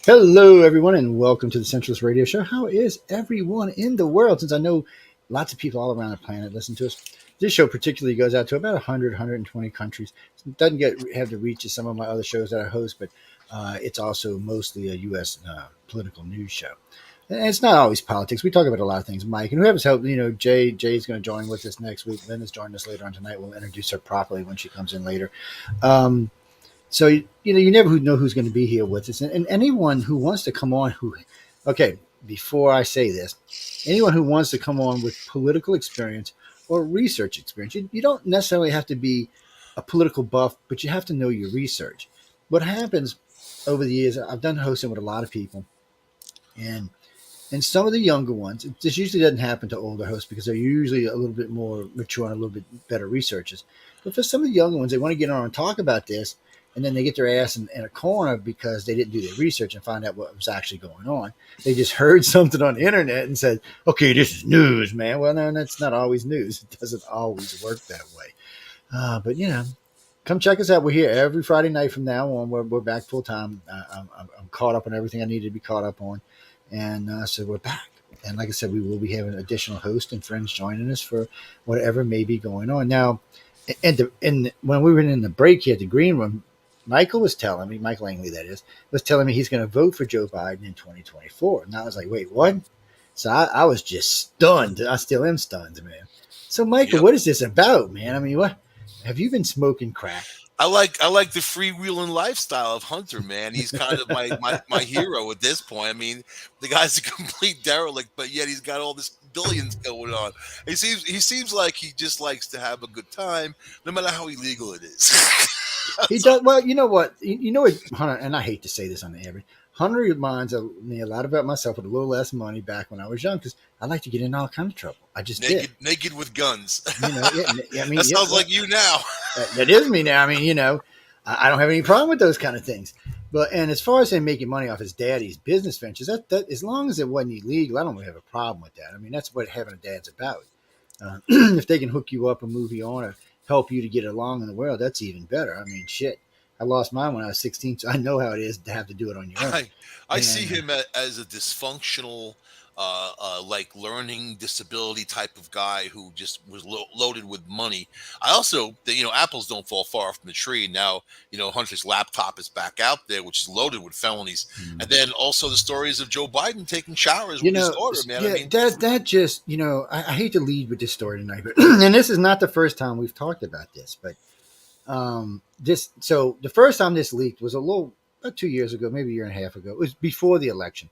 Hello, everyone, and welcome to the Centralist Radio Show. How is everyone in the world? Since I know lots of people all around the planet listen to us, this show particularly goes out to about 100, 120 countries. It doesn't have the reach of some of my other shows that I host, but it's also mostly a U.S. Political news show. And it's not always politics. We talk about a lot of things. Mike, and whoever's helped, Jay's going to join with us next week. Linda's joining us later on tonight. We'll introduce her properly when she comes in later. Um, so you never know who's going to be here with us, and anyone who wants to come on. Okay, before I say this, anyone who wants to come on with political experience or research experience, you don't necessarily have to be a political buff, but you have to know your research. What happens over the years, I've done hosting with a lot of people, and some of the younger ones, this usually doesn't happen to older hosts because they're usually a little bit more mature and a little bit better researchers. But for some of the younger ones, they want to get on and talk about this, and then they get their ass in a corner because they didn't do their research and find out what was actually going on. They just heard something on the internet and said, "Okay, this is news, man." Well, no, that's not always news. It doesn't always work that way. But come check us out. We're here every Friday night from now on. We're back full time. I'm caught up on everything I needed to be caught up on. And so we're back. And like I said, we will be having additional hosts and friends joining us for whatever may be going on. Now, when we were in the break here at the green room, Michael was telling me, Michael Langley, that is, was telling me he's going to vote for Joe Biden in 2024. And I was like, wait, what? So I was just stunned. I still am stunned, man. So, Michael, Yep. what is this about, man? I mean, what? Have you been smoking crack? I like the freewheeling lifestyle of Hunter, man. He's kind of my hero at this point. I mean, the guy's a complete derelict, but yet he's got all this billions going on. He seems like he just likes to have a good time, no matter how illegal it is. He So, does well. You know what? You know what, Hunter. And I hate to say this on the air. Hunter reminds me a lot about myself with a little less money back when I was young because I like to get in all kind of trouble. I just did. naked with guns. I mean, That sounds like you now. that is me now. I mean, I don't have any problem with those kind of things. But and as far as him making money off his daddy's business ventures, that as long as it wasn't illegal, I don't really have a problem with that. I mean, that's what having a dad's about. If they can hook you up and move you on or help you to get along in the world, that's even better. I mean, shit. I lost mine when I was 16, so I know how it is to have to do it on your own. I I see And him as a dysfunctional, like learning disability type of guy who just was loaded with money. I also, apples don't fall far from the tree. Now, Hunter's laptop is back out there, which is loaded with felonies, and then also the stories of Joe Biden taking showers you with his know, daughter. Man, I yeah, mean, that just I hate to lead with this story tonight, but and this is not the first time we've talked about this, but this so the first time this leaked was a little about 2 years ago, maybe a year and a half ago. It was before the election.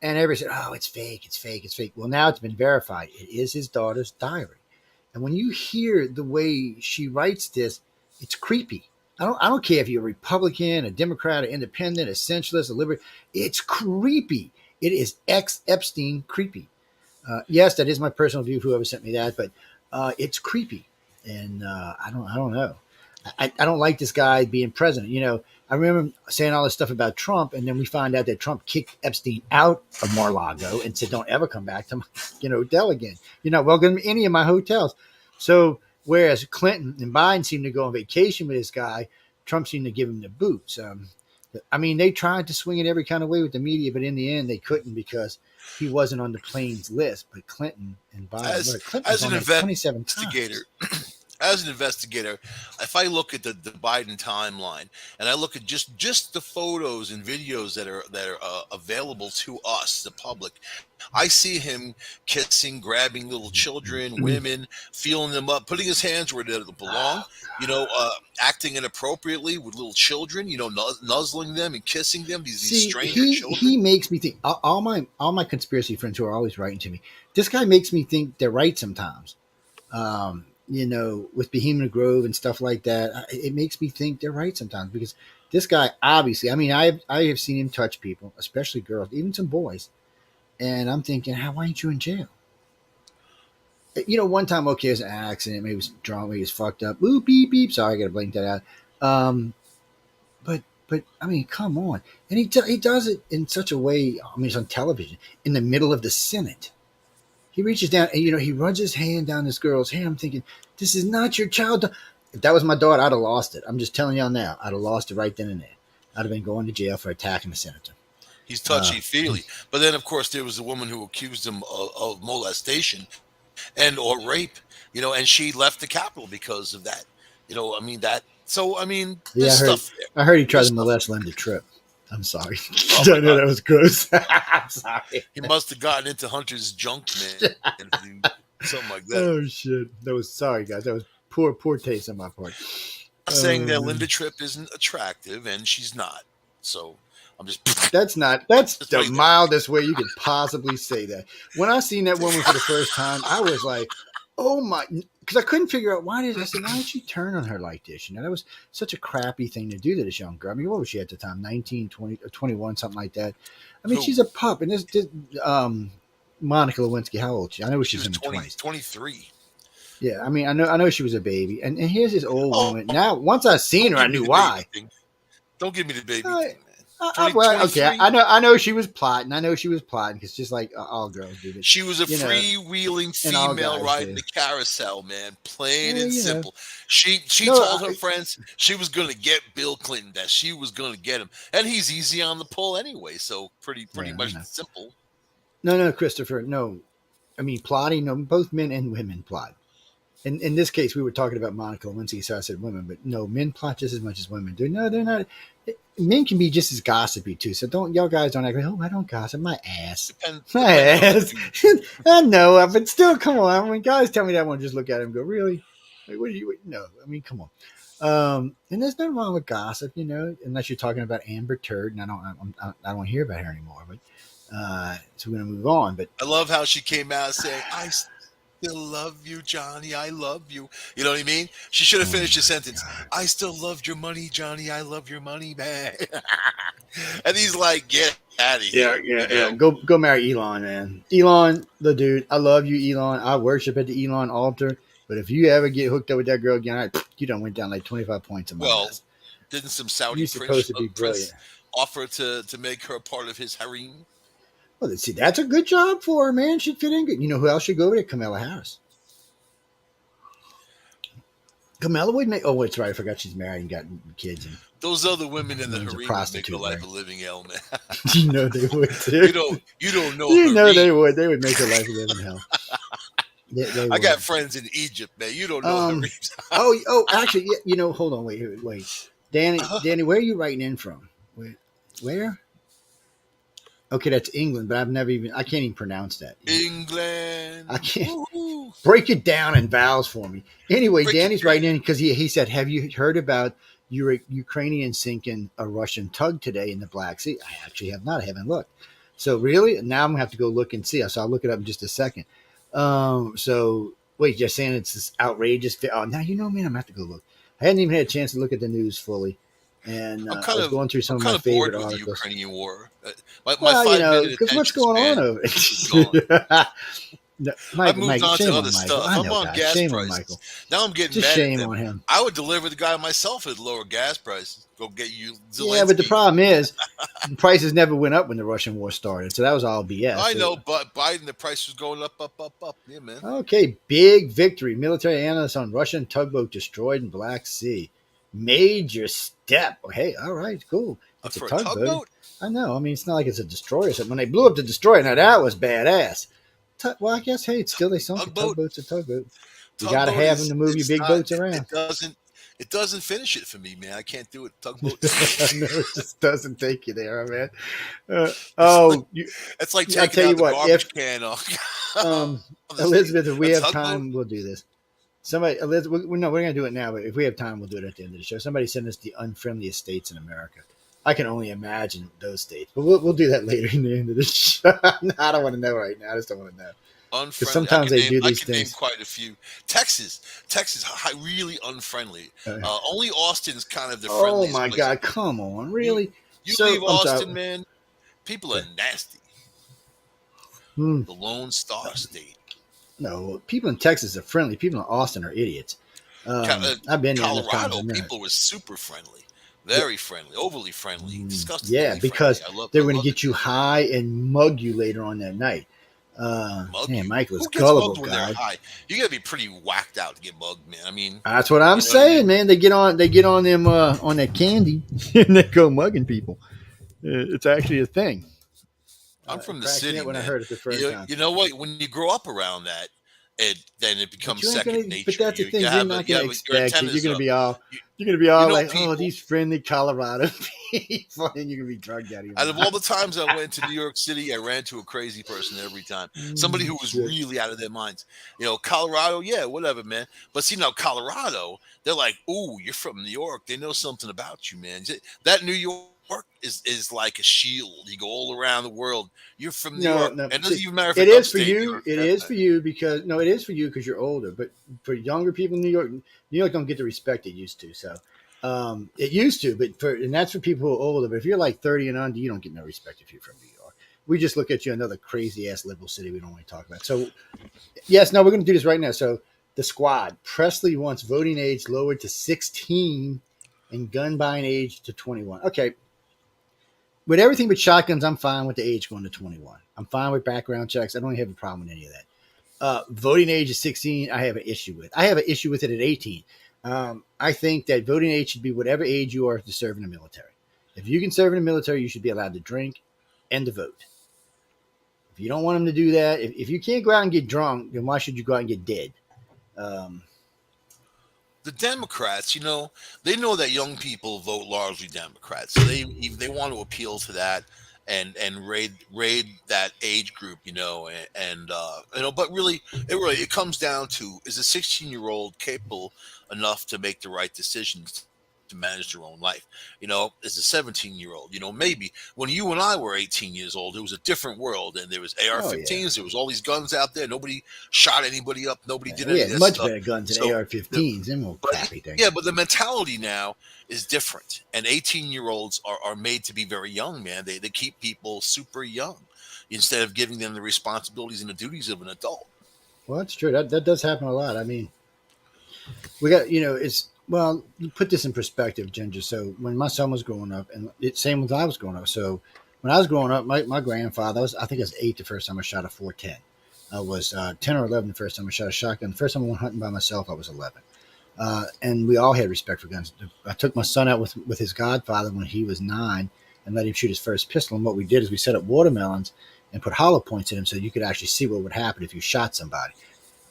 And everybody said, "Oh, it's fake, it's fake, it's fake." Well, now it's been verified. It is his daughter's diary. And when you hear the way she writes this, it's creepy. I don't care if you're a Republican, a Democrat, an independent, a centralist, a liberal. It's creepy. It is ex Epstein creepy. Yes, that is my personal view. Whoever sent me that, but it's creepy, and I don't know. I don't like this guy being president. I remember saying all this stuff about Trump, and then we find out that Trump kicked Epstein out of Mar-a-Lago and said, "Don't ever come back to my, hotel again. You're not welcome to any of my hotels." So whereas Clinton and Biden seemed to go on vacation with this guy, Trump seemed to give him the boots. I mean, they tried to swing it every kind of way with the media, but in the end, they couldn't because he wasn't on the plane's list. But Clinton and Biden, as Clinton was as on an there 27 investigator, times. as an investigator, if I look at the Biden timeline and I look at just the photos and videos that are available to us, the public, I see him kissing, grabbing little children, women, feeling them up, putting his hands where they belong. Acting inappropriately with little children. Nuzzling them and kissing them. These See, stranger he children. makes me think. All my conspiracy friends who are always writing to me, this guy makes me think they're right sometimes. With Bohemian Grove and stuff like that, it makes me think they're right sometimes because this guy obviously. I mean, I have seen him touch people, especially girls, even some boys, and I'm thinking, how why ain't you in jail? One time, okay, it was an accident. Maybe he was drunk, maybe he was fucked up. Ooh, beep beep. Sorry, I gotta blink that out. But I mean, come on, and he does it in such a way. I mean, it's on television in the middle of the Senate. He reaches down and he runs his hand down this girl's hair. I'm thinking, this is not your child. If that was my daughter, I'd have lost it. I'm just telling y'all now, I'd have lost it right then and there. I'd have been going to jail for attacking the senator. He's Uh, touchy feely. But then, of course, there was a woman who accused him of molestation and or rape. And she left the capital because of that. I mean that. So I mean, there's yeah, stuff there. I heard he tried There's to stuff molest there. Linda Tripp. I'm sorry. Oh I my know God, that was gross. I'm sorry. he must have gotten into Hunter's junk, man. Something like that. Oh shit. That was sorry, guys. That was poor taste on my part. I'm not saying Oh that man. Linda Tripp isn't attractive, and she's not. So I'm just That's just the right there. mildest way you could possibly say that. When I seen that woman for the first time, I was like, oh my, because I couldn't figure out I said, why did she turn on her like this? That was such a crappy thing to do to this young girl. I mean, what was she at the time? 19, 20, 21, something like that. I mean, Who? she's a pup. And um, Monica Lewinsky, how old is she? I know She she's was in the 20, 20s. 23. Yeah, I mean, I know she was a baby. And here's this old Oh, woman. Now, once I seen don't her, I give me knew the baby why. thing. Don't give me the baby Uh, thing, man. 20, well, okay, 23. I know she was plotting. I know she was plotting because just like all girls do, but She was a you know, freewheeling and all female guys riding do. the carousel, man. Plain and You know, simple. She no, told her friends she was going to get Bill Clinton, that she was going to get him, and he's easy on the pull anyway. So pretty yeah, much simple. no, Christopher, no. I mean, plotting. No, both men and women plot. In this case, we were talking about Monica Lewinsky, so I said women, but no, men plot just as much as women do. No, they're not. Men can be just as gossipy too. So don't y'all guys don't act like, oh, I don't gossip. My ass, my Depends on ass. I know, but still, come on. When guys tell me that, I want to just look at him and go, really? Like, what do you? No, I mean, come on. And there's nothing wrong with gossip, unless you're talking about Amber Turd, and I don't want to hear about her anymore. But so we're gonna move on. But I love how she came out saying, "I still love you, Johnny. I love you." You know what I mean? She should have oh finished the my sentence. god, "I still love your money, Johnny. I love your money, man." And he's like, "Get out of yeah, here," yeah, yeah. Go marry Elon, man. Elon, the dude. I love you, Elon. I worship at the Elon altar. But if you ever get hooked up with that girl again, you don't went down like 25 points on my Well, list. didn't some Saudi You're supposed to be brilliant. prince offer to make her part of his harem? Well, see, that's a good job for her, man. She'd fit in good. You know who else should go over there? Kamala Harris. Kamala would make. Oh, it's right. I forgot she's married and got kids and Those other women in the runs a harem would make her prostitute, life right? a living hell, man. You know they would you too. don't you don't know You know harem. they would. They would make her life a living hell. They I got would. friends in Egypt, man. You don't know Um. harems. Actually, yeah, hold on. Wait. Danny, where are you writing in from? Where? Okay, that's England, but I can't even pronounce that. England. I can't Woo-hoo. break it down in vowels for me. Anyway, Break it Danny's down. writing in because he said, "Have you heard about Ukrainians sinking a Russian tug today in the Black Sea?" I actually have not. I haven't looked. So really, now I'm gonna have to go look and see. So I'll look it up in just a second. So wait, you're saying it's this outrageous? Oh, now man, I'm gonna have to go look. I hadn't even had a chance to look at the news fully, and I'm I kind was of going through I'm some of kind my of bored favorite with the articles. Ukrainian war. My Well, 5 minute because what's attention going on span over is gone. it? No, I've moved on to Shame other on Michael. stuff. I I'm know, on guys. gas Shame on prices. Michael. Now I'm getting Just mad at shame them. on him. I would deliver the guy myself at lower gas prices. Go get you Yeah, but the Zelensky. problem is the prices never went up when the Russian war started, so that was all BS. I So, know, but Biden, the price was going up, up, up, up. Yeah, man. okay, big victory. Military analysts on Russian tugboat destroyed in Black Sea. Major step. Hey, all right, cool. It's a For a tugboat. tugboat? I know. I mean, it's not like it's a destroyer. So when they blew up the destroyer, now that was badass. Well, I guess hey, it's still they sunk a Tugboat? tugboat's a tugboat. You got to Tugboat have them to is move your it's big not boats around. it doesn't finish it for me, man. I can't do it. Tugboat. No, it just doesn't take you there, man. It's like You, it's like I'll taking tell you out the what. garbage If can off of the thing. Elizabeth, if A we have tugboat? time, we'll do this. Somebody, Elizabeth, no, we're going to do it now. But if we have time, we'll do it at the end of the show. Somebody send us the unfriendliest states in America. I can only imagine those states, but we'll do that later in the end of the show. I don't want to know right now. I just don't want to know because Unfriendly. sometimes they do I these can name things. quite a few. Texas, really unfriendly. Uh, Only Austin's kind of the oh friendliest my place. God! Come on, You really? you So leave I'm sorry. Austin, man. People are Okay. nasty. Hmm. The Lone Star State. No, people in Texas are friendly. People in Austin are idiots. I've been there enough times. I Colorado, know. people were super friendly, Yeah, very friendly, overly friendly, yeah, disgustingly friendly. because I they're going to love it. get you high and mug you later on that night. Mug Man, you. Michael is Who gets gullible, mugged when they're God. high? You gotta be pretty whacked out to get mugged, man. I mean, That's what I'm you know what I saying, mean? man. They get on them on that candy and they go mugging people. It's actually a thing. I'm It from the cracked me city, up when I man. heard it the first time. You know what? When you grow up around that, then it But becomes you ain't second gonna. But nature. that's the You thing. You're have not you gonna have your expect it. You're antennas gonna up. be all. You, You're gonna be you all know like, "Oh, people. these friendly Colorado people," and you're gonna be drugged out of your Out of all mind. the times I went to New York City, I ran to a crazy person every time. Somebody who was Shit. really out of their minds. Colorado, yeah, whatever, man. But see now, Colorado, they're like, "Ooh, you're from New York. They know something about you, man." That New York is like a shield. You go all around the world. You're from New No, York, no. and it doesn't See, even matter if it it's is for upstate New you. York It for that is for matter. you because no, it is for you because you're older. But for younger people in New York don't get the respect it used to. So it used to, but and that's for people who are older. But if you're like 30 and under, you don't get no respect if you're from New York. We just look at you another crazy ass liberal city we don't want to talk about. So yes, no, we're going to do this right now. So the squad. Presley wants voting age lowered to 16 and gun buying age to 21. Okay, with everything but shotguns, I'm fine with the age going to 21. I'm fine with background checks. I don't have a problem with any of that. Voting age is 16. I have an issue with. I have an issue with it at 18. I think that voting age should be whatever age you are to serve in the military. If you can serve in the military, you should be allowed to drink and to vote. If you don't want them to do that, if you can't go out and get drunk, then why should you go out and get dead? Um, The Democrats, they know that young people vote largely Democrats, so they want to appeal to that and raid that age group, But it comes down to, is a 16-year-old capable enough to make the right decisions to manage their own life? As a 17-year-old, maybe when you and I were 18 years old, it was a different world, and there was oh yeah, AR-15s, there was all these guns out there. Nobody shot anybody up. Nobody did man, we any of had that much stuff. better guns than So the, AR-15s. Them old but crappy yeah, things. but the mentality now is different, and 18-year-olds are made to be very young, man. They keep people super young instead of giving them the responsibilities and the duties of an adult. Well, that's true. That does happen a lot. I mean, we got it's well put this in perspective, Ginger. So when my son was growing up, and it's same when I was growing up. So when I was growing up, my grandfather, I think I was 8 the first time I shot a 410. I was 10 or 11 the first time I shot a shotgun. The first time I went hunting by myself, I was 11. And we all had respect for guns. I took my son out with his godfather when he was 9 and let him shoot his first pistol. And what we did is we set up watermelons and put hollow points in them so you could actually see what would happen if you shot somebody.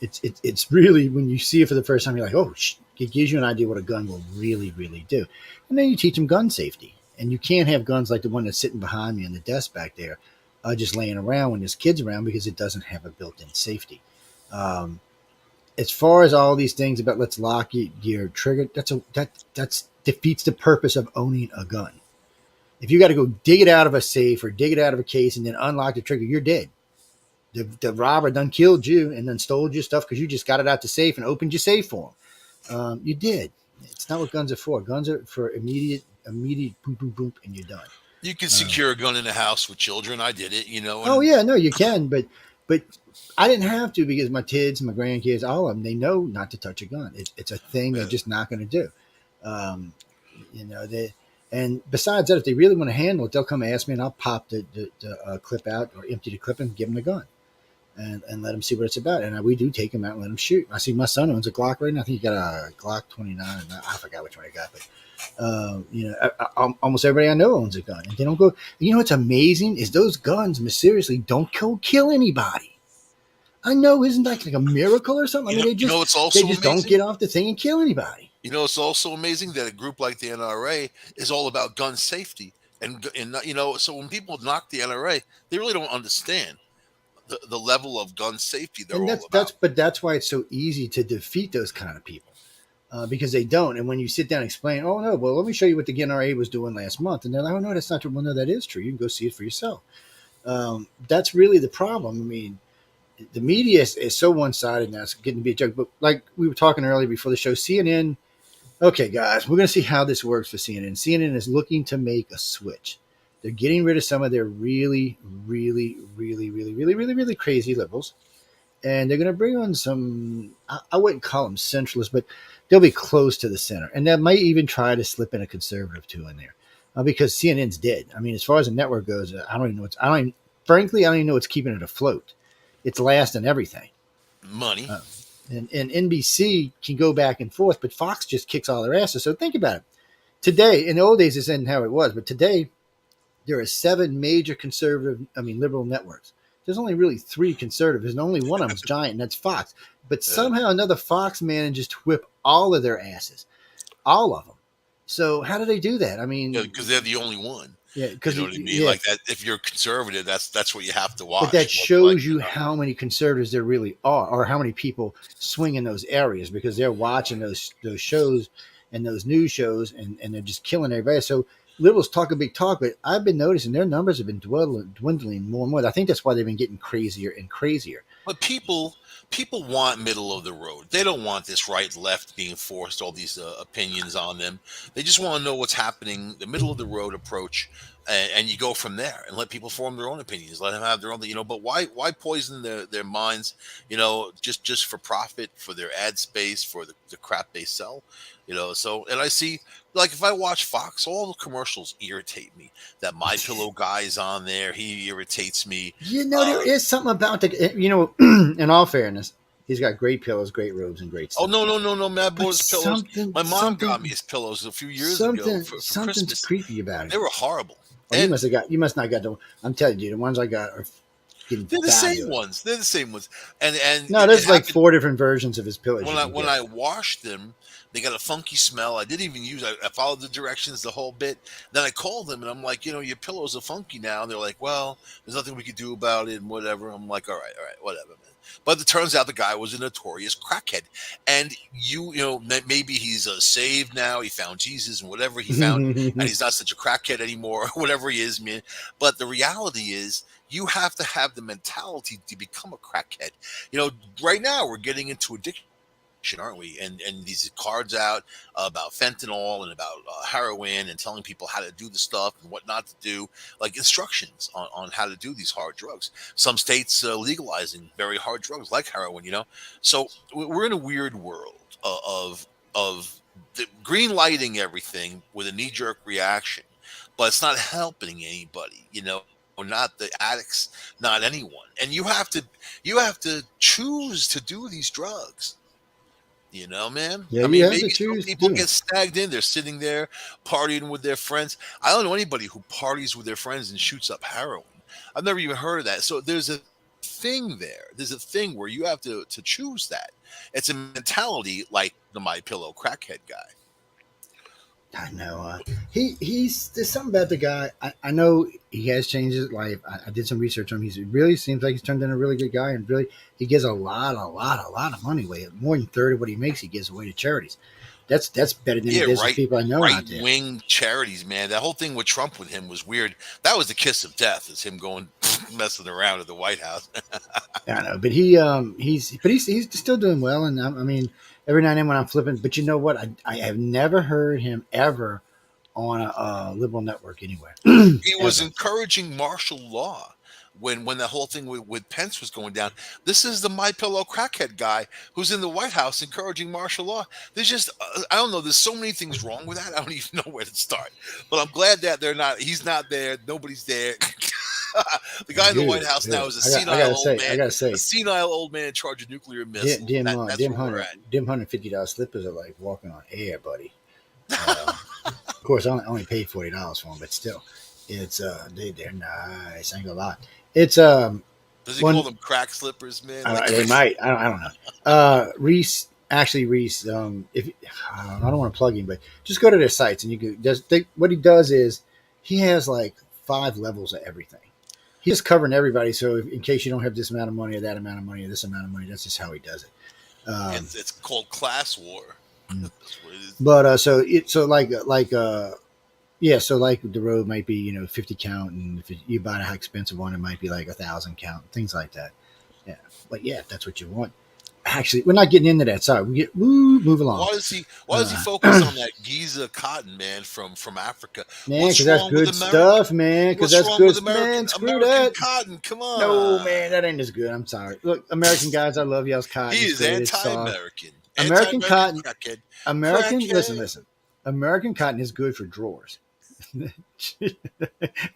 It's really, when you see it for the first time, you're like, oh, it gives you an idea what a gun will really, really do. And then you teach them gun safety. And you can't have guns like the one that's sitting behind me on the desk back there, just laying around when there's kids around, because it doesn't have a built-in safety. Um, as far as all these things about let's lock your trigger, that's defeats the purpose of owning a gun. If you got to go dig it out of a safe or dig it out of a case and then unlock the trigger, you're dead. The robber done killed you and then stole your stuff because you just got it out the safe and opened your safe for him. You did. It's not what guns are for. Guns are for immediate boom, boom, boom, and you're done. You can Um, secure a gun in a house with children. I did it, oh and yeah, no, you can, but I didn't have to because my kids, my grandkids, all of them, they know not to touch a gun. It's a thing they're uh, just not going to do. Um, they. And besides that, if they really want to handle it, they'll come ask me, and I'll pop the clip out or empty the clip and give them the gun. And let him see what it's about. And we do take him out and let him shoot. I see my son owns a Glock right now. I think he got a Glock 29. I forgot which one he got, but almost everybody I know owns a gun, and they don't go. What's amazing is those guns mysteriously don't kill anybody. I know, isn't that like a miracle or something? I mean, it's they also just don't amazing. get off the thing and kill anybody. It's also amazing that a group like the NRA is all about gun safety, so when people knock the NRA, they really don't understand the level of gun safety they're And all that's about. but that's why it's so easy to defeat those kind of people. Because they don't. And when you sit down and explain, oh no, well let me show you what the NRA was doing last month, and they're like, oh no, that's not true. Well, no, that is true. You can go see it for yourself. That's really the problem. I mean, the media is so one sided now; it's getting to be a joke. But like we were talking earlier before the show, CNN. Okay, guys, we're going to see how this works for CNN. CNN is looking to make a switch. They're getting rid of some of their really, really, really, really, really, really, really crazy liberals, and they're going to bring on some. I wouldn't call them centralists, but they'll be close to the center, and they might even try to slip in a conservative too in there, because CNN's dead. I mean, as far as the network goes, I don't even know what's. I don't even, frankly, I don't even know what's keeping it afloat. It's last and everything. Money. Uh, and NBC can go back and forth, but Fox just kicks all their asses. So think about it. Today, in the old days, this isn't how it was, but today there are 7 major liberal networks. There's only really 3 conservatives, and only one of them's giant, and that's Fox. But Yeah. somehow another Fox manages to whip all of their asses, all of them. So how do they do that? I Yeah, mean, because they're the only one. yeah, You because know what I mean? yeah, Like that. If you're conservative, that's what you have to but watch. that More than shows likely, you how many conservatives there really are, or how many people swing in those areas because they're watching those shows and those news shows, and they're just killing everybody. So liberals talk a big talk, but I've been noticing their numbers have been dwindling more and more. I think that's why they've been getting crazier and crazier. But people want middle of the road. They don't want this right left being forced all these opinions on them. They just want to know what's happening, the middle of the road approach, and you go from there and let people form their own opinions. Let them have their own, But why poison their minds? Just for profit, for their ad space, for the crap they sell. So and I see, like, if I watch Fox, all the commercials irritate me. That My Pillow guy is on there. He irritates me. There is something about in all fairness, he's got great pillows, great robes, and great Oh, stuff. no! Matt bought But his pillows. something, My mom got me something, his pillows a few years ago for something's Christmas. creepy about it. They were horrible, Oh, and you must not got the. I'm telling you, the ones I got are getting they're the same fabulous. ones. They're the same ones, and No, it there's like happened 4 different versions of his pillows when you I can when get. I washed them. They got a funky smell. I didn't even use. I followed the directions the whole bit. Then I called them and I'm like, your pillows are funky now. And they're like, well, there's nothing we could do about it and whatever. I'm like, all right, whatever, man. But it turns out the guy was a notorious crackhead, and maybe he's saved now. He found Jesus and whatever he found, and he's not such a crackhead anymore, whatever he is, man. But the reality is, you have to have the mentality to become a crackhead. Right now we're getting into addiction, aren't we? And these cards out about fentanyl and about heroin and telling people how to do the stuff and what not to do, like instructions on how to do these hard drugs. Some states legalizing very hard drugs like heroin. So we're in a weird world of green lighting everything with a knee jerk reaction, but it's not helping anybody. Not the addicts, not anyone. And you have to choose to do these drugs. Man. Yeah, I you mean, have to maybe some choose to people do get it. snagged in. They're sitting there partying with their friends. I don't know anybody who parties with their friends and shoots up heroin. I've never even heard of that. So there's a thing there. There's a thing where you have to choose that. It's a mentality like the My Pillow crackhead guy. I know. He's there's something about the guy. I know he has changed his life. I did some research on him. He really seems like he's turned into a really good guy, and really he gives a lot of money away. More than 1/3 of what he makes, he gives away to charities. That's better than the Yeah, business people I know right out there. wing charities, man. That whole thing with Trump with him was weird. That was the kiss of death, is him going messing around at the White House. I know, but he's still doing well, and I mean, every now and then when I'm flipping, but you know what? I have never heard him ever on a liberal network anywhere. He was Ever. encouraging martial law when that whole thing with Pence was going down. This is the My Pillow crackhead guy who's in the White House encouraging martial law. There's just I don't know. There's so many things wrong with that. I don't even know where to start. But I'm glad that they're not. He's not there. Nobody's there. The guy in the White House now is a senile old man. I gotta say, A senile old man in charge of nuclear missiles. That's where we're at. dim $150 slippers are like walking on air, buddy. Of course, I only paid $40 for them, but still, it's they're nice. I ain't gonna lie. It's Does he one. call them crack slippers, man? They might. I don't know. Reese. If I don't want to plug him, but just go to their sites and you can just what he does is he has like 5 levels of everything. He's just covering everybody. So in case you don't have this amount of money or that amount of money or this amount of money, that's just how he does it. It's called class war. Mm. That's what it is. But so like the road might be 50 count, and if you buy a high expensive one, it might be like 1,000 count, things like that. Yeah, but yeah, if that's what you want. Actually, we're not getting into that. Sorry, move along. Why does he focus on that Giza cotton, man, from Africa? Man, What's because that's wrong good with stuff, man. Because What's that's wrong good, with man. Screw American that. cotton? Come on. No, man, that ain't as good. I'm sorry. Look, American guys, I love y'all's cotton. He is anti-American. American cotton. Crackhead. American. Crackhead. Listen. American cotton is good for drawers.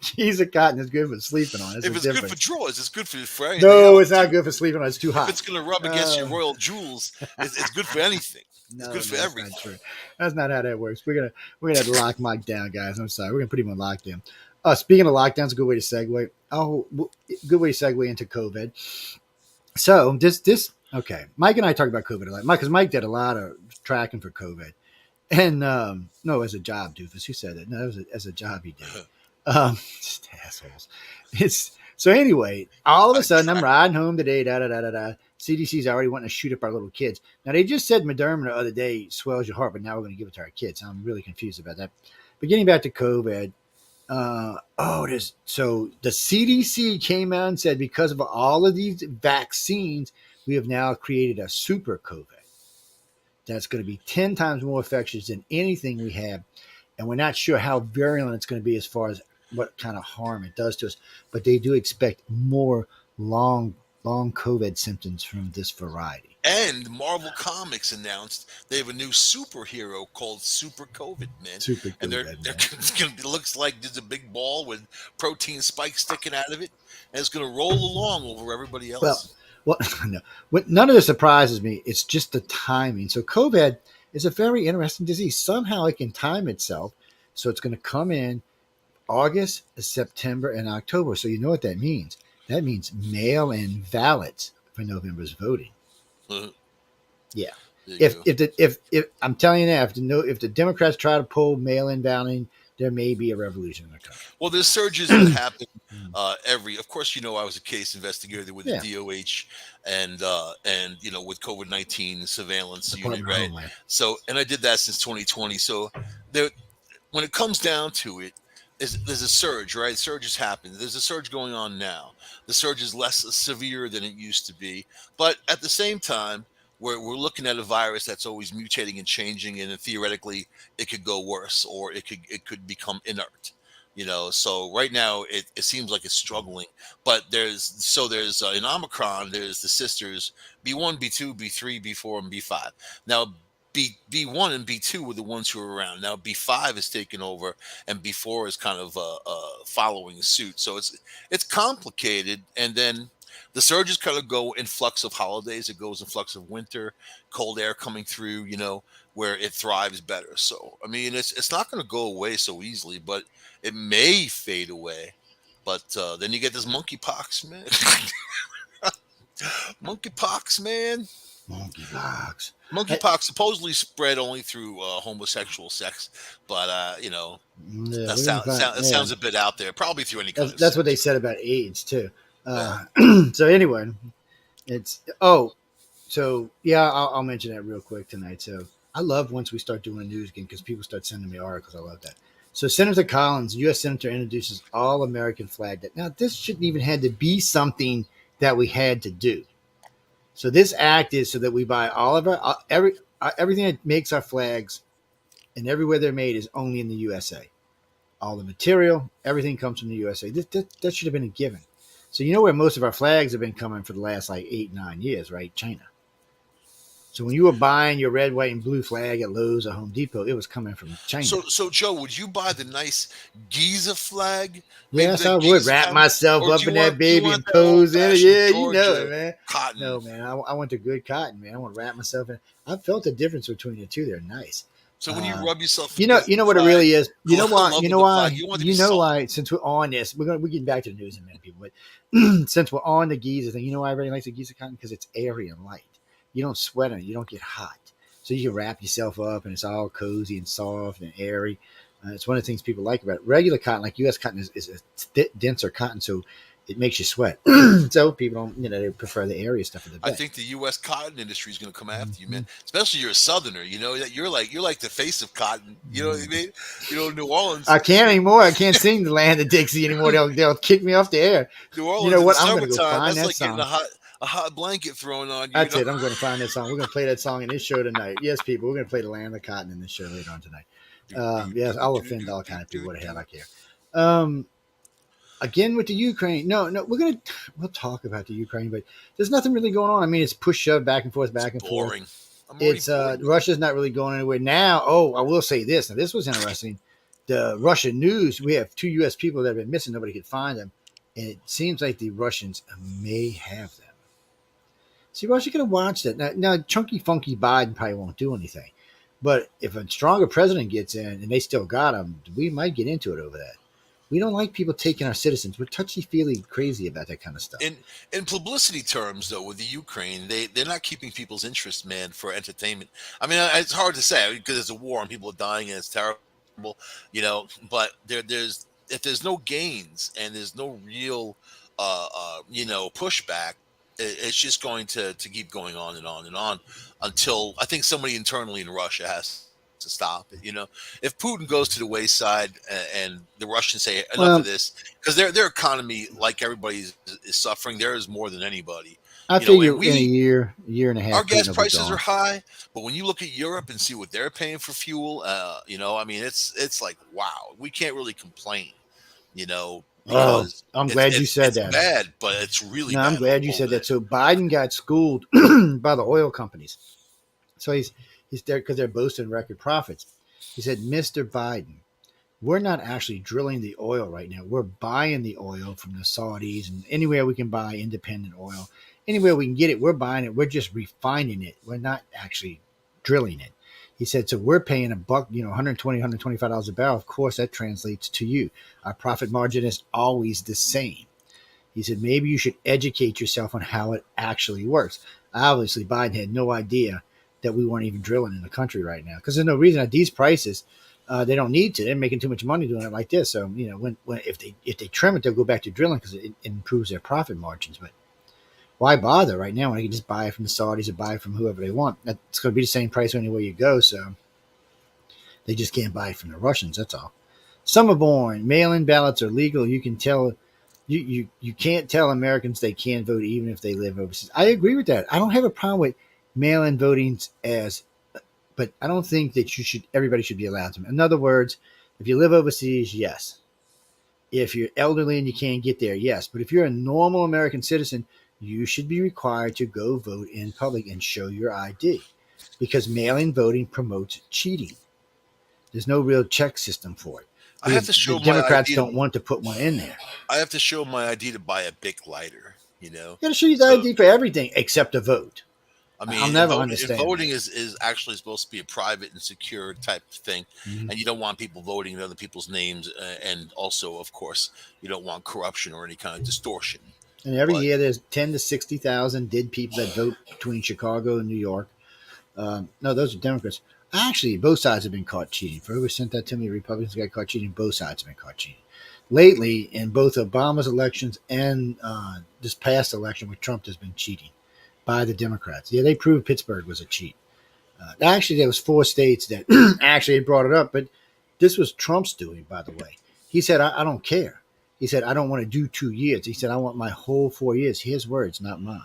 Giza cotton is good for sleeping on. If it's good for drawers, it's good for anything. No, else. it's not good for sleeping on. It's too hot. If it's going to rub against your royal jewels, it's good for anything. No, it's good for everything. Not true. That's not how that works. We're gonna have to lock Mike down, guys. I'm sorry. We're gonna put him on lockdown. Speaking of lockdowns, a good way to segue. Oh, good way to segue into COVID. So this okay. Mike and I talked about COVID a lot. Mike, because Mike did a lot of tracking for COVID, and no, as a job, doofus. Who said that? No, as a job he did it. Just assholes. It's so anyway. All of a I sudden, I'm track. riding home today. Da da da da da. CDC's already wanting to shoot up our little kids. Now they just said Moderna the other day swells your heart, but now we're going to give it to our kids. I'm really confused about that. But getting back to COVID, there's so the CDC came out and said because of all of these vaccines, we have now created a super COVID that's going to be 10 times more infectious than anything we have. And we're not sure how virulent it's going to be as far as what kind of harm it does to us, but they do expect more long, long COVID symptoms from this variety. And Marvel Comics announced they have a new superhero called Super COVID, man. Super And COVID, they're man. it looks like there's a big ball with protein spikes sticking out of it, and it's going to roll along over everybody Well, else. well, no, none of this surprises me. It's just the timing. So COVID is a very interesting disease. Somehow it can time itself. So it's going to come in August, September, and October. So you know what that means. That means mail-in ballots for November's voting. there Yeah. you If go. if I'm telling you now, if the Democrats try to pull mail-in balloting, there may be a revolution in the country. Well, there's surges that happen of course, I was a case investigator with the Yeah. DOH and with COVID-19 surveillance unit, Department of right? Homeland. So, and I did that since 2020. So there, when it comes down to it, there's a surge, right? Surges happen. There's a surge going on now. The surge is less severe than it used to be, but at the same time, we're looking at a virus that's always mutating and changing, and theoretically, it could go worse, or it could become inert. So right now it seems like it's struggling, but there's in Omicron there's the sisters B1, B2, B3, B4, and B5. Now B1 and B2 were the ones who were around. Now B5 is taken over, and B4 is kind of following suit. So it's complicated, and then the surges kind of go in flux of holidays. It goes in flux of winter, cold air coming through. Where it thrives better. So I mean, it's not going to go away so easily, but it may fade away. But then you get this monkeypox, man. Monkeypox, man. Monkeypox. I, Monkeypox supposedly spread only through homosexual sex, but yeah, that we're gonna sounds find. that Yeah, sounds a bit out there. Probably through any kind of that's what they sex. said about AIDS too. Yeah. Uh, so anyway, it's so yeah, I'll mention that real quick tonight. So I love once we start doing news again because people start sending me articles. I love that. So Senator Collins, U.S. Senator, introduces all-American flag. Now this shouldn't even had to be something that we had to do. So this act is so that we buy all of our everything that makes our flags and everywhere they're made is only in the USA. All the material, everything comes from the USA. That should have been a given. So you know where most of our flags have been coming for the last like 8, 9 years, right? China. So when you were buying your red, white, and blue flag at Lowe's or Home Depot, it was coming from China. So Joe, would you buy the nice Giza flag made with Yes, I that would Giza wrap fabric, myself or do up you in that want do you baby want and that old pose in it. fashioned Yeah, you know it, Georgia man. cotton? No, man, I want the good cotton, man. I want to wrap myself in. I felt the difference between the two. They're nice. So when you Uh, rub yourself you know, against you the know what it flag, really is. You know why? You loving know the flag, why? you want it to be You know soft. why? Since we're on this, we're getting back to the news in a minute, people. But since we're on the Giza thing, you know why everybody likes the Giza cotton? Because it's airy and light. You don't sweat on it. You don't get hot. So you can wrap yourself up, and it's all cozy and soft and airy. It's one of the things people like about it. Regular cotton, like U.S. cotton, is a denser cotton, so it makes you sweat. So people don't, they prefer the airy stuff of the I bed. think the U.S. cotton industry is going to come after you, man. Mhm. Especially you're a Southerner. That you're like the face of cotton. You know what I mean? New Orleans. I can't anymore. I can't sing the land of Dixie anymore. They'll kick me off the air. New You Orleans know in the what? I'm going to go summertime, find that's that like getting song. a hot blanket thrown on you. That's it. I'm going to find that song. We're going to play that song in this show tonight. Yes, people, we're going to play the Land of Cotton in this show later on tonight. Do, do, Yes, do, I'll do, offend do, all do, kind of people. do, What the hell do. I care. Um, Again with the Ukraine. No, we'll talk about the Ukraine, but there's nothing really going on. I mean, it's push shove back and forth, It's back and forth. boring. I'm already It's bored with it. Russia's not really going anywhere now. Oh, I will say this. Now, this was interesting. The Russian news. We have 2 U.S. people that have been missing. Nobody could find them, and it seems like the Russians may have them. See, Russia could have watched it. Now, chunky, funky Biden probably won't do anything, but if a stronger president gets in and they still got him, we might get into it over that. We don't like people taking our citizens. We're touchy feely crazy about that kind of stuff. In publicity terms, though, with the Ukraine, they're not keeping people's interest, man, for entertainment. I mean, it's hard to say because there's a war and people are dying and it's terrible, But there's if there's no gains and there's no real, pushback, it's just going to keep going on and on and on until I think somebody internally in Russia has to stop it. If Putin goes to the wayside and the Russians say enough of Well, this, because their economy, like everybody's, is suffering. Theirs more than anybody. I And figure in year and a our half, gas Putin will be prices are gone. high, but when you look at Europe and see what they're paying for fuel, I mean, it's like wow, we can't really complain, Oh, because I'm it's glad you it's said it's that. bad, but it's really No, I'm bad glad you over said there. that. So Biden got schooled by the oil companies. So he's there because they're boasting record profits. He said, "Mr. Biden, we're not actually drilling the oil right now. We're buying the oil from the Saudis and anywhere we can buy independent oil. Anywhere we can get it, we're buying it. We're just refining it. We're not actually drilling it." He said, "So we're paying a buck, 120, $125 a barrel. Of course, that translates to you. Our profit margin is always the same." He said, "Maybe you should educate yourself on how it actually works." Obviously, Biden had no idea that we weren't even drilling in the country right now because there's no reason at these prices. They don't need to. They're making too much money doing it like this. So when if they trim it, they'll go back to drilling because it improves their profit margins. But why bother right now when they can just buy it from the Saudis or buy it from whoever they want? It's going to be the same price anywhere you go. So they just can't buy it from the Russians. That's all. Some are born. Mail-in ballots are legal. You can tell you can't tell Americans they can't vote even if they live overseas. I agree with that. I don't have a problem with mail-in voting but I don't think that everybody should be allowed to. In other words, if you live overseas, yes. If you're elderly and you can't get there, yes. But if you're a normal American citizen, you should be required to go vote in public and show your ID because mail-in voting promotes cheating. There's no real check system for it. I have to The show my Democrats ID. don't want to put one in there. I have to show my ID to buy a Bic lighter. You got to show your So ID for everything except a vote. I I'll mean, never and understand voting that. is actually supposed to be a private and secure type of thing, Mhm. and you don't want people voting in other people's names, and also, of course, you don't want corruption or any kind of distortion. And every But year there's 10 to 60,000 dead people that vote between Chicago and New York. No, those are Democrats. Actually, both sides have been caught cheating. If whoever sent that to me, Republicans got caught cheating. Both sides have been caught cheating. Lately, in both Obama's elections and this past election with Trump, has been cheating by the Democrats. Yeah, they proved Pittsburgh was a cheat. Actually, there was 4 states that actually had brought it up, but this was Trump's doing, by the way. He said, I don't care. He said, I don't want to do 2 years. He said, I want my whole 4 years. His words, not mine.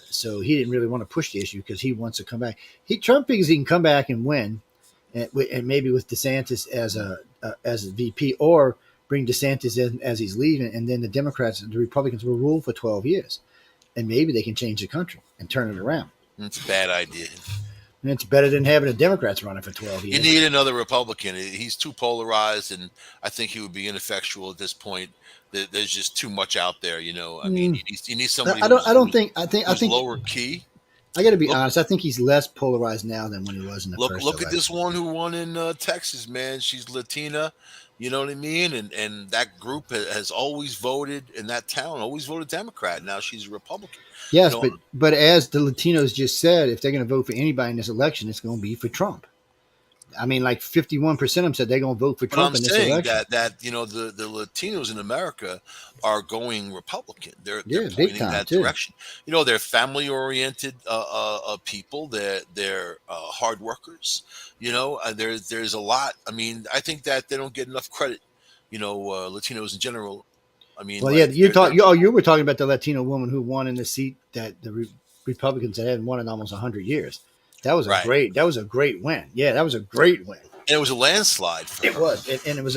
So he didn't really want to push the issue because he wants to come back. Trump thinks he can come back and win, and maybe with DeSantis as a VP, or bring DeSantis in as he's leaving, and then the Democrats and the Republicans will rule for 12 years, and maybe they can change the country and turn it around. it's a bad idea. And it's better than having the Democrats running for 12 You years. need another Republican. He's too polarized, and I think he would be ineffectual at this point. There's just too much out there. I mean, Mm, you need somebody I don't. I don't think. I who's think. lower key. I got to be Look honest. I think he's less polarized now than when he was in the first look at this election. one who won in Texas, man. She's Latina. You know what I mean? And that group has always voted in that town, always voted Democrat. Now she's a Republican. You Yes, know, but as the Latinos just said, if they're going to vote for anybody in this election, it's going to be for Trump. I mean, like 51% of them said they're going to vote for but I'm Trump in this saying election. that the Latinos in America are going Republican. They're Yeah, big pointing time that too. direction. They're family oriented people. They're hard workers. There's a lot. I mean, I think that they don't get enough credit. Latinos in general. I mean, Well, yeah, like they're you were talking about the Latino woman who won in the seat that the Republicans hadn't won in almost 100 years. right. That was a great win. Yeah, that was a great win. And it was a landslide for It her. was, and it was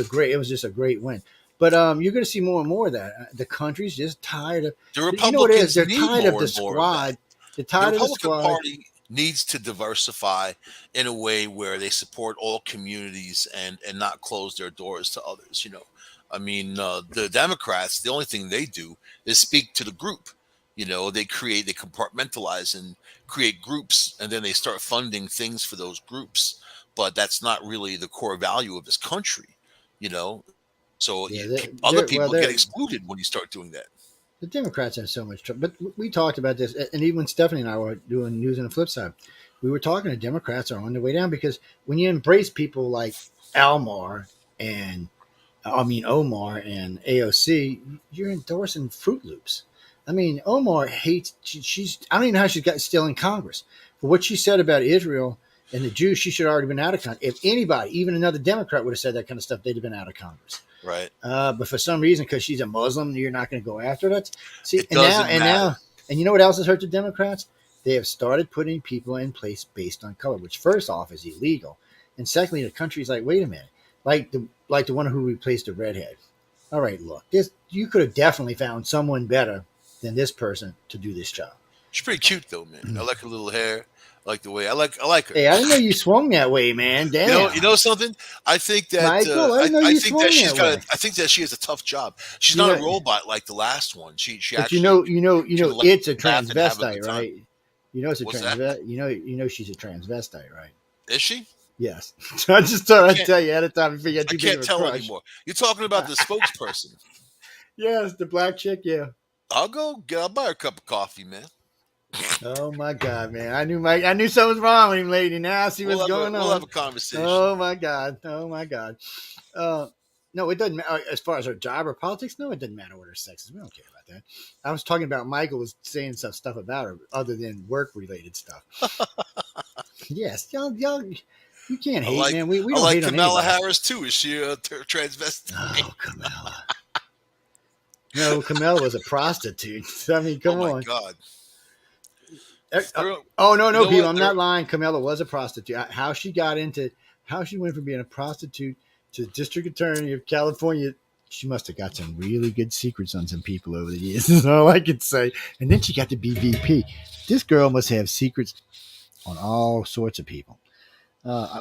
just a great win. But you're going to see more and more of that. The country's just tired of, The you know what it is? Republicans They're need tired of more the and more of that. squad. They're The tired of the Republican squad. Party needs to diversify in a way where they support all communities and not close their doors to others. I mean, the Democrats, the only thing they do is speak to the group. They compartmentalize and create groups, and then they start funding things for those groups. But that's not really the core value of this country. So So Yeah, other well, people get excluded when you start doing that. the Democrats have so much trouble. But we talked about this, and even when Stephanie and I were doing news on the flip side, we were talking to Democrats are on their way down because when you embrace people like Almar and Omar and AOC, you're endorsing Fruit Loops. I mean, Omar hates. She's. I don't even know how she's got still in Congress for what she said about Israel and the Jews. She should have already been out of Congress. If anybody, even another Democrat, would have said that kind of stuff, they'd have been out of Congress. Right. But for some reason, because she's a Muslim, you're not going to go after her. That's see, It doesn't matter. and you know what else has hurt the Democrats? They have started putting people in place based on color, which first off is illegal, and secondly, the country's like, wait a minute, like the one who replaced the redhead. All right, look, this you could have definitely found someone better than this person to do this job. She's pretty cute though, man. I like her little hair. I like the way I like her. Hey, I didn't know you swung that way, man. You Damn, know something. I think that Michael, I didn't know you swung that way. I think that she has a tough job. She's You not a know, robot like the last one. She but actually you can know, it's a laugh and have a good transvestite, time. right? You know, it's a What's that? you know, she's a transvestite, right? Is she? Yes. I just thought I I'd can't. tell you ahead of time if you got I too big of can't a tell crush. anymore. You're talking about the spokesperson. Yes, the black chick. Yeah. I'll buy her a cup of coffee, man. Oh my God, man! I knew something was wrong with him, lady. Now I see what's going We'll have on. a conversation. Oh my God. Oh my God. Uh, no, it doesn't matter as far as her job or politics. No, it doesn't matter what her sex is. We don't care about that. I was talking about Michael was saying some stuff about her other than work related stuff. Yes, y'all, you can't hate, man. We I don't like hate on Kamala anybody. Harris too. Is she a transvestite? Oh, Kamala. No, Kamala was a prostitute. I mean, Oh come my on. God. Oh no, You no, know people. what? I'm not lying. Camilla was a prostitute. How she went from being a prostitute to district attorney of California. She must have got some really good secrets on some people over the years. Is all I could say. And then she got to be VP. This girl must have secrets on all sorts of people.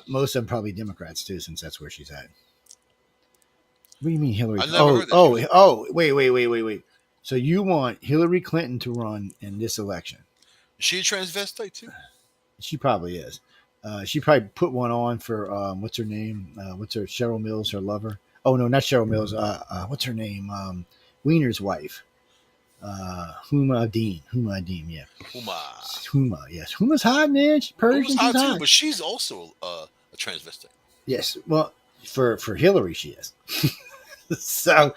Most of them probably Democrats too, since that's where she's at. What do you mean, Hillary? I never heard that she was a Wait. So you want Hillary Clinton to run in this election? Is she a transvestite too? She probably is. She probably put one on for what's her name? What's her Cheryl Mills, her lover? Oh no, not Cheryl Mills. What's her name? Wiener's wife. Huma Dean. Huma Dean. Yeah. Uma. Huma. Yes. Huma's hot, man. She's Uma's Persian. She's hot too, hot. but she's also a transvestite. Yes. Well, for Hillary, she is. So,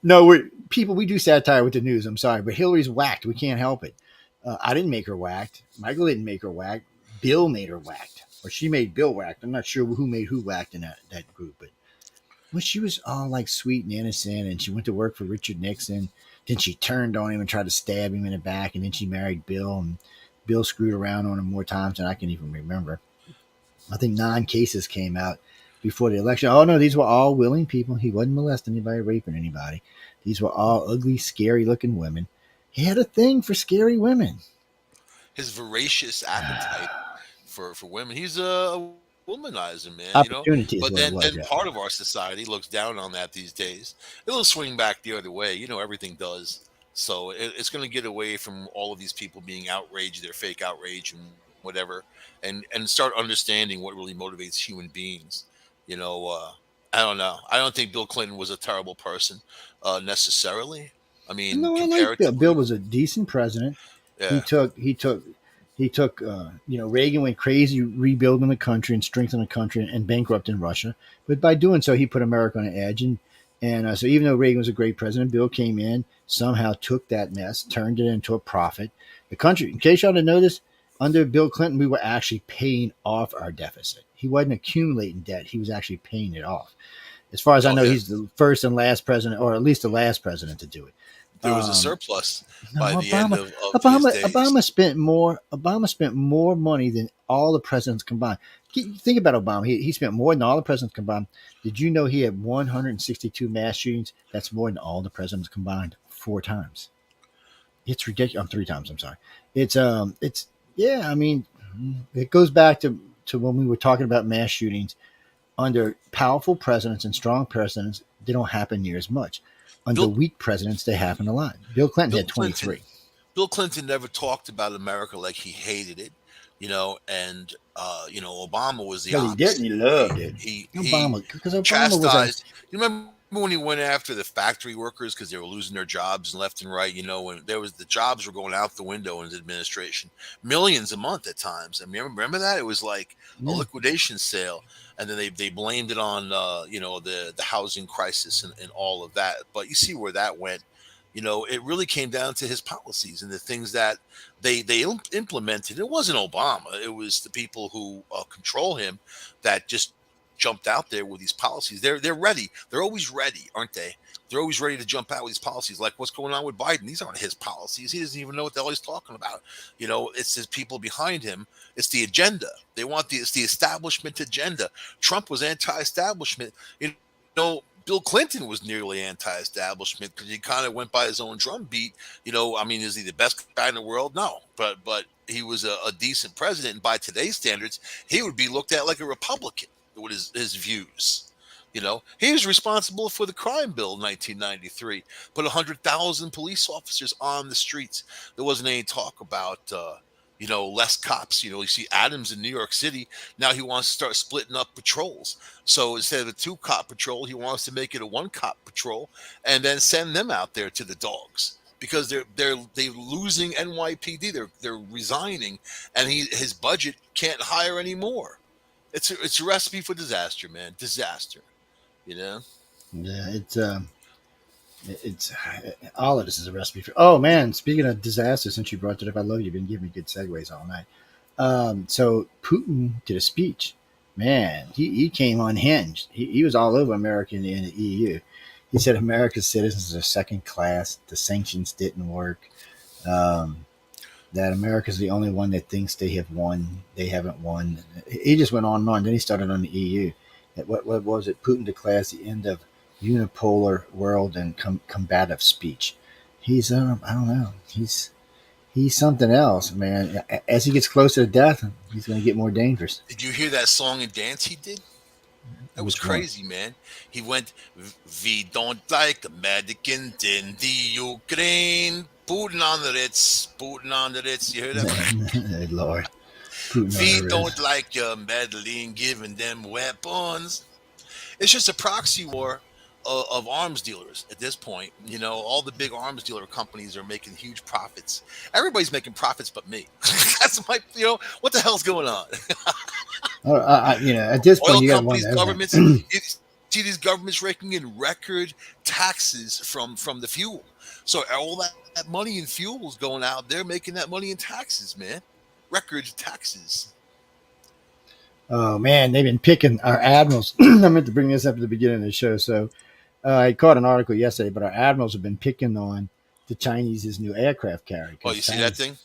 no, we do satire with the news. I'm sorry, but Hillary's whacked. We can't help it. I didn't make her whacked. Michael didn't make her whacked. Bill made her whacked, or she made Bill whacked. I'm not sure who made who whacked in that group, but when she was all like sweet and innocent, and she went to work for Richard Nixon, then she turned on him and tried to stab him in the back, and then she married Bill, and Bill screwed around on her more times than I can even remember. I think 9 cases came out before the election. Oh no, these were all willing people. He wasn't molesting anybody, raping anybody. These were all ugly, scary looking women. He had a thing for scary women. His voracious appetite for women. He's a womanizer, man. You know. Opportunity is But what it was. then Yeah. part of our society looks down on that these days. It'll swing back the other way. You know, everything does. So it's going to get away from all of these people being outraged, their fake outrage and whatever, and start understanding what really motivates human beings. You know, I don't know. I don't think Bill Clinton was a terrible person necessarily. I mean, No, I like Bill. Bill comparatively, was a decent president. He yeah. took Reagan went crazy rebuilding the country and strengthening the country and bankrupting Russia, but by doing so he put America on an edge, and so even though Reagan was a great president, Bill came in, somehow took that mess, turned it into a profit. The country, in case y'all didn't know this, under Bill Clinton we were actually paying off our deficit. He wasn't accumulating debt, he was actually paying it off. As far as I Oh know, yeah. he's the first and last president, or at least the last president to do it. There was a Um, surplus no, by the end of his days. Obama spent more money than all the presidents combined. Think about Obama. He spent more than all the presidents combined. Did you know he had 162 mass shootings? That's more than all the presidents combined 4 times. It's ridiculous. 3 times. I'm sorry. It's yeah. I mean, it goes back to when we were talking about mass shootings under powerful presidents and strong presidents. They don't happen near as much. Under Bill weak presidents, they happen a lot. Bill Clinton Bill had Clinton 23. Bill Clinton never talked about America like he hated it, and Obama was the Well, he didn't. opposite. He He loved it. he he Obama, because Obama was a chastised. You remember When he went after the factory workers because they were losing their jobs left and right, when there was the jobs were going out the window in his administration, millions a month at times. I mean, remember that it was like a Yeah, liquidation sale, and then they blamed it on the housing crisis and all of that. But you see where that went. It really came down to his policies and the things that they implemented. It wasn't Obama; it was the people who control him that just jumped out there with these policies. They're ready. They're always ready, aren't they? They're always ready to jump out with these policies. Like what's going on with Biden? These aren't his policies. He doesn't even know what the hell he's talking about. It's his people behind him. It's the agenda. It's the establishment agenda. Trump was anti-establishment. Bill Clinton was nearly anti-establishment because he kind of went by his own drumbeat. I mean, is he the best guy in the world? No, but he was a decent president, and by today's standards, he would be looked at like a Republican with his views. He was responsible for the crime bill in 1993, put 100,000 police officers on the streets. There wasn't any talk about, less cops. You see Adams in New York City. Now he wants to start splitting up patrols. So instead of a two-cop patrol, he wants to make it a one-cop patrol and then send them out there to the dogs because they're losing NYPD. They're resigning, and his budget can't hire anymore. It's a recipe for disaster, man. Disaster. You know. yeah. It's all of this is a recipe for. Oh man, speaking of disaster, since you brought it up, I love you. You've been giving me good segues all night. So Putin did a speech. Man, he came unhinged. He was all over America and the EU. He said America's citizens are second class. The sanctions didn't work. Um, that America's the only one that thinks they have won. They haven't won. He just went on and on. Then he started on the EU. What was it? Putin declares the end of unipolar world and combative speech. He's I don't know. He's something else, man. As he gets closer to death, he's going to get more dangerous. Did you hear that song and dance he did? That was Which one? crazy, man. He went, "We don't like Americans in the Ukraine." Putin on the Ritz. You heard that? Lord, Putin on We the don't wrist. like your meddling, giving them weapons. It's just a proxy war of arms dealers at this point. All the big arms dealer companies are making huge profits. Everybody's making profits but me. That's my, what the hell's going on? At this point, Oil you got to companies, wonder governments, everything. you see these governments raking in record taxes from the fuel. So all that money in fuel is going out. They're making that money in taxes, man. Record taxes. Oh man, they've been picking our admirals. I meant to bring this up at the beginning of the show. So I caught an article yesterday, but our admirals have been picking on the Chinese's new aircraft carrier Oh, because you see that China's thing?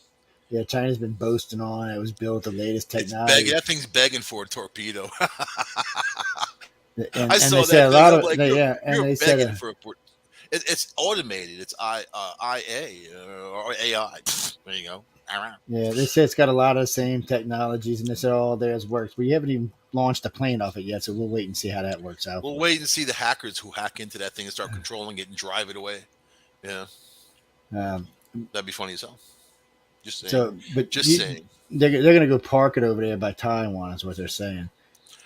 yeah, China's been boasting on it was built with the latest It's begging. technology, That thing's begging for a torpedo. and I and they saw said that a thing. lot I'm of like, they, yeah, and you're they said begging for a. It's automated. It's IA or AI. There you go. yeah, they said it's got a lot of the same technologies, and they said all theirs works. We haven't even launched a plane off it yet, so we'll wait and see how that works out We'll for wait and see the hackers who hack into that thing and start controlling it and drive it away. Yeah, you. that'd be funny as hell. Just saying. So, but Just saying. they're going to go park it over there by Taiwan, is what they're saying.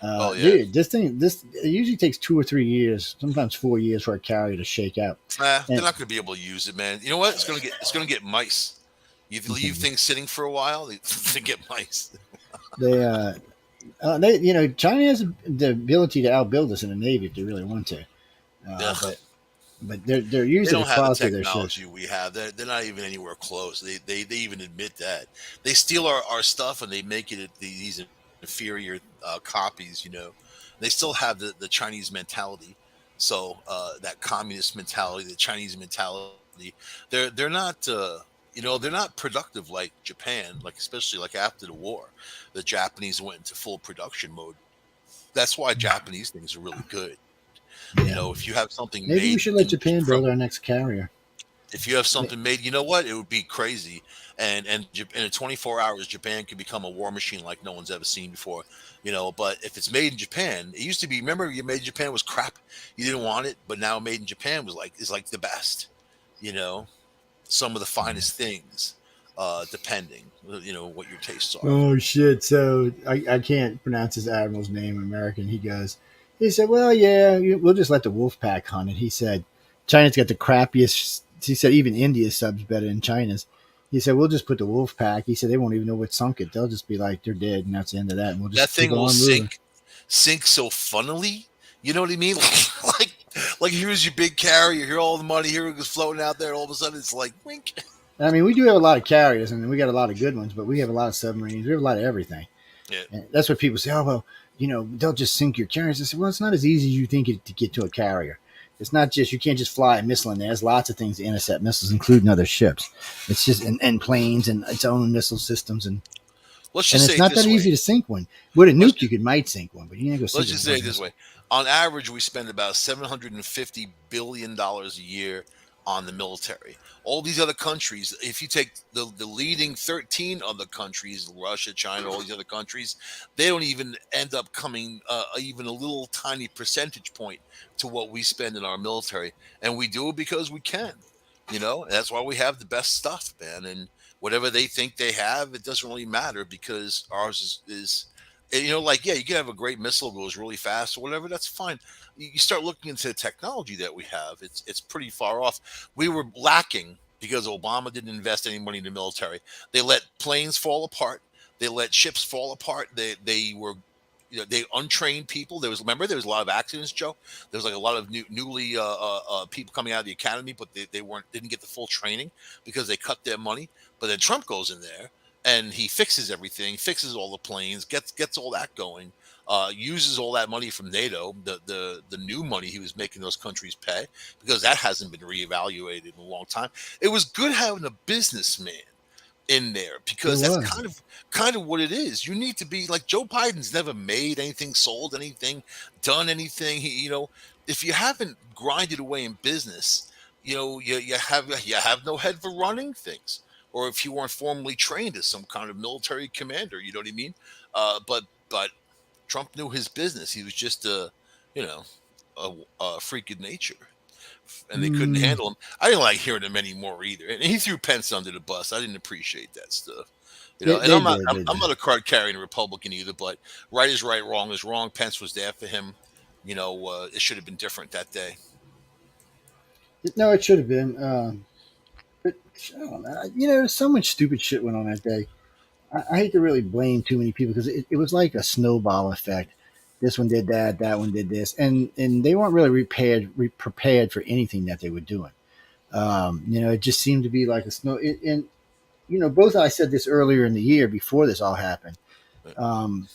Oh yeah. Dude, this it usually takes 2 or 3 years, sometimes 4 years for a carrier to shake out. They're And not going to be able to use it, man. You know what? It's gonna get mice. You leave things sitting for a while, they get mice. they, China has the ability to outbuild us in the Navy if they really want to. Uh, Ugh. but they're They using the don't have the quality of their ships. technology we have. They're not even anywhere close. They even admit that. They steal our stuff and they make it these inferior copies. They still have the Chinese mentality. So that communist mentality, the Chinese mentality, they're not. They're not productive like Japan, like especially like after the war, the Japanese went into full production mode. That's why Japanese things are really good. Yeah, If you have something maybe we made should let Japan from build our next carrier. if you have something made, you know what? It would be crazy. And in 24 hours, Japan could become a war machine like no one's ever seen before. But if it's made in Japan, it used to be. Remember, you made in Japan was crap. You didn't want it, but now made in Japan is like the best. You know, some of the finest things, depending, what your tastes are. Oh shit! So I can't pronounce his admiral's name in American. He goes, He said, "Well, yeah, we'll just let the wolf pack hunt it." He said, "China's got the crappiest." He said, "Even India's subs better than China's." He said, "We'll just put the wolf pack." He said, "They won't even know what sunk it. They'll just be like they're dead, and that's the end of that, and we'll That just keep thing will on moving." sink so funnily. You know what I mean? like here's your big carrier, here all the money, here it goes floating out there. All of a sudden, it's like wink. I mean, we do have a lot of carriers, and we got a lot of good ones, but we have a lot of submarines. We have a lot of everything. Yeah, And that's what people say. Oh well, they'll just sink your carriers. I said, well, it's not as easy as you think it to get to a carrier. It's not just you can't just fly a missile in there. There's lots of things to intercept missiles, including other ships. It's just and planes and its own missile systems, let's and just it's say it not that this way. easy to sink one. With a Let's nuke, you just could might sink one, but you ain't gonna sink let's a just say it fucking this missile. way. On average, we spend about $750 billion a year on the military. All these other countries, if you take the leading 13 other countries, Russia, China, all these other countries, they don't even end up coming even a little tiny percentage point to what we spend in our military. And we do it because we can. That's why we have the best stuff, man. And whatever they think they have, it doesn't really matter because ours like, yeah, you can have a great missile goes really fast or whatever. That's fine. You start looking into the technology that we have. It's pretty far off. We were lacking because Obama didn't invest any money in the military. They let planes fall apart. They let ships fall apart. They were they untrained people. There was a lot of accidents, Joe. There was like a lot of newly people coming out of the academy, but they didn't get the full training because they cut their money. But then Trump goes in there and he fixes everything, fixes all the planes, gets all that going, uses all that money from NATO, the new money he was making those countries pay, because that hasn't been reevaluated in a long time. It was good having a businessman in there It because that's was. kind of what it is. You need to be like Joe Biden's never made anything, sold anything, done anything. If you haven't grinded away in business, you have no head for running things. Or if you weren't formally trained as some kind of military commander, you know what I mean? But Trump knew his business. He was just you know a freak of nature, and they couldn't Mm, handle him. I didn't like hearing him anymore either. And he threw Pence under the bus. I didn't appreciate that stuff. And they I'm not did. I'm, They I'm did. not a card carrying Republican either, but right is right, wrong is wrong. Pence was there for him. It should have been different that day. No, it should have been. But I don't know. So much stupid shit went on that day. I hate to really blame too many people because it was like a snowball effect. This one did that, that one did this, and they weren't really prepared for anything that they were doing. It just seemed to be like a snow. And both I said this earlier in the year before this all happened. Um,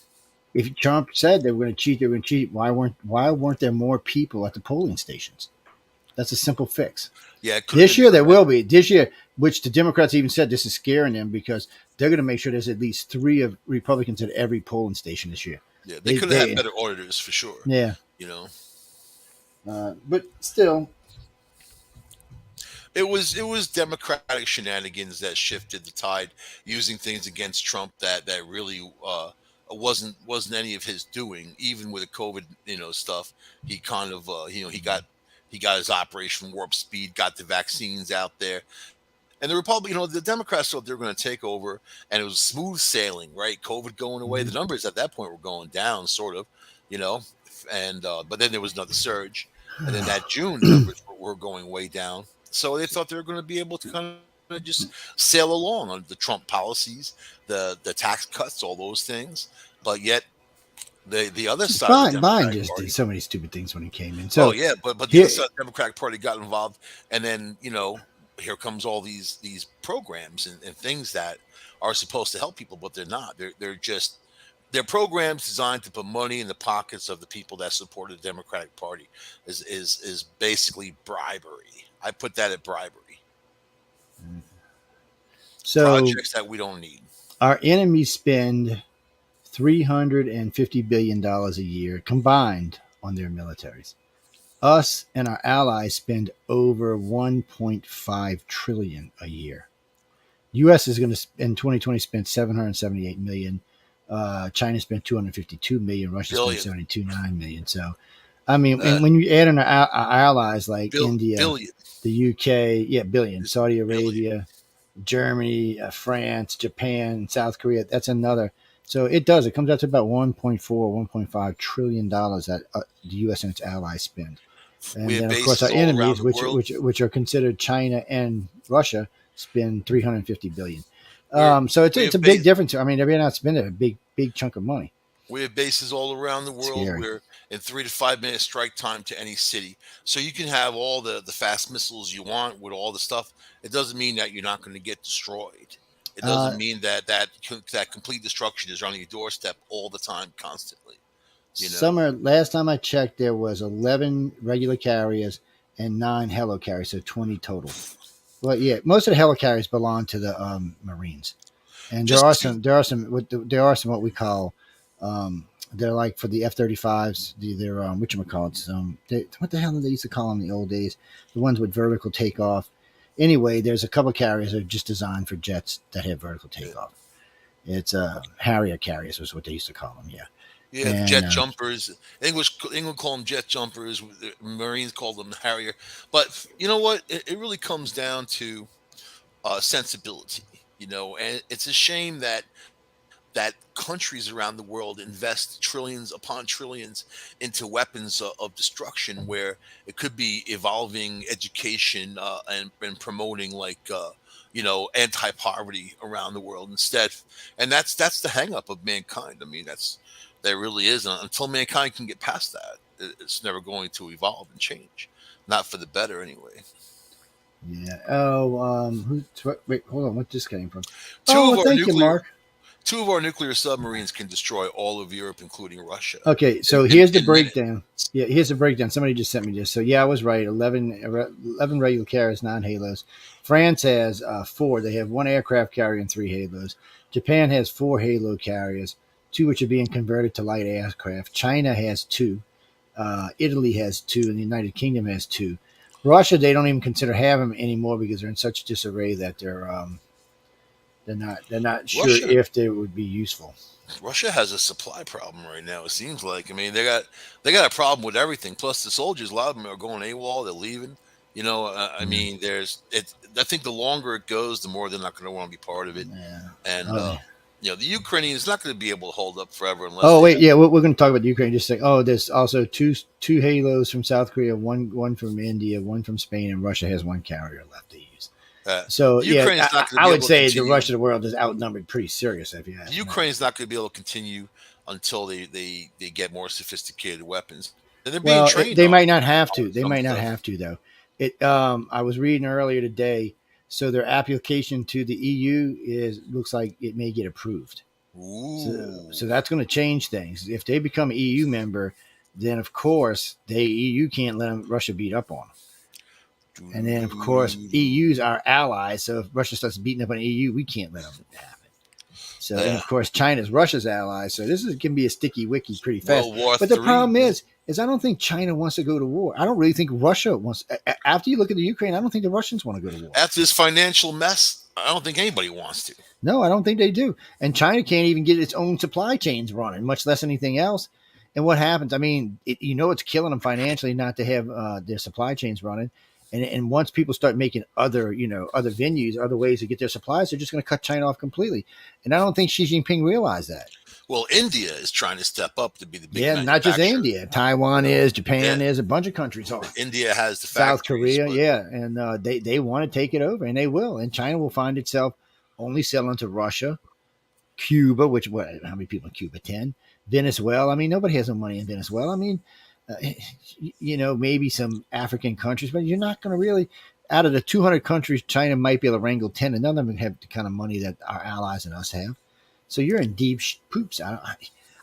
if Trump said they were going to cheat, they were going to cheat. Why weren't there more people at the polling stations? That's a simple fix. Yeah, it could have This been year there will prevented. be. This year, which the Democrats even said this is scaring them because they're going to make sure there's at least three of Republicans at every polling station this year. Yeah, they could have had They better auditors for sure. yeah. You know, But still, it was Democratic shenanigans that shifted the tide, using things against Trump that really wasn't any of his doing. Even with the COVID stuff, he kind of he got his Operation Warp Speed, got the vaccines out there. And the Democrats thought they were going to take over, and it was smooth sailing, right? COVID going away, the mhm. numbers at that point were going down, sort of, you know, and but then there was another surge, and then that June the numbers were going way down. So they thought they were going to be able to kind of just sail along on the Trump policies, the tax cuts, all those things. But yet the other side of the Biden Democratic just did Party. so many stupid things when he came in. Oh So yeah, but the other here, side of the Democratic Party got involved, and then here comes all these programs and things that are supposed to help people, but they're not. They're programs designed to put money in the pockets of the people that supported the Democratic Party. Is basically bribery. I put that at bribery. so Projects that we don't need. our enemies spend $350 billion a year combined on their militaries. Us and our allies spend over 1.5 trillion a year. U.S. is going to in 2020 spend 778 million. China spent 252 million. Russia spent Billion. 72.9 million. So, I mean, Uh, and when you add in our allies like India, billion. the UK, yeah, billion. Saudi Billion. Arabia, Germany, France, Japan, South Korea. That's another. So it does. It comes out to about 1.4, 1.5 trillion dollars that the U.S. and its allies spend. We And have then, of course, bases our all around enemies, the world. which are considered China and Russia, spend 350 billion. We're, So we it's a have big base, difference. I mean, they're not spending a big chunk of money. we have bases all around the world. Scary. We're in 3 to 5 minute strike time to any city, so you can have all the fast missiles you want with all the stuff. It doesn't mean that you're not going to get destroyed. It doesn't Uh, mean that complete destruction is on your doorstep all the time, constantly. You know, Summer. Last time I checked, there was 11 regular carriers and 9 helicarriers, so 20 total. Well, yeah, most of the helicarriers belong to the Marines, and just two. there are some what we call they're like for the F-35s. They're what you call it? What the hell did they used to call them in the old days? The ones with vertical takeoff. Anyway, there's a couple of carriers that are just designed for jets that have vertical takeoff. It's Harrier carriers was what they used to call them. Yeah, Yeah, the and jet jumpers. England call them jet jumpers. The Marines call them Harrier. But you know what? It really comes down to sensibility. And it's a shame that countries around the world invest trillions upon trillions into weapons of destruction, where it could be evolving education and promoting anti-poverty around the world instead. And that's the hang up of mankind. I mean, there really is. Until mankind can get past that, it's never going to evolve and change, not for the better anyway. yeah. Oh, wait, hold on. What this came from? two Oh, of well, our thank you, nuclear Mark. Two of our nuclear submarines can destroy all of Europe, including Russia, Okay, in, so in, here's the in minutes. breakdown. Yeah, here's the breakdown. Somebody just sent me this. So yeah, I was right. 11 regular carriers, 9 halos. France has 4. They have 1 aircraft carrier and 3 halos. Japan has 4 halo carriers, 2 which are being converted to light aircraft. China has 2. Italy has 2, and the United Kingdom has 2. Russia, they don't even consider having them anymore because they're in such disarray that they're not sure Russia if they would be useful. Russia has a supply problem right now. It seems like. I mean, they got a problem with everything. Plus, the soldiers, a lot of them are going AWOL. They're leaving. I Yeah. mean, there's it. I think the longer it goes, the more they're not going to want to be part of it. Yeah. And Oh, the Ukrainians not going to be able to hold up forever unless oh they wait, have. yeah, we're going to talk about Ukraine. Just like, oh, there's also two halos from South Korea, one from India, one from Spain, and Russia has 1 carrier left to use. So The yeah, Ukraine's not going to I be would able to say the continue. rest of the world is outnumbered pretty serious if you The ask me. Ukraine's not going to be able to continue until they get more sophisticated weapons. And they're being Well, trained they on might not have to. They some might not stuff. have to though. It. I was reading earlier today. So their application to the EU is looks like it may get approved. So Ooh. that's going to change things. If they become an EU member, then of course they EU can't let Russia beat up on them. And then of course Doo-doo-doo-doo-doo. EU's our ally. So if Russia starts beating up on EU, we can't let them happen. So and Yeah. of course China's Russia's ally. So this can be a sticky wicky pretty fast. World War But the Three. problem is I don't think China wants to go to war. I don't really think Russia wants. After you look at the Ukraine, I don't think the Russians want to go to war. After this financial mess, I don't think anybody wants to. No, I don't think they do. And China can't even get its own supply chains running, much less anything else. And what happens? I mean, it's killing them financially not to have their supply chains running. And once people start making other venues, other ways to get their supplies, they're just going to cut China off completely. And I don't think Xi Jinping realized that. Well, India is trying to step up to be the big Yeah, not just manufacturer. India. Taiwan is, Yeah, Japan is, a bunch of countries are. India has the South factories, Korea, but yeah, and they want to take it over, and they will. And China will find itself only selling to Russia, Cuba, which how many people in Cuba? 10. Venezuela. I mean, nobody has no money in Venezuela. I mean, uh, maybe some African countries, but you're not going to really. Out of the 200 countries, China might be able to wrangle 10, and none of them have the kind of money that our allies and us have. So you're in deep poops.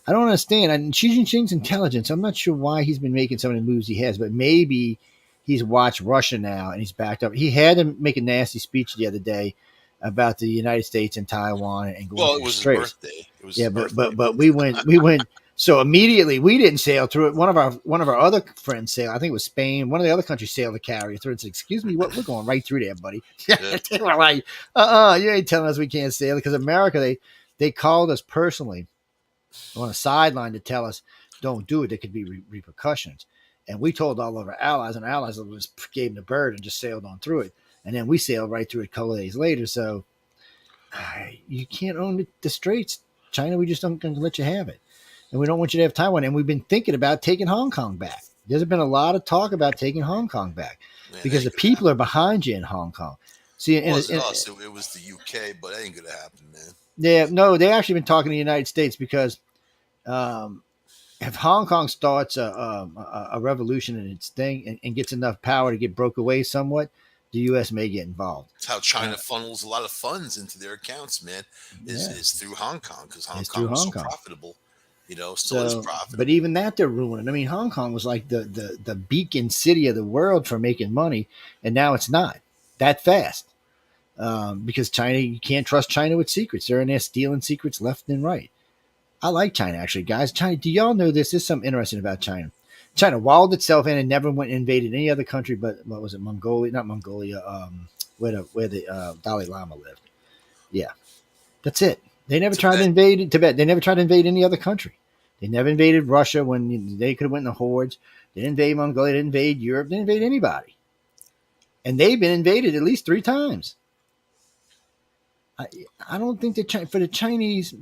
I don't understand. And Xi Jinping's intelligence. I'm not sure why he's been making some of the moves he has, but maybe he's watched Russia now and he's backed up. He had to make a nasty speech the other day about the United States and Taiwan and going well, it through the was his straits. birthday. It was Yeah, his but birthday. but but we went. So immediately we didn't sail through it. One of our other friends sailed. I think it was Spain. One of the other countries sailed the carrier through and said, "Excuse me, what we're going right through there, buddy." Yeah. They were like, you ain't telling us we can't sail because America they called us personally on a sideline to tell us don't do it. There could be repercussions. And we told all of our allies, and our allies just gave them the bird and just sailed on through it. And then we sailed right through it a couple of days later. So you can't own the straits. China, we just don't going to let you have it, and we don't want you to have Taiwan. And we've been thinking about taking Hong Kong back. There's been a lot of talk about taking Hong Kong back Man, that because the ain't gonna people are happen. behind you in Hong Kong. See, It wasn't us. It was the UK, but that ain't gonna happen, man. no, they actually been talking to the United States because um, if Hong Kong starts a revolution in its thing and gets enough power to get broke away somewhat, the U.S. may get involved. It's how China Uh, funnels a lot of funds into their accounts, man. yeah, Is through Hong Kong because Hong it's through Kong was Hong so Kong. profitable. Still is So, but profitable. even that they're ruining. I mean, Hong Kong was like the beacon city of the world for making money, and now it's not that fast because China. You can't trust China with secrets. They're in there stealing secrets left and right. I like China actually, guys. China. Do y'all know this? There's something interesting about China. China walled itself in and never went and invaded any other country but what was it? Mongolia? Not Mongolia. Where the Dalai Lama lived. Yeah, that's it. They never tried to Tibet. invade Tibet. They never tried to invade any other country. They never invaded Russia when they could have went in the hordes. They didn't invade Mongolia. They didn't invade Europe. They didn't invade anybody. And they've been invaded at least 3 times. I, I don't think that for the Chinese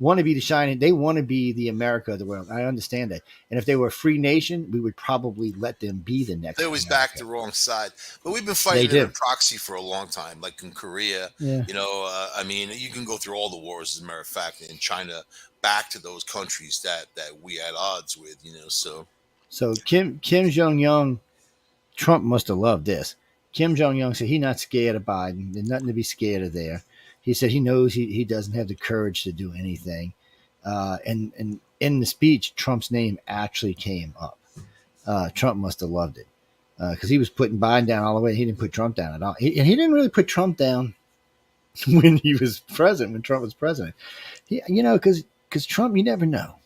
want to be the shining. They want to be the America of the world. I understand that. And if they were a free nation, we would probably let them be the They next always back America. the wrong side, but we've been They fighting them in do. proxy for a long time, like in Korea. Yeah. I mean, you can go through all the wars, as a matter of fact, in China, back to those countries that we had odds with. So So Kim Jong Un, Trump must have loved this. Kim Jong Un said he's not scared of Biden. There's nothing to be scared of there. He said he knows he doesn't have the courage to do anything. And in the speech, Trump's name actually came up. Trump must have loved it because he was putting Biden down all the way. He didn't put Trump down at all. And he didn't really put Trump down when he was president, when Trump was president. Because Trump, you never know.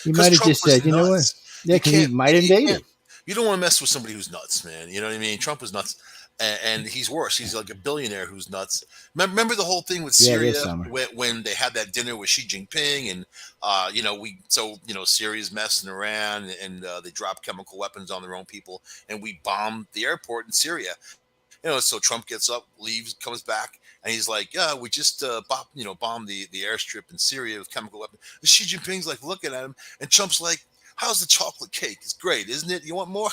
He because might have Trump just was said, you know what? nuts. Yeah, You because he can't, might you, have you can't, invaded. you don't want to mess with somebody who's nuts, man. You know what I mean? Trump was nuts, and he's worse. He's like a billionaire who's nuts. Remember the whole thing with Yeah, it is Syria summer. when they had that dinner with Xi Jinping, and Syria's messing around, and they dropped chemical weapons on their own people, and we bombed the airport in Syria. So Trump gets up, leaves, comes back, and he's like, "Yeah, we just bombed the airstrip in Syria with chemical weapons." And Xi Jinping's like looking at him, and Trump's like, "How's the chocolate cake? It's great, isn't it? You want more?"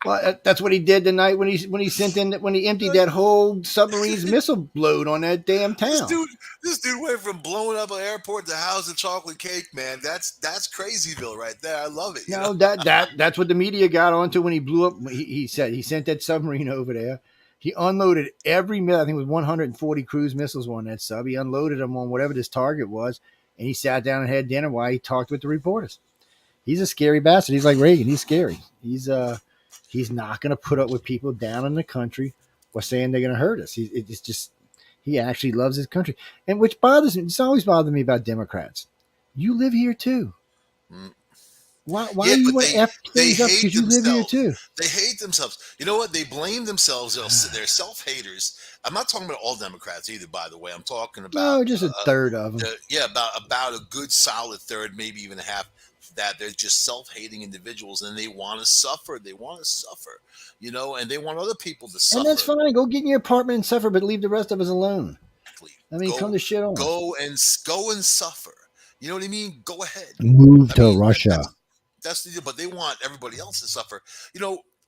Well, that's what he did the night when he emptied that whole submarine's missile load on that damn this town. dude, this dude went from blowing up an airport to house the chocolate cake, man. That's crazyville right there. I love it. No, that's what the media got onto when he blew up. He said he sent that submarine over there. He unloaded every I think it was 140 cruise missiles on that sub. He unloaded them on whatever this target was, and he sat down and had dinner while he talked with the reporters. He's a scary bastard. He's like Reagan. He's scary. He's not going to put up with people down in the country or saying they're going to hurt us. It's just he actually loves his country, and which bothers me. It's always bothered me about Democrats. You live here too. Mm. Why Yeah, you but want to f they things up hate because you live here themselves. too? They hate themselves. You know what? They blame themselves. They're self haters. I'm not talking about all Democrats either. By the way, I'm talking about No, just a third of them. about a good solid third, maybe even a half. That they're just self hating individuals, and they want to suffer. They want to suffer, and they want other people to And that's suffer. fine. Go get in your apartment and suffer, but leave the rest of us alone. Exactly. I mean, come Go, to shit on. go and suffer. You know what I mean? Go ahead. Move I to mean, Russia. that's the deal. But they want everybody else to suffer.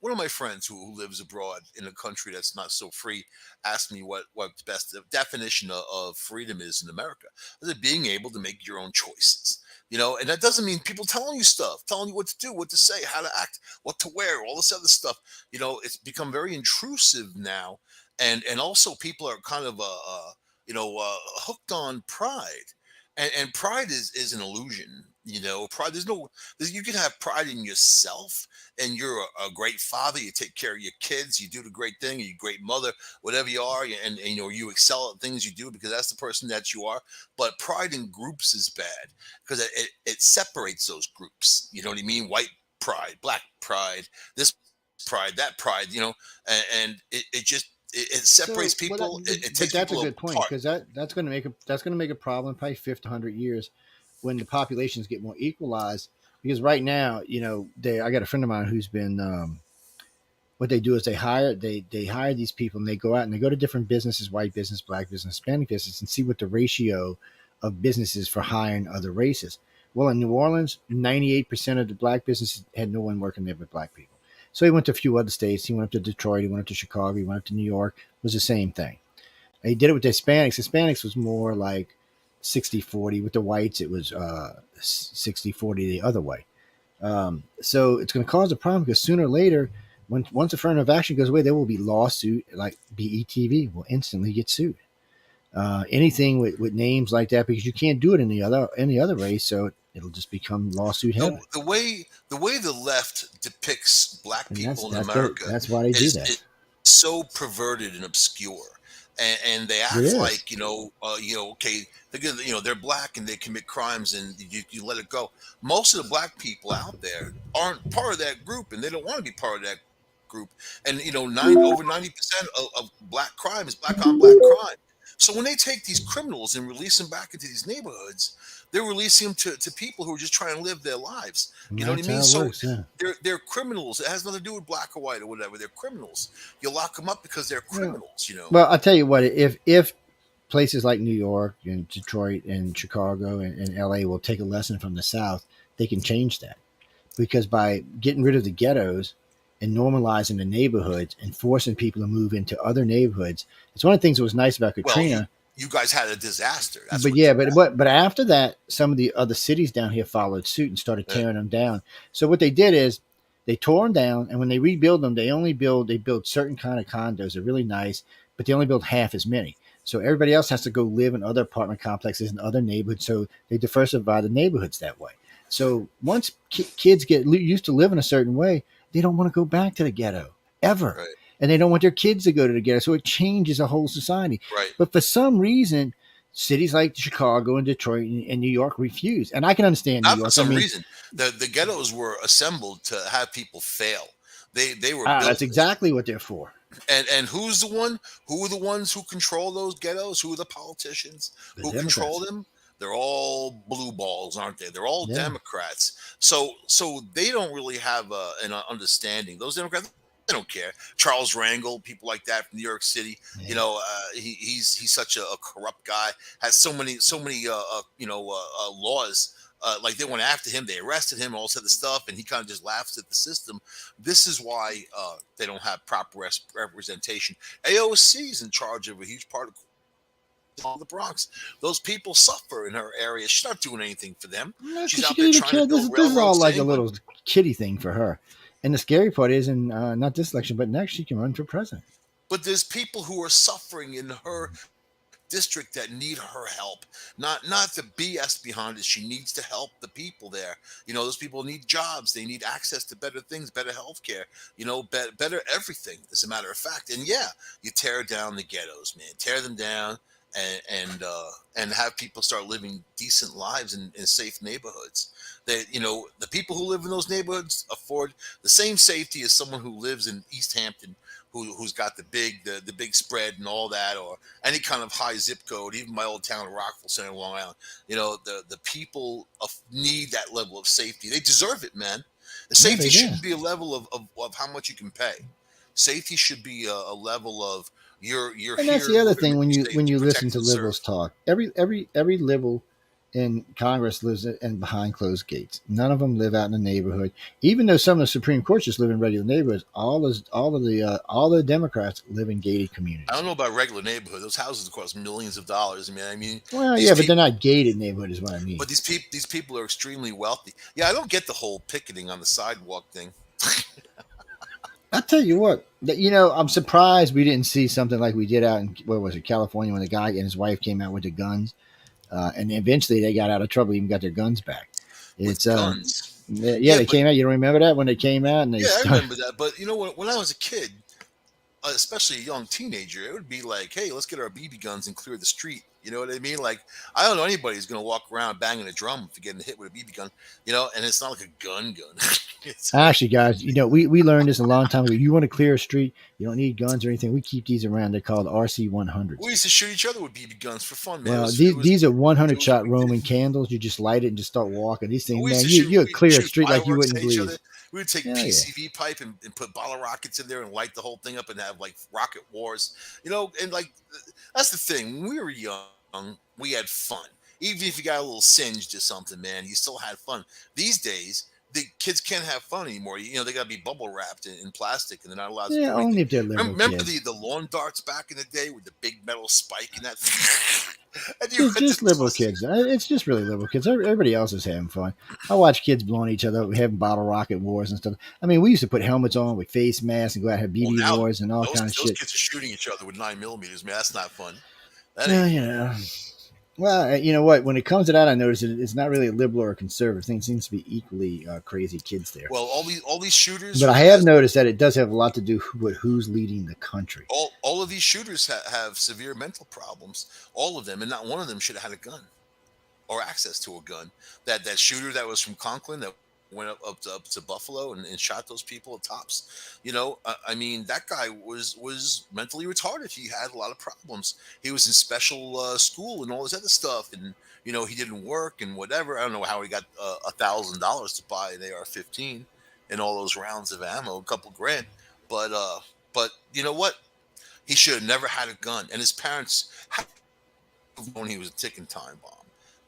One of my friends who lives abroad in a country that's not so free asked me what the best definition of freedom is in America. I said being able to make your own choices. And that doesn't mean people telling you stuff, telling you what to do, what to say, how to act, what to wear, all this other stuff. It's become very intrusive now, and also people are kind of hooked on pride, and pride is an illusion. Pride. You can have pride in yourself, and you're a great father. You take care of your kids. You do the great thing. You're a great mother, whatever you are, and you excel at things you do because that's the person that you are. But pride in groups is bad because it separates those groups. You know what I mean? White pride, black pride, this pride, that pride. And it just it separates So, people. It but takes that's a people good point apart. because that's going to make a problem probably 50, 100 years when the populations get more equalized. Because right now, I got a friend of mine who's been what they do is they hire these people, and they go out and they go to different businesses, white business, black business, Hispanic business, and see what the ratio of businesses for hiring other races. Well, in New Orleans, 98% of the black businesses had no one working there but black people. So he went to a few other states. He went up to Detroit. He went up to Chicago. He went up to New York. It was the same thing. And he did it with the Hispanics. Hispanics was more like 60-40. With the whites, it was 60-40 the other way. So it's going to cause a problem because sooner or later, once affirmative action goes away, there will be lawsuit. Like BETV will instantly get sued. Anything with names like that, because you can't do it in any other race, so it'll just become lawsuit heaven. The way the left depicts black And people in America that's why they do that. is so perverted and obscure. And they It act is. like okay, they're black and they commit crimes and you let it go. Most of the black people out there aren't part of that group, and they don't want to be part of that group. And over 90% of black crime is black on black crime. So when they take these criminals and release them back into these neighborhoods, they're releasing them to people who are just trying to live their lives. And You know what that's I mean? how it So works. Yeah. they're criminals. It has nothing to do with black or white or whatever. They're criminals. You lock them up because they're Well, criminals. well, I'll tell you what. If places like New York and Detroit and Chicago and LA will take a lesson from the South, they can change that, because by getting rid of the ghettos and normalizing the neighborhoods and forcing people to move into other neighborhoods, it's one of the things that was nice about Well, Katrina. you guys had a disaster. That's But what yeah, you but after that, some of the other cities down here followed suit and started had. tearing them down. So what they did is they tore them down, and when they rebuild them, they build certain kind of condos. They're really nice, but they only build half as many. So everybody else has to go live in other apartment complexes in other neighborhoods. So they diversify the neighborhoods that way. So once kids get used to living a certain way, they don't want to go back to the ghetto ever, Right, and they don't want their kids to go to the ghetto. So it changes the whole society. right. But for some reason, cities like Chicago and Detroit and New York refuse. And I can understand New Not for York. I some mean, reason. The ghettos were assembled to have people fail. They were that's built. exactly what they're for. And who's the one? Who are the ones who control those ghettos? Who are the politicians The who control Democrats. them? They're all blue balls, aren't they? They're all Yeah. Democrats. So they don't really have an understanding. Those Democrats, they don't care. Charles Rangel, people like that from New York City. Yeah. He's such a corrupt guy. Has so many laws. Like they went after him, they arrested him, all this other stuff, and he kind of just laughs at the system. This is why they don't have proper representation. AOC is in charge of a huge part of the Bronx. Those people suffer in her area. She's not doing anything for them. No, She's because she out can there even trying to care. build This is all railroads to like a England. little kiddie thing for her. And the scary part is, in not this election, but next, she can run for president. But there's people who are suffering in her district that need her help. Not the BS behind it. She needs to help the people there. Those people need jobs. They need access to better things, better health care, better everything, as a matter of fact. And yeah, you tear down the ghettos, man. Tear them down and have people start living decent lives in safe neighborhoods. The people who live in those neighborhoods afford the same safety as someone who lives in East Hampton, who's got the big spread and all that, or any kind of high zip code. Even my old town of Rockville Center, Long Island. The people need that level of safety. They deserve it, man. The Yeah, safety they do. shouldn't be a level of how much you can pay. Safety should be a level of you're And that's here. the other We're going thing to when make you you safe when to you listen protect to and liberals serve. talk. Every liberal in Congress lives in behind closed gates. None of them live out in the neighborhood. Even though some of the Supreme Court just live in regular neighborhoods, all the Democrats live in gated I don't communities. know about regular neighborhood. Those houses cost millions of dollars. I mean, Well, these yeah, but they're people. not gated neighborhood, is what I mean. But these people are extremely wealthy. Yeah, I don't get the whole picketing on the sidewalk thing. I tell you what, I'm surprised we didn't see something like we did out in where was it, California, when the guy and his wife came out with the guns, and eventually they got out of trouble, even got their guns back. It's With guns. yeah, Yeah, they but came out. You don't remember that when they came out and they yeah, I started. remember that. But when I was a kid, especially a young teenager, it would be like, hey, let's get our BB guns and clear the street. You know what I mean? Like, I don't know anybody who's going to walk around banging a drum if you're getting hit with a BB gun, and it's not like a gun. It's, Actually, guys, we learned this a long time ago. You want to clear a street, you don't need guns or anything. We keep these around. They're called RC we 100s. used to shoot each other with BB guns for fun, man. It Well, was, it was, these are it 100 was a shot big deal. Roman candles. You just light it and just start walking. These things, We used man, to you shoot clear a shoot street like you fireworks wouldn't at each believe. other. We would take Yeah, yeah. PCV pipe and put bottle rockets in there and light the whole thing up and have like rocket wars, and like that's the thing. When we were young, we had fun. Even if you got a little singed or something, man, you still had fun. These days, the kids can't have fun anymore. They got to be bubble wrapped in plastic, and they're not allowed to Yeah, do only anything. if they're Remember, liberal remember kids. the lawn darts back in the day with the big metal spike and that, and you Just, had to just liberal toss it. kids. It's just really liberal kids. Everybody else is having fun. I watch kids blowing each other up, having bottle rocket wars and stuff. I mean, we used to put helmets on with face masks and go out and have Well, BB now wars and all those kind of those shit. kids are shooting each other with 9 millimeters. Man, that's not fun. That Yeah, ain't you fun. know. Well, you know what? When it comes to that, I notice it's not really a liberal or a conservative thing. It seems to be equally crazy kids there. Well, all these shooters, But I have as noticed that it does have a lot to do with who's leading the country. all of these shooters have severe mental problems. All of them, and not one of them should have had a gun or access to a gun. That shooter that was from Conklin that went up to Buffalo and shot those people at Tops. I mean, that guy was mentally retarded. He had a lot of problems. He was in special school and all this other stuff, and he didn't work and whatever. I don't know how he got $1,000 to buy an AR-15 and all those rounds of ammo, a couple grand. But you know what? He should have never had a gun, and his parents known he was a ticking time bomb.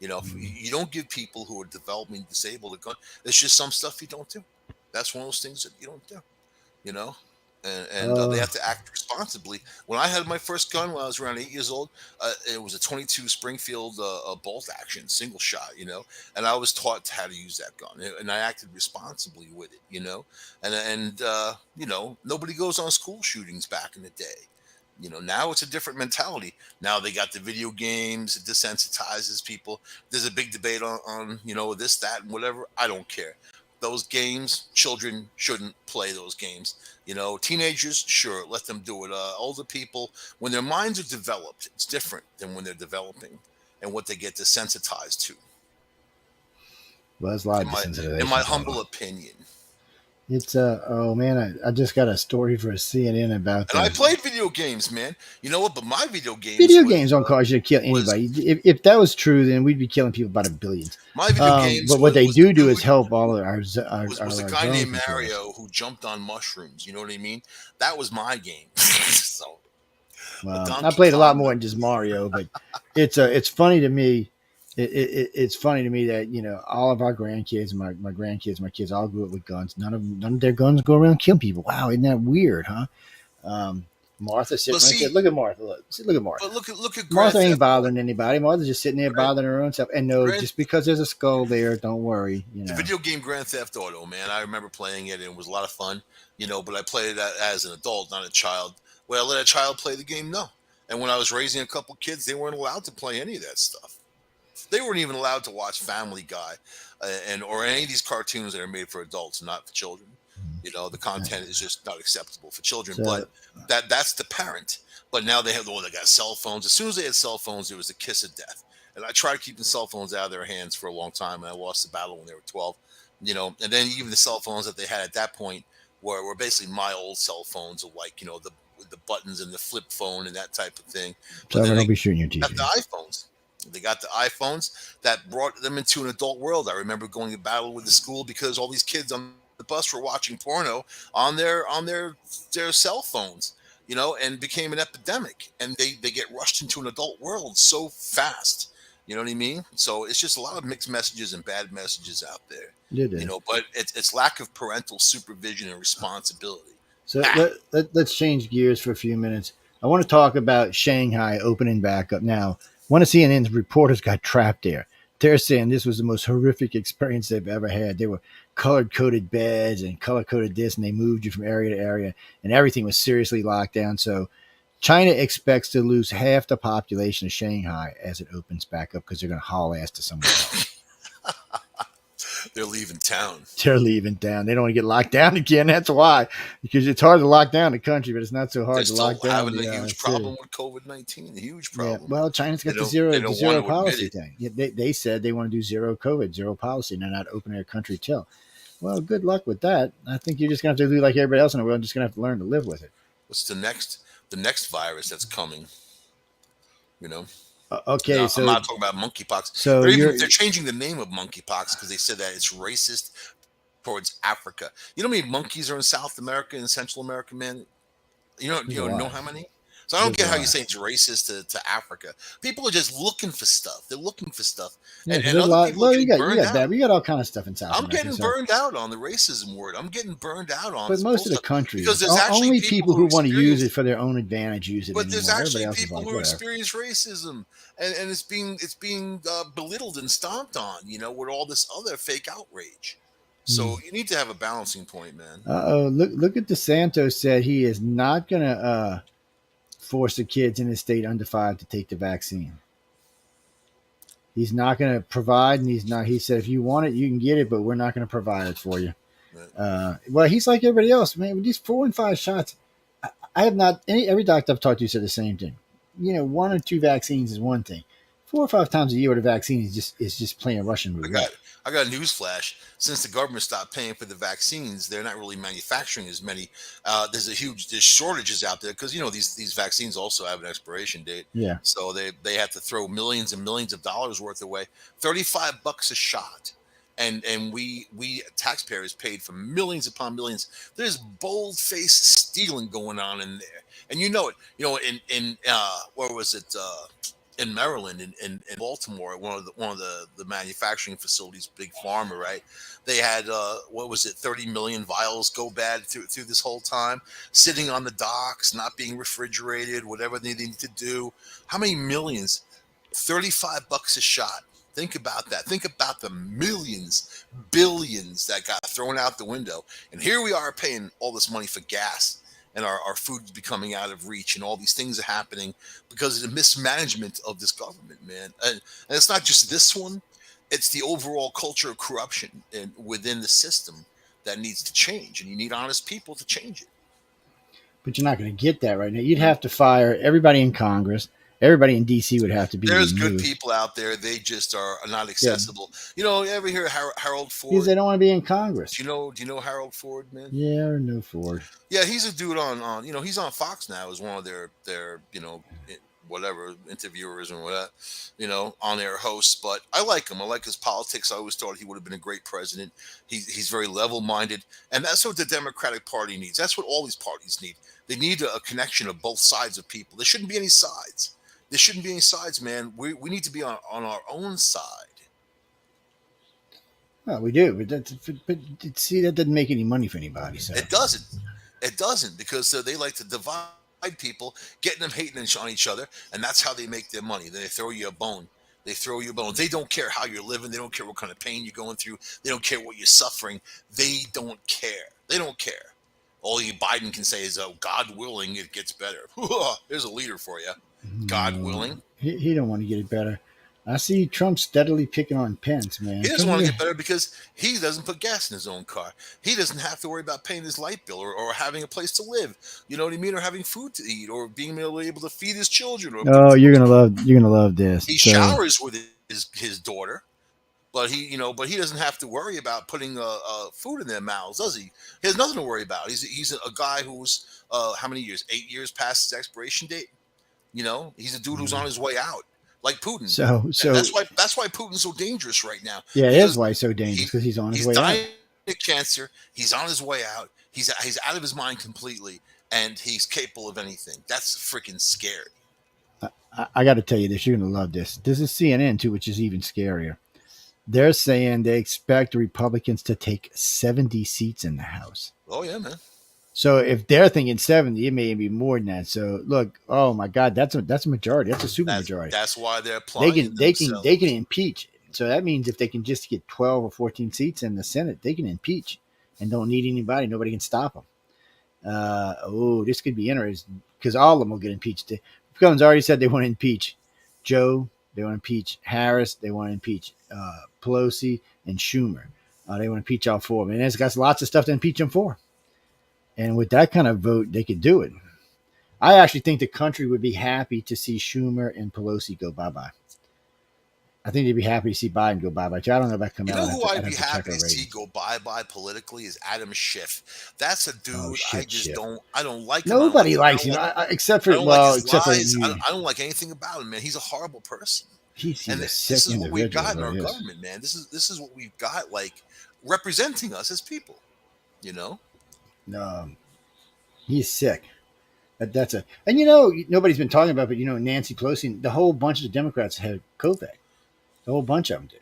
If Mm. you don't give people who are developing disabled a gun, there's just some stuff you don't do. That's one of those things that you don't do. You know, and they Uh, have to act responsibly. When I had my first gun when I was around 8 years old, it was a 22 Springfield bolt action single shot. And I was taught how to use that gun, and I acted responsibly with it. And nobody goes on school shootings back in the day. Now it's a different mentality. Now they got the video games, it desensitizes people. There's a big debate on this, that, and whatever. I don't care. Those games, children shouldn't play those games. Teenagers, sure, let them do it. Older people, when their minds are developed, it's different than when they're developing and what they get desensitized to. well, there's a lot In of my in my desensitization going on. humble opinion. It's oh man, I just got a story for CNN about And I played video games, man. You know what? But my video games video was games don't cause you to kill was anybody. If that was true, then we'd be killing people by the billions. my video games But what they was the do is dude help all of our was a our guy drone named controllers. Mario who jumped on mushrooms. You know what I mean? That was my game. So a Well, I Donkey played a lot Kong. more than just Mario, but it's funny to me. It's funny to me that all of our grandkids, my grandkids, my kids all grew up with guns. None of their guns go around killing people. Wow, isn't that weird, huh? Um, Martha But sitting right there. see, Look at Martha. Look at Martha. but look at Grand Martha ain't Theft Auto. bothering anybody. Martha's just sitting there Grand, bothering her own self. And no, Grand just because there's a skull there, don't worry. the video game Grand Theft Auto, man. I remember playing it, and it was a lot of fun. But I played it as an adult, not a child. Would I let a child play the game? No. And when I was raising a couple kids, they weren't allowed to play any of that stuff. They weren't even allowed to watch Family Guy, and or any of these cartoons that are made for adults, not for children. The content is just not acceptable for children. But So that's the parent. But now they have the one that got cell phones. As soon as they had cell phones, it was a kiss of death. And I tried keeping cell phones out of their hands for a long time, and I lost the battle when they were 12. And then even the cell phones that they had at that point were basically my old cell phones, of like the buttons and the flip phone and that type of thing. But then don't they be shooting your got the TV. iPhones. They got the iPhones that brought them into an adult world. I remember going to battle with the school because all these kids on the bus were watching porno on their cell phones, and became an epidemic. And they get rushed into an adult world so fast. You know what I mean? So it's just a lot of mixed messages and bad messages out there. Did it? But it's lack of parental supervision and responsibility. So Ah, let's change gears for a few minutes. I want to talk about Shanghai opening back up now. One of CNN's reporters got trapped there. They're saying this was the most horrific experience they've ever had. There were color coded beds and color coded this, and they moved you from area to area, and everything was seriously locked down. So China expects to lose half the population of Shanghai as it opens back up because they're going to haul ass to somewhere else. they're leaving town. They're leaving town. They don't want to get locked down again. That's why, because it's hard to lock down the country, but it's not so They're hard to still lock down having a the huge city. problem with COVID-19. A huge Yeah, problem. well, China's They got the don't they the don't want zero to admit policy it. thing. Yeah, they said they want to do zero COVID, zero policy, and they're not opening their country till. Well, good luck with that. I think you're just gonna have to do like everybody else in the world. Just gonna have to learn to live with it. What's the next virus that's coming? You know, Okay, no, I'm so not talking about monkeypox. so They're you're they're changing the name of monkeypox because they said that it's racist towards Africa. You know how many monkeys are in South America and Central America, man? There's You a don't know lot. how many? So I don't There's a get how you lot. say it's racist to Africa. People are just looking for stuff. They're looking for stuff, Yeah, because and there's a other lot. people are Well, getting you burned got out. bad. We got all kind of stuff in South I'm America. getting So, burned out on the racism word. I'm getting burned out on but this most of the bullshit because countries, there's actually only people people who who want to use it experience, for their own advantage use it but there's anymore. Everybody actually else is people like, who whatever. experience racism, and it's being belittled and stomped on, with all this other fake outrage. Hmm. So you need to have a balancing point, man. Oh, look at DeSantos said he is not going to force the kids in his state under 5 to take the vaccine. He's not going to provide, and he's not. He said, if you want it, you can get it, but we're not going to provide it for you. But Well, he's like everybody else, man. With these 4 and 5 shots, I have not. Every doctor I've talked to said the same thing. 1 or 2 vaccines is one thing. 4 or 5 times a year with a vaccine is just playing Russian I roulette. got I got a news flash. Since the government stopped paying for the vaccines, they're not really manufacturing as many. There's shortages out there because these vaccines also have an expiration date. Yeah, So they have to throw millions and millions of dollars worth away. $35 a shot. And we taxpayers paid for millions upon millions. There's bold faced stealing going on in there, and you know it. In where was it? In Maryland, in Baltimore, one of the manufacturing facilities, big pharma, right? They had what was it, 30 million vials go bad through this whole time, sitting on the docks, not being refrigerated, whatever they need to do. How many millions? $35 a shot. Think about that. Think about the millions, billions that got thrown out the window. And here we are paying all this money for gas, and our food's becoming out of reach, and all these things are happening because of the mismanagement of this government, man. And it's not just this one, it's the overall culture of corruption within the system that needs to change. And you need honest people to change it. but you're not going to get that right now. You'd have to fire everybody in Congress. Everybody in D.C. would have to be There's good removed. people out there. They just are not Yeah, accessible. You ever hear Harold because Ford? they don't want to be in Congress. Do you know Harold Ford, man? Yeah, or no Ford. Yeah, he's a dude on he's on Fox now as one of their whatever interviewers and whatever, on air hosts. But I like him. I like his politics. I always thought he would have been a great president. He's very level minded, and that's what the Democratic Party needs. That's what all these parties need. They need a connection of both sides of people. There shouldn't be any sides. There shouldn't be any sides, man. We need to be on our own side. Well, we do, but see, that doesn't make any money for anybody. So It doesn't. It doesn't because they like to divide people, getting them hating on each other, and that's how they make their money. They throw you a bone. They throw you a bone. They don't care how you're living. They don't care what kind of pain you're going through. They don't care what you're suffering. They don't care. They don't care. All you Biden can say is, "Oh, God willing, it gets better." There's a leader for you. God no, willing. he don't want to get it better. I see Trump steadily picking on Pence, He man. doesn't want to get better because he doesn't put gas in his own car. He doesn't have to worry about paying his light bill or having a place to live. You know what I mean? Or having food to eat or being able to feed his children or put Oh, clothes on. you're gonna love this. He So showers with his daughter, but he doesn't have to worry about putting food in their mouths, does he? He has nothing to worry about. He's a guy who's how many years? 8 years past his expiration date. He's a dude who's on his way out, like Putin. And so that's why Putin's so dangerous right now. yeah, it is Because why he's so dangerous he because he's on his he's way out. dying of cancer. He's on his way out. He's out of his mind completely, and he's capable of anything. That's freaking scary. I got to tell you this. You're gonna love this. This is CNN too, which is even scarier. They're saying they expect Republicans to take 70 seats in the House. Oh yeah, man. So if they're thinking 70, it may be more than that. So look, oh my God, that's a majority. That's a super That's majority. that's why they're They applying can they can themselves. impeach. So that means if they can just get 12 or 14 seats in the Senate, they can impeach and don't need anybody. Nobody can stop them. This could be interesting because all of them will get impeached. The Republicans already said they want to impeach Joe. They want to impeach Harris. They want to impeach Pelosi and Schumer. They want to impeach all 4 of them. And it's got lots of stuff to impeach them for. And with that kind of vote, they could do it. I actually think the country would be happy to see Schumer and Pelosi go bye-bye. I think they'd be happy to see Biden go bye-bye. I don't know about You Kamala. know who I'd I'd have be to check happy our to see ratings. go bye politically is Adam Schiff. That's a Oh, dude I shit, just shit. don't like him. Nobody I likes don't him like except I for, don't like his except for lies. you. I don't like anything about him, man. He's a horrible person. He's And a this sick is what we've individual, got in our really is. government, man. This is what we've got. Like representing us as people. You know, Um, he's sick. That's a and nobody's been talking about, but Nancy Pelosi, the whole bunch of Democrats had COVID. The whole bunch of them did.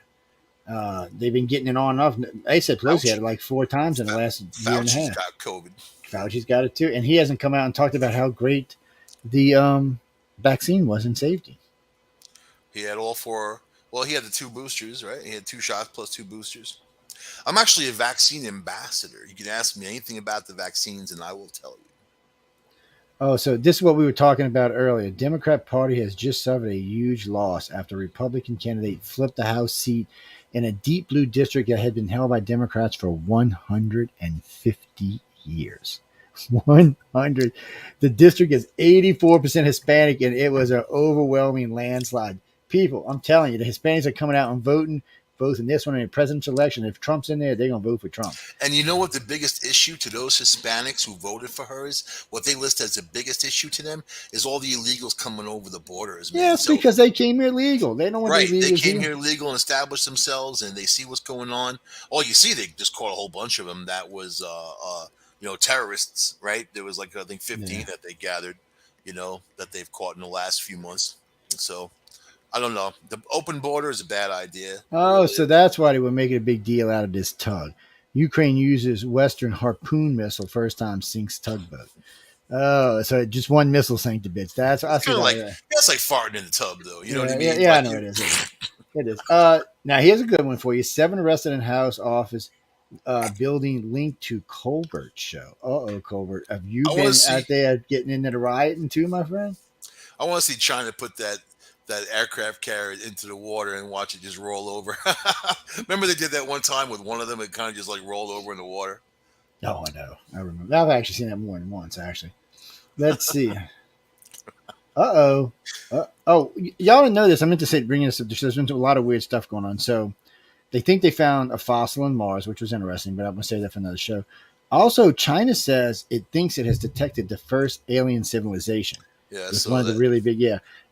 They've been getting it on and off. I said Pelosi had Fauci, it like 4 times in the last year and a Fauci's half. got COVID. Fauci's got it too, and he hasn't come out and talked about how great the vaccine was in safety. He had all four. Well, he had the two boosters, right? He had two shots plus two boosters. I'm actually a vaccine ambassador. You can ask me anything about the vaccines, and I will tell you. Oh, so this is what we were talking about earlier. Democrat Party has just suffered a huge loss after Republican candidate flipped the House seat in a deep blue district that had been held by Democrats for 150 years. 100. The district is 84% Hispanic, and it was an overwhelming landslide. People, I'm telling you, the Hispanics are coming out and voting, both in this one and in the presidential election. If Trump's in there, they're going to vote for Trump. And you know what the biggest issue to those Hispanics who voted for her is? What they list as the biggest issue to them is all the illegals coming over the borders, man. Yes, because they came here legal. They don't want Right, the they illegals came here legal and established themselves, and they see what's going on. All you see, they just caught a whole bunch of them. That was, terrorists. Right? There was like I think 15 Yeah. that they gathered. That they've caught in the last few months. So I don't know. The open border is a bad idea. Oh, Really. so that's why they were making a big deal out of this tug. Ukraine uses Western Harpoon missile, first time sinks tugboat. Oh, so just one missile sank to bits. I It's see kind of like that. that's like farting in the tub, though. You know what I Yeah, mean? yeah, I Like know it is. It is. Now here's a good one for you. 7 arrested in house office building linked to Colbert show. Colbert, have you I want to been see. out there getting into the rioting too, my friend? I want to see China put that aircraft carrier into the water and watch it just roll over. Remember they did that one time with one of them. It kind of just like rolled over in the water. Oh, I know. I remember. I've actually seen that more than once. Actually, let's see. Y'all didn't know this. I meant to say, bringing this up. There's been a lot of weird stuff going on. So they think they found a fossil on Mars, which was interesting, but I'm going to save that for another show. Also, China says it thinks it has detected the first alien civilization. Yeah, It's so one of the really big,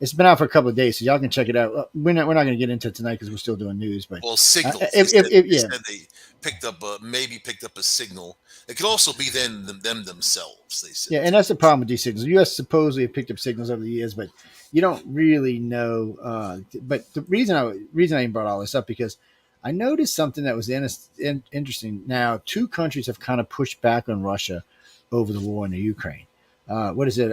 It's been out for a couple of days, so y'all can check it out. We're not going to get into it tonight because we're still doing news. But signals. They said they picked up a signal. It could also be them themselves. They said. Yeah, and that's the problem with these signals. The U.S. supposedly have picked up signals over the years, but you don't really know. But the reason I even brought all this up because I noticed something that was interesting. Now, 2 countries have kind of pushed back on Russia over the war in the Ukraine. What is it?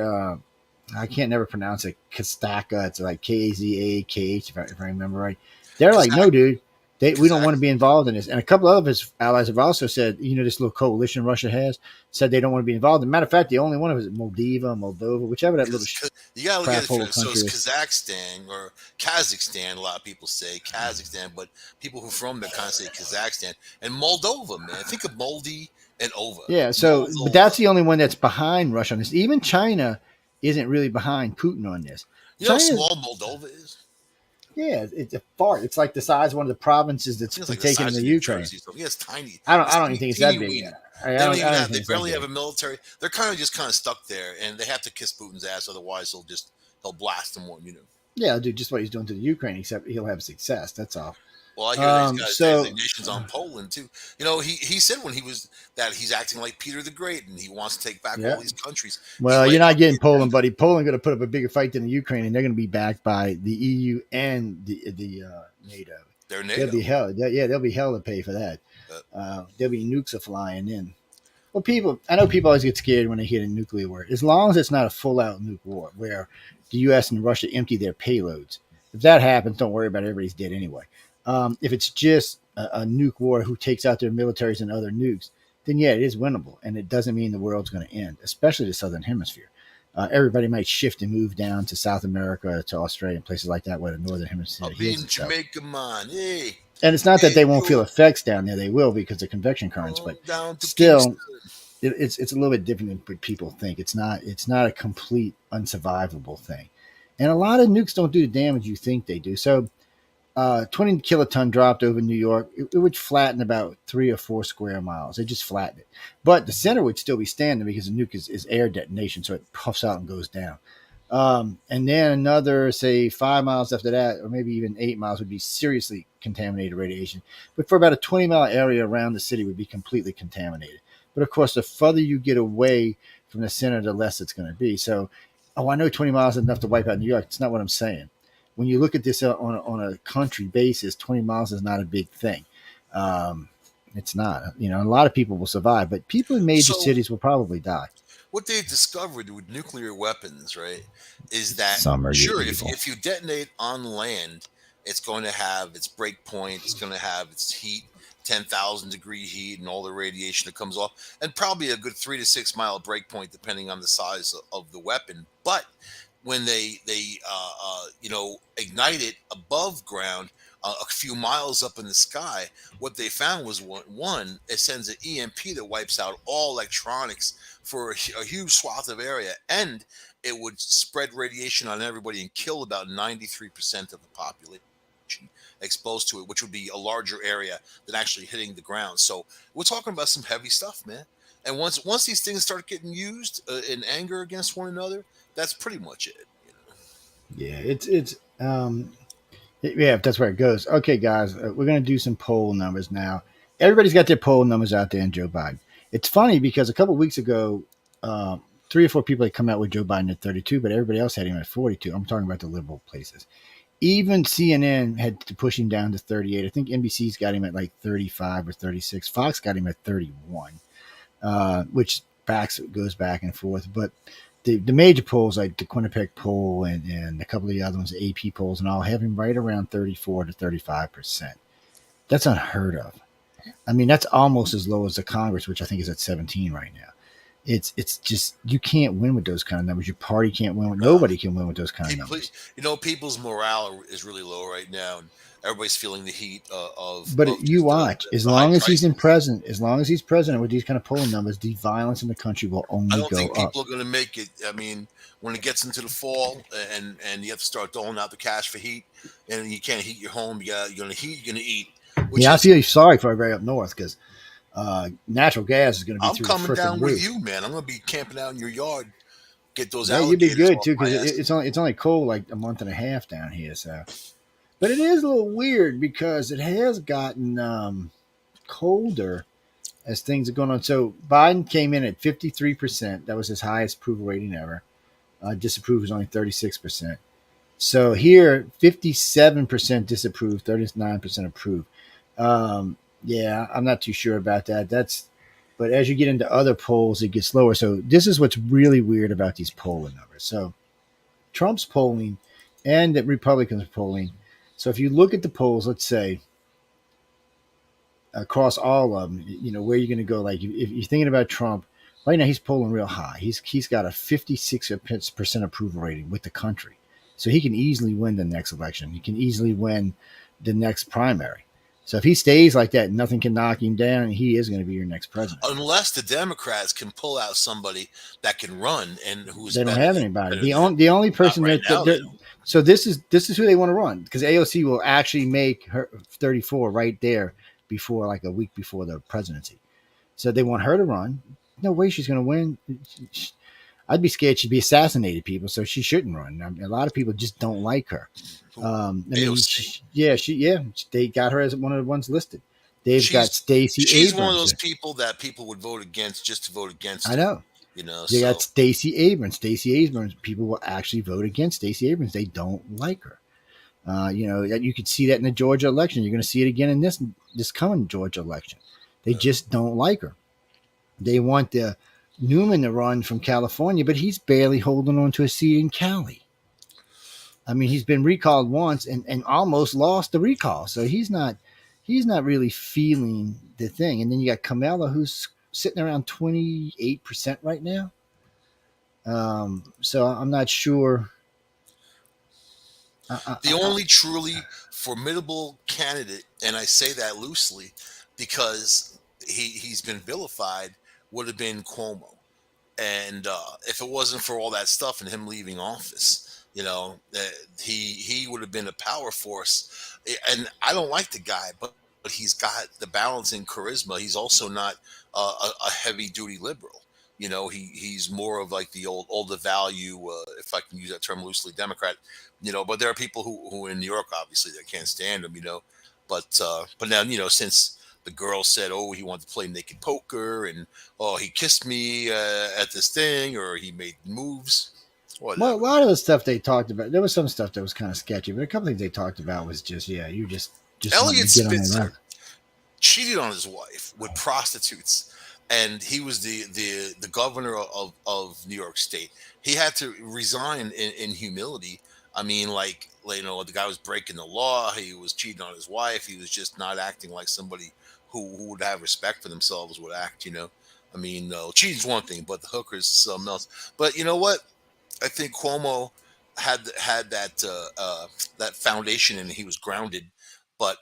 I can't never pronounce it. Kazaka. It's like Kazakh, if I remember right. They're like, no, dude. We don't want to be involved in this. And a couple of his allies have also said, this little coalition Russia has, said they don't want to be involved. As a matter of fact, the only one of it is Moldova, whichever that little you got to look at it country so it's is. Kazakhstan or Kazakhstan. A lot of people say Kazakhstan, but people who are from there kind of say Kazakhstan and Moldova. Man, think of Moldy and Ova. Yeah, so Moldova. but that's the only one that's behind Russia on this. Even China isn't really behind Putin on this. You know how small Moldova is? Yeah, it's a fart. It's like the size of one of the provinces that's been taken in the Ukraine. Yeah, it's tiny. I don't even think it's that big. They barely have a military. They're kind of stuck there, and they have to kiss Putin's ass, otherwise he'll blast them one. Yeah, do just what he's doing to the Ukraine, except he'll have success. That's all. Well, I hear these guys nations on Poland too. He said when he was that he's acting like Peter the Great and he wants to take back all these countries. Well, you're not getting Poland, buddy. Poland going to put up a bigger fight than the Ukraine, and they're going to be backed by the EU and the NATO. They're NATO. They'll be hell. They'll be hell to pay for that. There'll be nukes flying in. Well, I know people always get scared when they hear the nuclear word. As long as it's not a full-out nuke war where the U.S. and Russia empty their payloads. If that happens, don't worry about it. Everybody's dead anyway. If it's just a nuke war who takes out their militaries and other nukes, then yeah, it is winnable, and it doesn't mean the world's going to end, especially the Southern Hemisphere. Everybody might shift and move down to South America, to Australia, and places like that where the Northern Hemisphere I'll be in Jamaica, man. Hey. And it's not that they won't feel effects down there; they will because of convection currents. But still, it's a little bit different than what people think. It's not a complete unsurvivable thing, and a lot of nukes don't do the damage you think they do. So, 20 kiloton dropped over New York. It would flatten about 3 or 4 square miles. It just flattened it, but the center would still be standing because the nuke is air detonation, so it puffs out and goes down. And then another, say, 5 miles after that, or maybe even 8 miles, would be seriously contaminated radiation. But for about a 20-mile area around the city would be completely contaminated. But of course, the further you get away from the center, the less it's going to be. So, oh, I know 20 miles is enough to wipe out New York. It's not what I'm saying. When you look at this on a country basis, 20 miles is not a big thing. Um, it's not. A lot of people will survive, but people in major So cities will probably die. what they've discovered with nuclear weapons, right, is that Some are sure evil. if you detonate on land, it's going to have its break point, it's going to have its heat, 10,000-degree heat, and all the radiation that comes off, and probably a good 3 to 6 mile break point depending on the size of the weapon. But when they ignite it above ground, a few miles up in the sky, what they found was one, it sends an EMP that wipes out all electronics for a huge swath of area, and it would spread radiation on everybody and kill about 93% of the population exposed to it, which would be a larger area than actually hitting the ground. So we're talking about some heavy stuff, man. And once these things start getting used in anger against one another, that's pretty much it. Yeah, yeah, that's where it goes. Okay, guys, we're going to do some poll numbers now. Everybody's got their poll numbers out there in Joe Biden. It's funny because a couple of weeks ago, three or four people had come out with Joe Biden at 32, but everybody else had him at 42. I'm talking about the liberal places. Even CNN had to push him down to 38. I think NBC's got him at like 35 or 36. Fox got him at 31, which goes back and forth. But the major polls like the Quinnipiac poll and a couple of the other ones, the AP polls and all, have him right around 34 to 35%. That's unheard of. I mean, that's almost as low as the Congress, which I think is at 17 right now. It's just you can't win with those kind of numbers. Your party can't win with Uh, nobody can win with those kind of people, numbers. people's morale is really low right now, and everybody's feeling the heat of But you just watch, as the high long as prices. as long as he's president with these kind of polling numbers, the violence in the country will I only don't go think up. people are going to make it. I mean, when it gets into the fall and you have to start doling out the cash for heat, and you can't heat your home, you're going to heat, you're going to eat, which Yeah, I is feel sorry for everybody up north because natural gas is going to be I'm through the coming freaking down with roof. you, man. I'm going to be camping out in your yard, get those Yeah, you'd be alligators good off too my because ass. it's only cold like a month and a half down here. So, but it is a little weird because it has gotten colder as things are going on. So Biden came in at 53%. That was his highest approval rating ever. Disapprove is only 36%. So here, 57% disapprove, 39% approve. Yeah, I'm not too sure about that. But as you get into other polls, it gets lower. So this is what's really weird about these polling numbers. So Trump's polling and the Republicans' polling. So if you look at the polls, let's say across all of them, where you're going to go. Like if you're thinking about Trump, right now he's polling real high. He's got a 56% approval rating with the country, so he can easily win the next election. He can easily win the next primary. So if he stays like that, nothing can knock him down. And he is going to be your next president. Unless the Democrats can pull out somebody that can run and who's They don't have anybody. better The than him. only the only Not person right now, they don't. so this is who they want to run because AOC will actually make her 34 right there before like a week before the presidency. So they want her to run. No way she's going to win. I'd be scared she'd be assassinated, people. So she shouldn't run. I mean, a lot of people just don't like her. Who I mean, AOC? yeah, they got her as one of the ones listed. They've got She's Stacey she's one of Abrams. those people that people would vote against just to vote against I her. know. They got So Stacey Abrams. Stacey Abrams. People will actually vote against Stacey Abrams. They don't like her. You could see that in the Georgia election. You're going to see it again in this coming Georgia election. They just don't like her. They want the Newman to run from California, but he's barely holding on to a seat in Cali. I mean, he's been recalled once and almost lost the recall. So he's not really feeling the thing. And then you got Kamala, who's sitting around 28% right now. So I'm not sure. the only truly formidable candidate, and I say that loosely because he's been vilified, would have been Cuomo. And if it wasn't for all that stuff and him leaving office, he would have been a power force. And I don't like the guy, but he's got the balance and charisma. He's also not a heavy duty liberal. he's more of like the older value, if I can use that term loosely, Democrat. But there are people who in New York obviously that can't stand him. But now since the girl said, oh, he wanted to play naked poker, and oh, he kissed me at this thing, or he made moves, Well, a whatever. lot of the stuff they talked about, there was some stuff that was kind of sketchy, but a couple things they talked about was just, yeah, you just wanting to Elliot get on their Spitzer level. cheated on his wife with prostitutes, and he was the governor of New York State. He had to resign in humility. I mean, like, the guy was breaking the law. He was cheating on his wife. He was just not acting like somebody who would have respect for themselves would act. I mean, no, cheating's one thing, but the hookers is something else. But you know what? I think Cuomo had that foundation, and he was grounded. But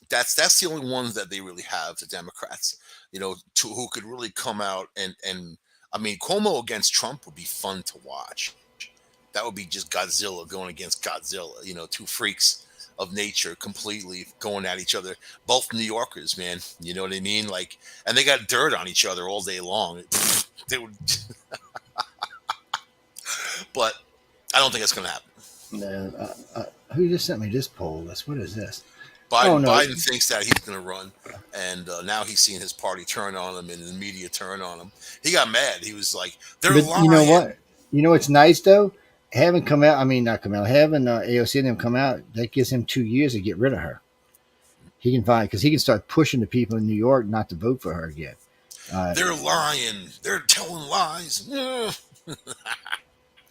that's the only ones that they really have, the Democrats, who could really come out and I mean, Cuomo against Trump would be fun to watch. That would be just Godzilla going against Godzilla, two freaks of nature completely going at each other. Both New Yorkers, man. You know what I mean? Like, and they got dirt on each other all day long. They would, but I don't think it's going to happen. No, who just sent me this poll? What is this? Oh, Biden no. Biden thinks that he's going to run, and now he's seeing his party turn on him and the media turn on him. He got mad. He was like, "They're But you know lying." what? You know what's nice, though? Having come out, I mean, not come out, having AOC and them come out, that gives him 2 years to get rid of her. He can find, because he can start pushing the people in New York not to vote for her again. Uh, They're lying. They're telling lies.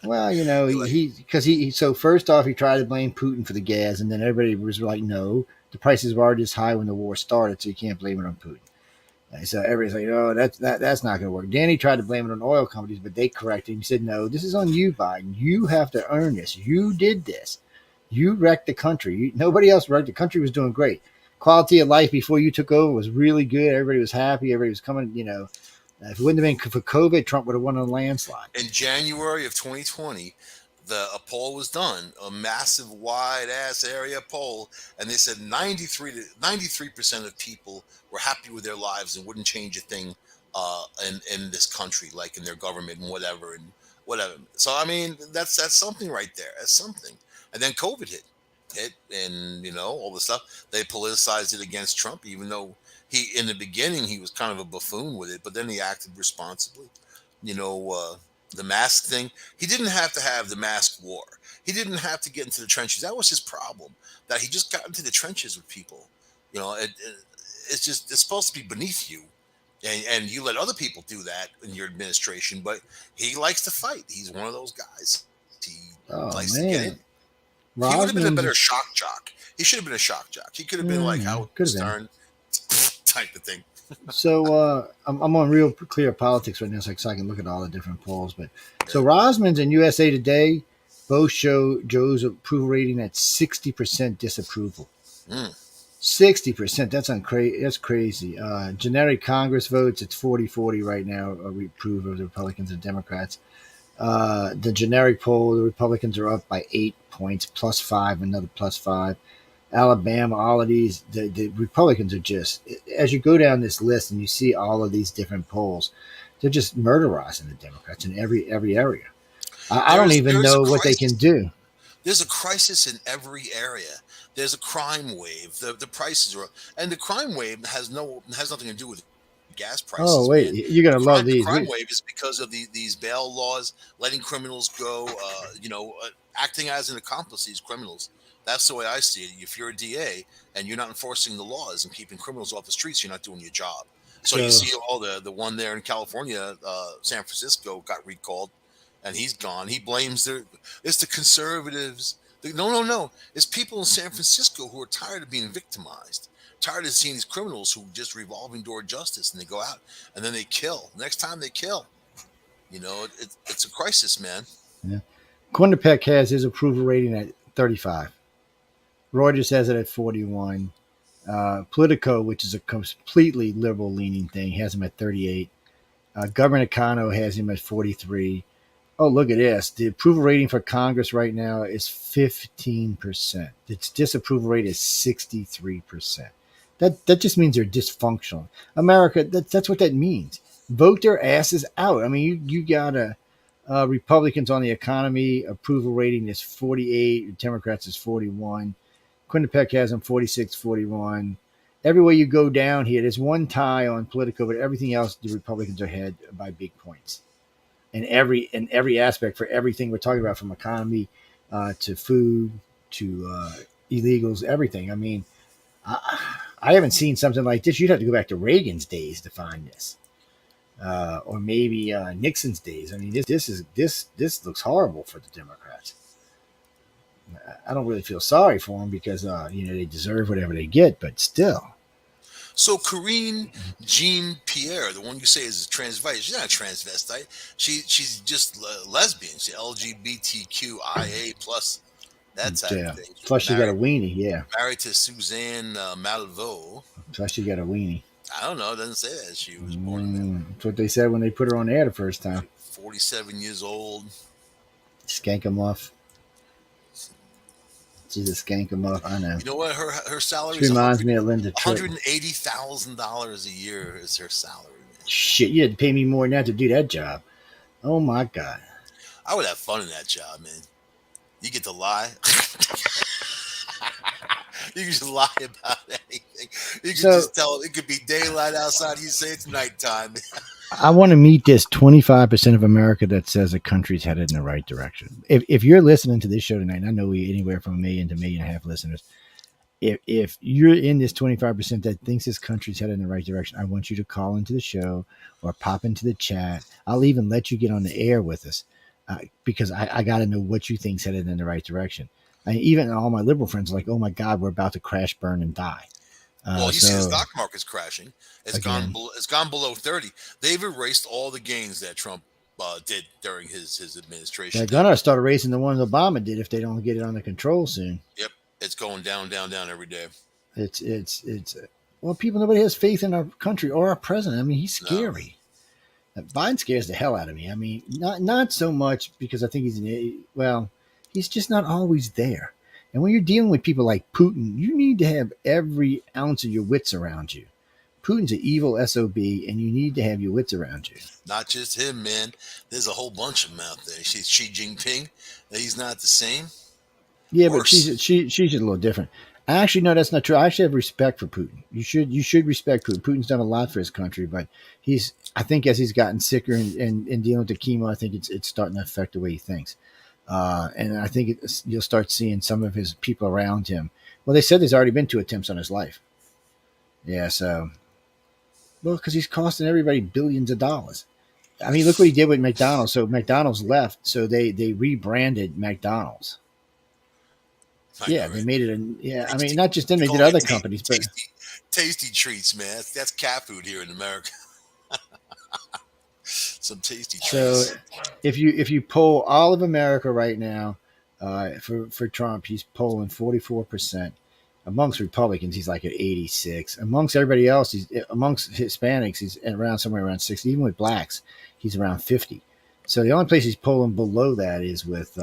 Well, You're like, because so first off, he tried to blame Putin for the gas, and then everybody was like, no, the prices were already this high when the war started, so you can't blame it on Putin. And so everybody's like, oh, that's not going to work. Then he tried to blame it on oil companies, but they corrected him. He said, no, this is on you, Biden. You have to earn this. You did this. You wrecked the country. Nobody else wrecked. The country was doing great. Quality of life before you took over was really good. Everybody was happy. Everybody was coming, If it wouldn't have been for COVID, Trump would have won on a landslide. in January of 2020, a poll was done, a massive, wide ass area poll, and they said 93% of people were happy with their lives and wouldn't change a thing in this country, like in their government and whatever. So I mean, that's something right there. That's something. And then COVID hit, and all the stuff. They politicized it against Trump, even though he in the beginning he was kind of a buffoon with it, but then he acted responsibly. You know, the mask thing. He didn't have to have the mask war. He didn't have to get into the trenches. That was his problem. That he just got into the trenches with people. It's supposed to be beneath you, and you let other people do that in your administration. But he likes to fight. He's one of those guys. He Oh, likes to get in. man. He would have been a Rosman's, better shock jock. He should have been a shock jock. He could have been like yeah, Howard could have been. Stern type of thing. So I'm on Real Clear Politics right now, so I can look at all the different polls. But Yeah. so Rosman's and USA Today both show Joe's approval rating at 60% disapproval. Mm. 60%. That's crazy. Generic Congress votes, it's 40-40 right now. We approve of the Republicans and Democrats. The generic poll, the Republicans are up by 8 points, +5, another +5. Alabama, all of these, the Republicans are just, as you go down this list and you see all of these different polls, they're just murderizing the Democrats in every area. I don't even There's a know what they can crisis. do. There's a crisis in every area. There's a crime wave. The prices are up, and the crime wave has nothing to do with gas Oh, prices, wait, man. you're The going to love crime the these. crime wave is because of these bail laws, letting criminals go. Acting as an accomplice to these criminals. That's the way I see it. If you're a DA and you're not enforcing the laws and keeping criminals off the streets, you're not doing your job. So you So, see all the one there in California, San Francisco got recalled, and he's gone. He blames it's the conservatives. No, no, no. It's people in San Francisco who are tired of being victimized, tired of seeing these criminals who just revolving door justice, and they go out and then they kill. Next time they kill. It's a crisis, man. yeah. Quinnipiac has his approval rating at 35. Reuters has it at 41. Politico, which is a completely liberal leaning thing, has him at 38. Governor Econo has him at 43. Oh, look at this. The approval rating for Congress right now is 15%. Its disapproval rate is 63%. That just means they're dysfunctional. America, that's what that means. Vote their asses out. I mean, you got Republicans on the economy approval rating is 48, Democrats is 41. Quinnipiac has them 46, 41. Everywhere you go down here, there's one tie on Politico, but everything else, the Republicans are ahead by big points. In every aspect for everything we're talking about, from economy to food to illegals, everything. I mean, I haven't seen something like this. You'd have to go back to Reagan's days to find this, or maybe Nixon's days. I mean, this looks horrible for the Democrats. I don't really feel sorry for them because they deserve whatever they get, but still. So Corinne Jean Pierre, the one you say is a transvestite, she's not a transvestite. She's just lesbian. She's LGBTQIA plus that type of Yeah. thing. She's Plus, she got a weenie. Yeah. married to Suzanne Malveaux. Plus, she got a weenie. I don't know. It doesn't say that she was born in that. That's what they said when they put her on air the first time. 47 years old. Skank them off. She's a skank them off. I know. You know what? Her salary She is reminds me of Linda Tripp. $180,000 a year is her salary. Man. Shit, you had to pay me more than that to do that job. Oh my god. I would have fun in that job, man. You get to lie. You can just lie about anything. You can just tell it could be daylight outside. You say it's nighttime. I want to meet this 25% of America that says the country's headed in the right direction. If you're listening to this show tonight, and I know we anywhere from 1 million to 1.5 million listeners. If you're in this 25% that thinks this country's headed in the right direction, I want you to call into the show or pop into the chat. I'll even let you get on the air with us because I got to know what you think's headed in the right direction. Even all my liberal friends are like, oh my God, we're about to crash, burn, and die. Well, you see the stock market's crashing. It's gone below 30. They've erased all the gains that Trump did during his administration. They're gonna start erasing the ones Obama did if they don't get it under control soon. Yep, it's going down, down, down every day. It's well, nobody has faith in our country or our president. I mean, he's scary. No. Biden scares the hell out of me. I mean, not so much because I think he's just not always there. And when you're dealing with people like Putin, you need to have every ounce of your wits around you. Putin's an evil SOB, and you need to have your wits around you. Not just him, man. There's a whole bunch of them out there. She's Xi Jinping. He's not the same. Yeah, worse. But she's just a little different. Actually, no, that's not true. I actually have respect for Putin. You should respect Putin. Putin's done a lot for his country, but I think as he's gotten sicker and dealing with the chemo, I think it's starting to affect the way he thinks. And I think you'll start seeing some of his people around him. Well, they said there's already been 2 attempts on his life. Yeah, so. Well, because he's costing everybody billions of dollars. I mean, look what he did with McDonald's. So McDonald's left, so they rebranded McDonald's. They made it. I mean, not just them; they did other companies, but tasty treats, man. That's cat food here in America. Some tasty treats. So, if you poll all of America right now, for Trump, he's polling 44%. Amongst Republicans, he's like at 86. Amongst everybody else, amongst Hispanics, he's somewhere around 60. Even with blacks, he's around 50. So the only place he's polling below that is with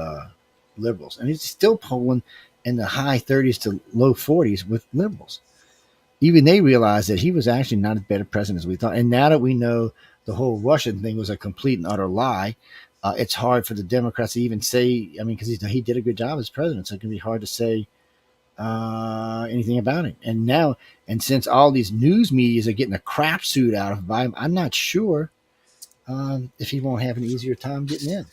liberals, and he's still polling in the high 30s to low 40s with liberals. Even they realized that he was actually not as bad a president as we thought. And now that we know the whole Russian thing was a complete and utter lie, it's hard for the Democrats to even say. I mean, because he did a good job as president, so it can be hard to say anything about it. And since all these news medias are getting a crap suit out of Biden, I'm not sure if he won't have an easier time getting in.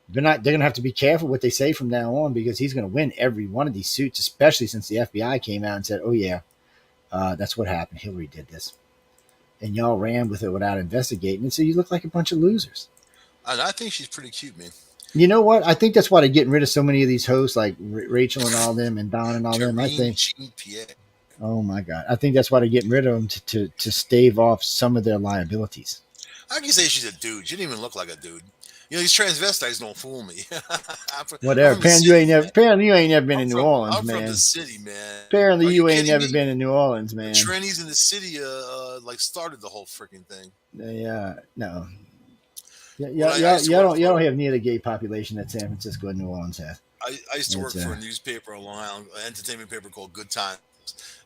They're going to have to be careful what they say from now on, because he's going to win every one of these suits, especially since the FBI came out and said, oh yeah, that's what happened. Hillary did this. And y'all ran with it without investigating. And so you look like a bunch of losers. I think she's pretty cute, man. You know what? I think that's why they're getting rid of so many of these hosts, like Rachel and all them, and Don and all them. I think. Oh my God! I think that's why they're getting rid of them to stave off some of their liabilities. I can say she's a dude. She didn't even look like a dude. You know, these transvestites don't fool me. Whatever. Apparently you ain't never been in New Orleans, man. I'm from the city, man. Apparently you ain't never been in New Orleans, man. The trannies in the city, started the whole freaking thing. Yeah, no. Y'all don't have near the gay population that San Francisco and New Orleans has. I used to work for a newspaper on Long Island, an entertainment paper called Good Time.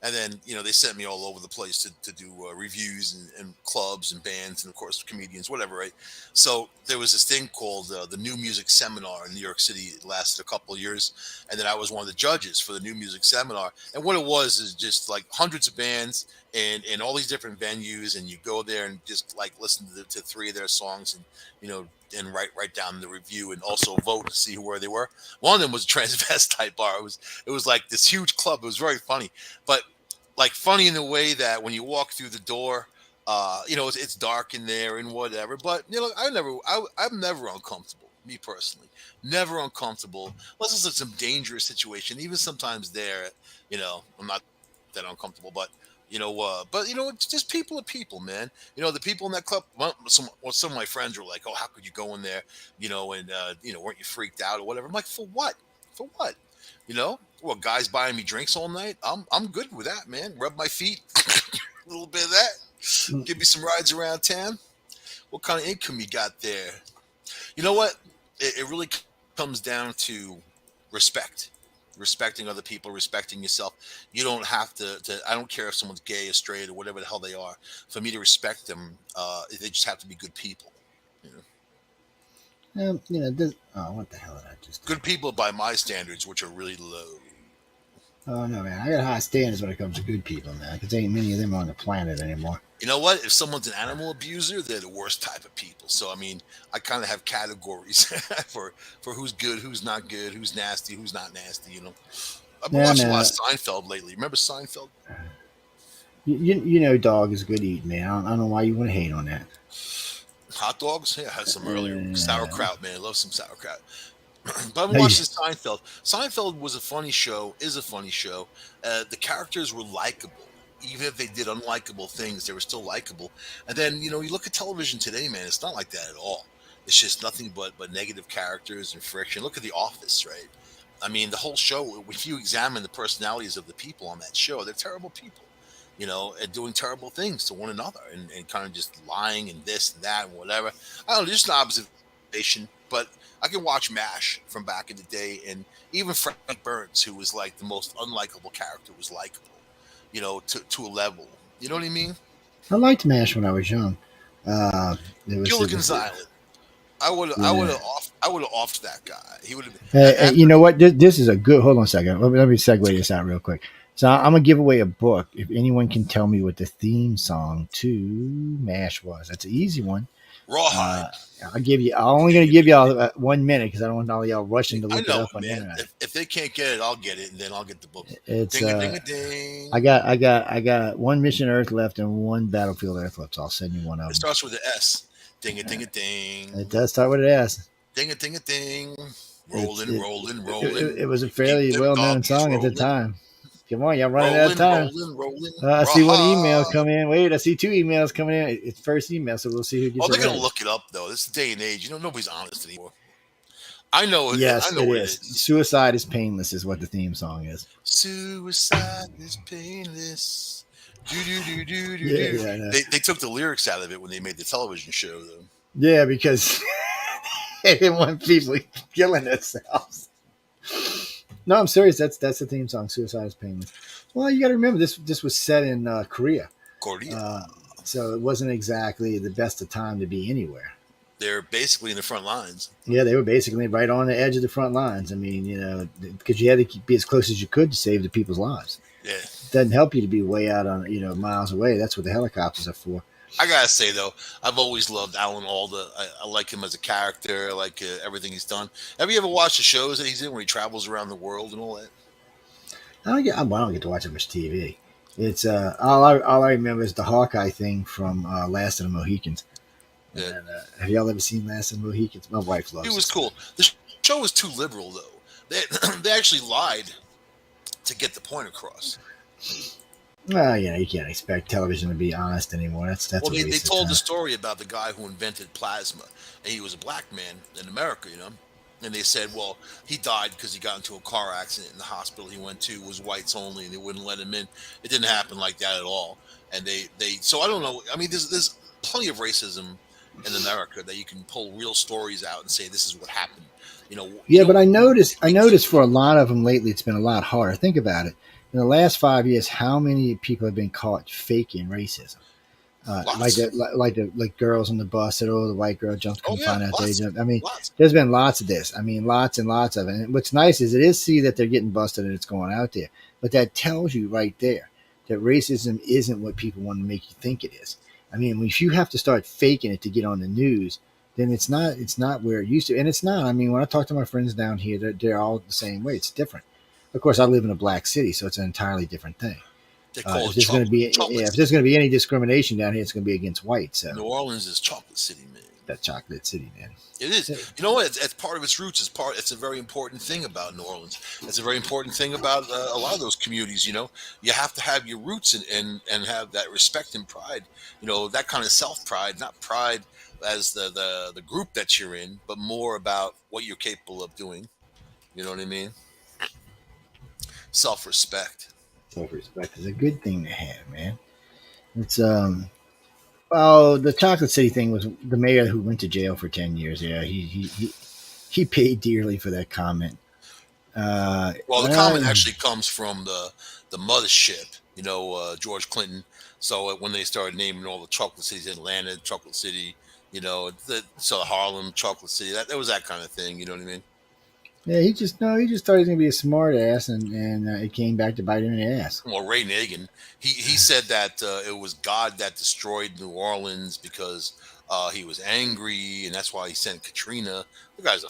And then, they sent me all over the place to do reviews and clubs and bands and, of course, comedians, whatever, right? So there was this thing called the New Music Seminar in New York City. It lasted a couple of years. And then I was one of the judges for the New Music Seminar. And what it was is just like hundreds of bands and all these different venues. And you go there and just like listen to three of their songs and, and write down the review and also vote to see where they were. One of them was a transvestite bar. It was like this huge club. It was very funny, but like funny in the way that when you walk through the door, it's dark in there and whatever. But I'm never uncomfortable. Me personally, never uncomfortable unless it's like some dangerous situation. Even sometimes there, I'm not that uncomfortable. But it's just people are people, man. The people in that club. Some of my friends were like, "Oh, how could you go in there?" And weren't you freaked out or whatever? I'm like, for what? For what? Well, guys buying me drinks all night. I'm good with that, man. Rub my feet, a little bit of that. Give me some rides around town. What kind of income you got there? You know what? It really comes down to respect. Respecting other people, respecting yourself. You don't have to. I don't care if someone's gay or straight or whatever the hell they are. For me to respect them, they just have to be good people. You know? what the hell did I just do? Good people by my standards, which are really low. Oh no, man! I got high standards when it comes to good people, man. Because ain't many of them on the planet anymore. You know what? If someone's an animal abuser, they're the worst type of people. So I mean, I kind of have categories for who's good, who's not good, who's nasty, who's not nasty. I've been No, watching a lot no. of Seinfeld lately. Remember Seinfeld? Dog is good eating, man. I don't know why you want to hate on that. Hot dogs? Yeah, I had some earlier. Uh, Sauerkraut, man. Love some sauerkraut. But I've been watching Seinfeld. Seinfeld was a funny show, is a funny show. The characters were likable. Even if they did unlikable things, they were still likable. And then, you look at television today, man, it's not like that at all. It's just nothing but negative characters and friction. Look at The Office, right? I mean, the whole show, if you examine the personalities of the people on that show, they're terrible people, and doing terrible things to one another and kind of just lying and this and that and whatever. I don't know, just an observation, but I can watch MASH from back in the day, and even Frank Burns, who was like the most unlikable character, was likable, to a level. You know what I mean? I liked MASH when I was young. Uh, it Gilligan's was Island. I would have offed that guy. He would have. You After know what? This is a good. Hold on a second. Let me segue this out real quick. So I'm gonna give away a book. If anyone can tell me what the theme song to MASH was, that's an easy one. Rawhide. Uh, I'll give you. I'm only gonna give y'all 1 minute because I don't want all y'all rushing to I look it know up it, on the man. internet. If they can't get it, I'll get it, and then I'll get the book. It's Ding a ding a ding. I got one Mission Earth left and one Battlefield Earth left. So I'll send you one of It them. starts with an S. Ding a ding a ding. It does start with an S. Ding a ding a ding. It's Rolling, it, rolling, it, rolling. it was a Keep fairly them well known doggies song at the rolling. time. Come on, y'all running out of Rolling, time. rolling, rolling. I see one email Raha. come in. Wait, I see two emails coming in. It's first email, so we'll see who Oh, gets it they're gonna right. look it up though. This day and age, nobody's honest anymore. I know it. I Yes, know it what it is. is. Suicide is painless is what the theme song is. Suicide is painless. Do do do do do Yeah, do. yeah, I know. They took the lyrics out of it when they made the television show though. Yeah, because they didn't want people killing themselves. No, I'm serious. That's the theme song. Suicide is painless. Well, you got to remember this was set in Korea, Korea. uh, so it wasn't exactly the best of time to be anywhere. They're basically in the front lines. Yeah, they were basically right on the edge of the front lines. I mean, because you had to be as close as you could to save the people's lives. Yeah. It doesn't help you to be way out on miles away. That's what the helicopters are for. I gotta say though, I've always loved Alan Alda. I like him as a character. I like everything he's done. Have you ever watched the shows that he's in where he travels around the world and all that? I don't get to watch that much TV. It's all I remember is the Hawkeye thing from Last of the Mohicans. Yeah, And have y'all ever seen Last of the Mohicans? My wife it loves was it. cool. The show was too liberal though. They they actually lied to get the point across. Well, you can't expect television to be honest anymore. That's Well, a they waste of told the time. story about the guy who invented plasma, and he was a black man in America, And they said, well, he died because he got into a car accident in the hospital he went to was whites only, and they wouldn't let him in. It didn't happen like that at all. And so I don't know. I mean, there's plenty of racism in America that you can pull real stories out and say this is what happened. Yeah, but I We noticed click. for a lot of them lately, it's been a lot harder. Think about it. in the last 5 years, how many people have been caught faking racism? Lots. Like girls on the bus that, oh, the white girl jumped, Oh couldn't yeah, find out they lots, jumped. I mean, lots. there's been lots of this. I mean, lots and lots of it. And what's nice is it is see that they're getting busted and it's going out there. But that tells you right there that racism isn't what people want to make you think it is. I mean, if you have to start faking it to get on the news, then it's not where it used to. And it's not. I mean, when I talk to my friends down here, they're all the same way. It's different. Of course, I live in a black city, so it's an entirely different thing. They call If it there's going to be chocolate if there's city. going to be any discrimination down here, it's going to be against whites. So New Orleans is chocolate city, man. that chocolate city, man. It is. You know what? It's part of its roots. It's a very important thing about New Orleans. It's a very important thing about a lot of those communities. You know, you have to have your roots and have that respect and pride. You know, that kind of self pride, not pride as the group that you're in, but more about what you're capable of doing. You know what I mean? Self respect. Self-respect is a good thing to have, man. It's well, the chocolate city thing was the mayor who went to jail for 10 years. Yeah, he paid dearly for that comment. Well, the comment Uh, actually comes from the mothership, George Clinton. So when they started naming all the chocolate cities, Atlanta, chocolate city, so Harlem, chocolate city, that was that kind of thing. You know what I mean? yeah, he just thought he was gonna be a smart ass, and it came back to bite him in the ass. Well, Ray Nagin, he said that it was God that destroyed New Orleans because he was angry, and that's why he sent Katrina. The guy's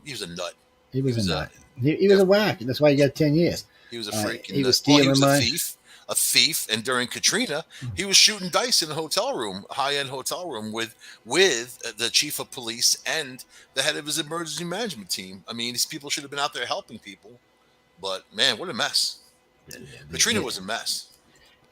he was a nut. He He was a was a nut. He was a whack. That's why he got 10 years. He was a He freaking was well. He stealing was money. a thief, and during Katrina, he was shooting dice in a hotel room, a high end hotel room, with the chief of police and the head of his emergency management team. I mean, these people should have been out there helping people, but man, what a mess! Katrina was a mess.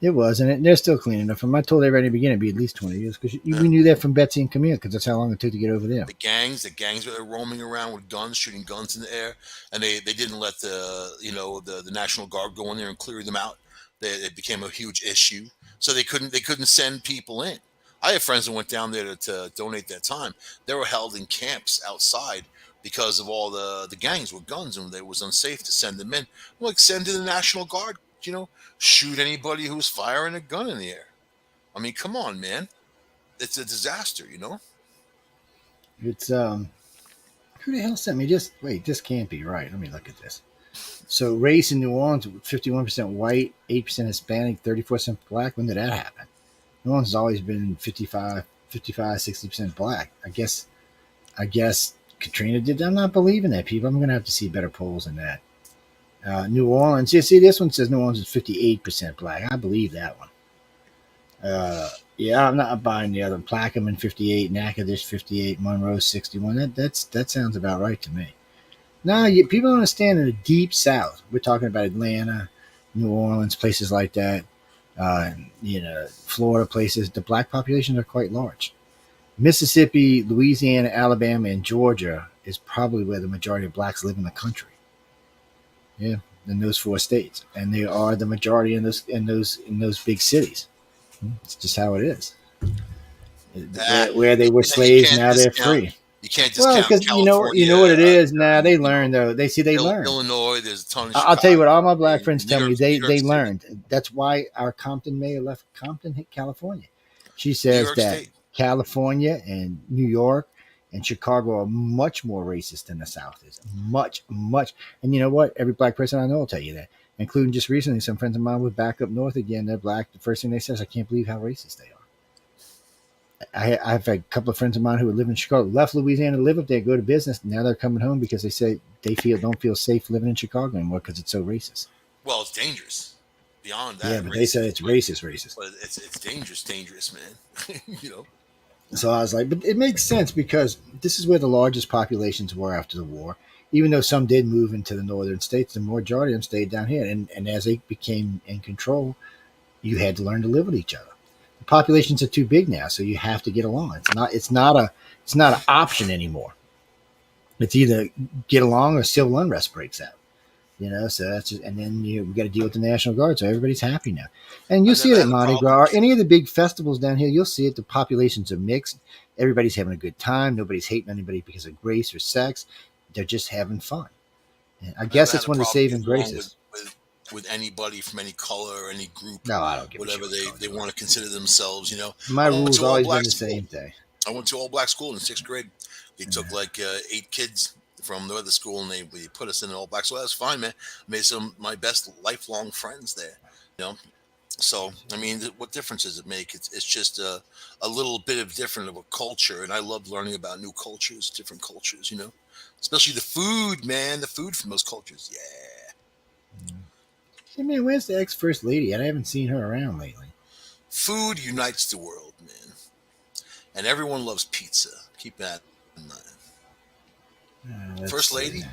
It was, and they're still cleaning up. From I told everybody in the beginning, it'd be at least 20 years because Yeah. we knew that from Betsy and Camille because that's how long it took to get over there. The gangs were roaming around with guns, shooting guns in the air, and they didn't let the National Guard go in there and clear them out. It became a huge issue, so they couldn't send people in. I have friends that went down there to donate that time. They were held in camps outside because of all the gangs with guns, and it was unsafe to send them in. Like send in the National Guard, shoot anybody who's firing a gun in the air. I mean, come on, man, it's a disaster. It's who the hell sent me? Just wait, this can't be right. Let me look at this. So race in New Orleans, 51% white, 8% Hispanic, 34% black. When did that happen? New Orleans has always been 60% black. I guess Katrina did. I'm not believing that, people. I'm gonna have to see better polls than that. New Orleans. You see, this one says New Orleans is 58% black. I believe that one. Yeah, I'm not buying the other. Plaquemine 58, Natchitoches 58, Monroe 61. That sounds about right to me. No, people don't understand in the deep South. We're talking about Atlanta, New Orleans, places like that. Florida places. The black populations are quite large. Mississippi, Louisiana, Alabama, and Georgia is probably where the majority of blacks live in the country. Yeah, in those four states, and they are the majority in those big cities. It's just how it is. Ah, Where they were you slaves, can't now they're discount. free. You can't Well, discount because you California. know what it is. Nah, And, they learned though. They learned. Illinois. There's a ton of I'll tell you Chicago, what. All my black and friends tell me New York they City, learned. That's why our Compton mayor left Compton, California. She New says York that State. California and New York and Chicago are much more racist than the South is. Much, much. And you know what? Every black person I know will tell you that, including just recently, some friends of mine were back up north again. They're black. The first thing they say is, "I can't believe how racist they are." I've had a couple of friends of mine who live in Chicago, left Louisiana to live up there, go to business. Now they're coming home because they say they don't feel safe living in Chicago anymore because it's so racist. Well, it's dangerous. Beyond Yeah, that, but they racist. say it's racist. But it's dangerous, man. So I was like, but it makes sense because this is where the largest populations were after the war. Even though some did move into the northern states, the majority of them stayed down here. And as they became in control, you had to learn to live with each other. The populations are too big now, so you have to get along. It's not an option anymore. It's either get along or civil unrest breaks out. So that's just, and then we got to deal with the National Guard, so everybody's happy now. And I you'll see never it had at a Mardi problem. Gras or any of the big festivals down here. You'll see it. The populations are mixed. Everybody's having a good time. Nobody's hating anybody because of race or sex. They're just having fun. And I I guess never had it's a one of the problem saving getting along graces. with with anybody from any color or any group, No, I don't give a shit whatever what color they you are. want to consider themselves. My I went rule's to all always been black the school. same thing. I went to all black school in sixth grade. They Yeah. took like 8 kids from the other school, and they put us in an all black. So that was fine, man. I made some of my best lifelong friends there. You know, so I mean, what difference does it make? It's just a little bit of different of a culture, and I love learning about new cultures, different cultures. Especially the food, man. The food from those cultures, yeah. Hey man, where's the ex first lady? I haven't seen her around lately. Food unites the world, man, and everyone loves pizza. Keep that in mind. Let's First see. lady,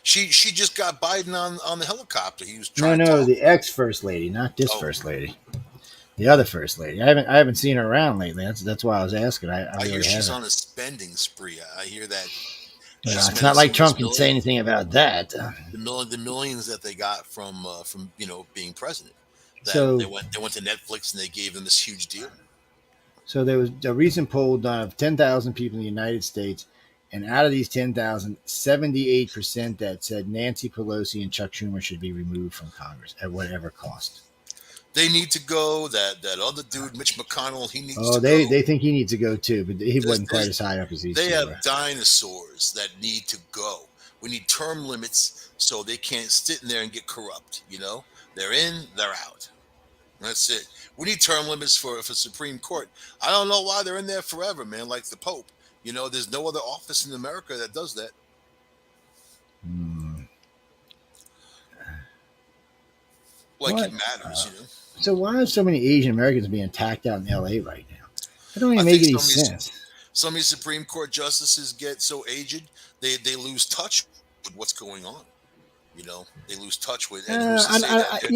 she just got Biden on the helicopter. He was No, trying to no, talk. the ex first lady, not this Oh, first lady. The other first lady. I haven't seen her around lately. That's why I was asking. I I hear really she's haven't. on a spending spree. I hear that she's Well, it's not spending some like of those Trump can say anything about that. the millions that they got from being president. That So, they went to Netflix and they gave them this huge deal. so there was a recent poll done of 10,000 people in the United States, and out of these 10,000, 78% that said Nancy Pelosi and Chuck Schumer should be removed from Congress at whatever cost. They need to go. That other dude, Mitch McConnell, he needs Oh, to they go. think he needs to go too, but he There's, wasn't quite there's, as high up as these they two were. have dinosaurs that need to go. We need term limits so they can't sit in there and get corrupt. They're in, they're out. That's it. We need term limits for Supreme Court. I don't know why they're in there forever, man. Like the Pope. There's no other office in America that does that. Hmm. Like it What? matters. So why are so many Asian Americans being attacked out in L.A. right now? That don't I even make think any sense. some of these Supreme Court justices get so aged they lose touch with what's going on. They lose touch with, and who's to say that they're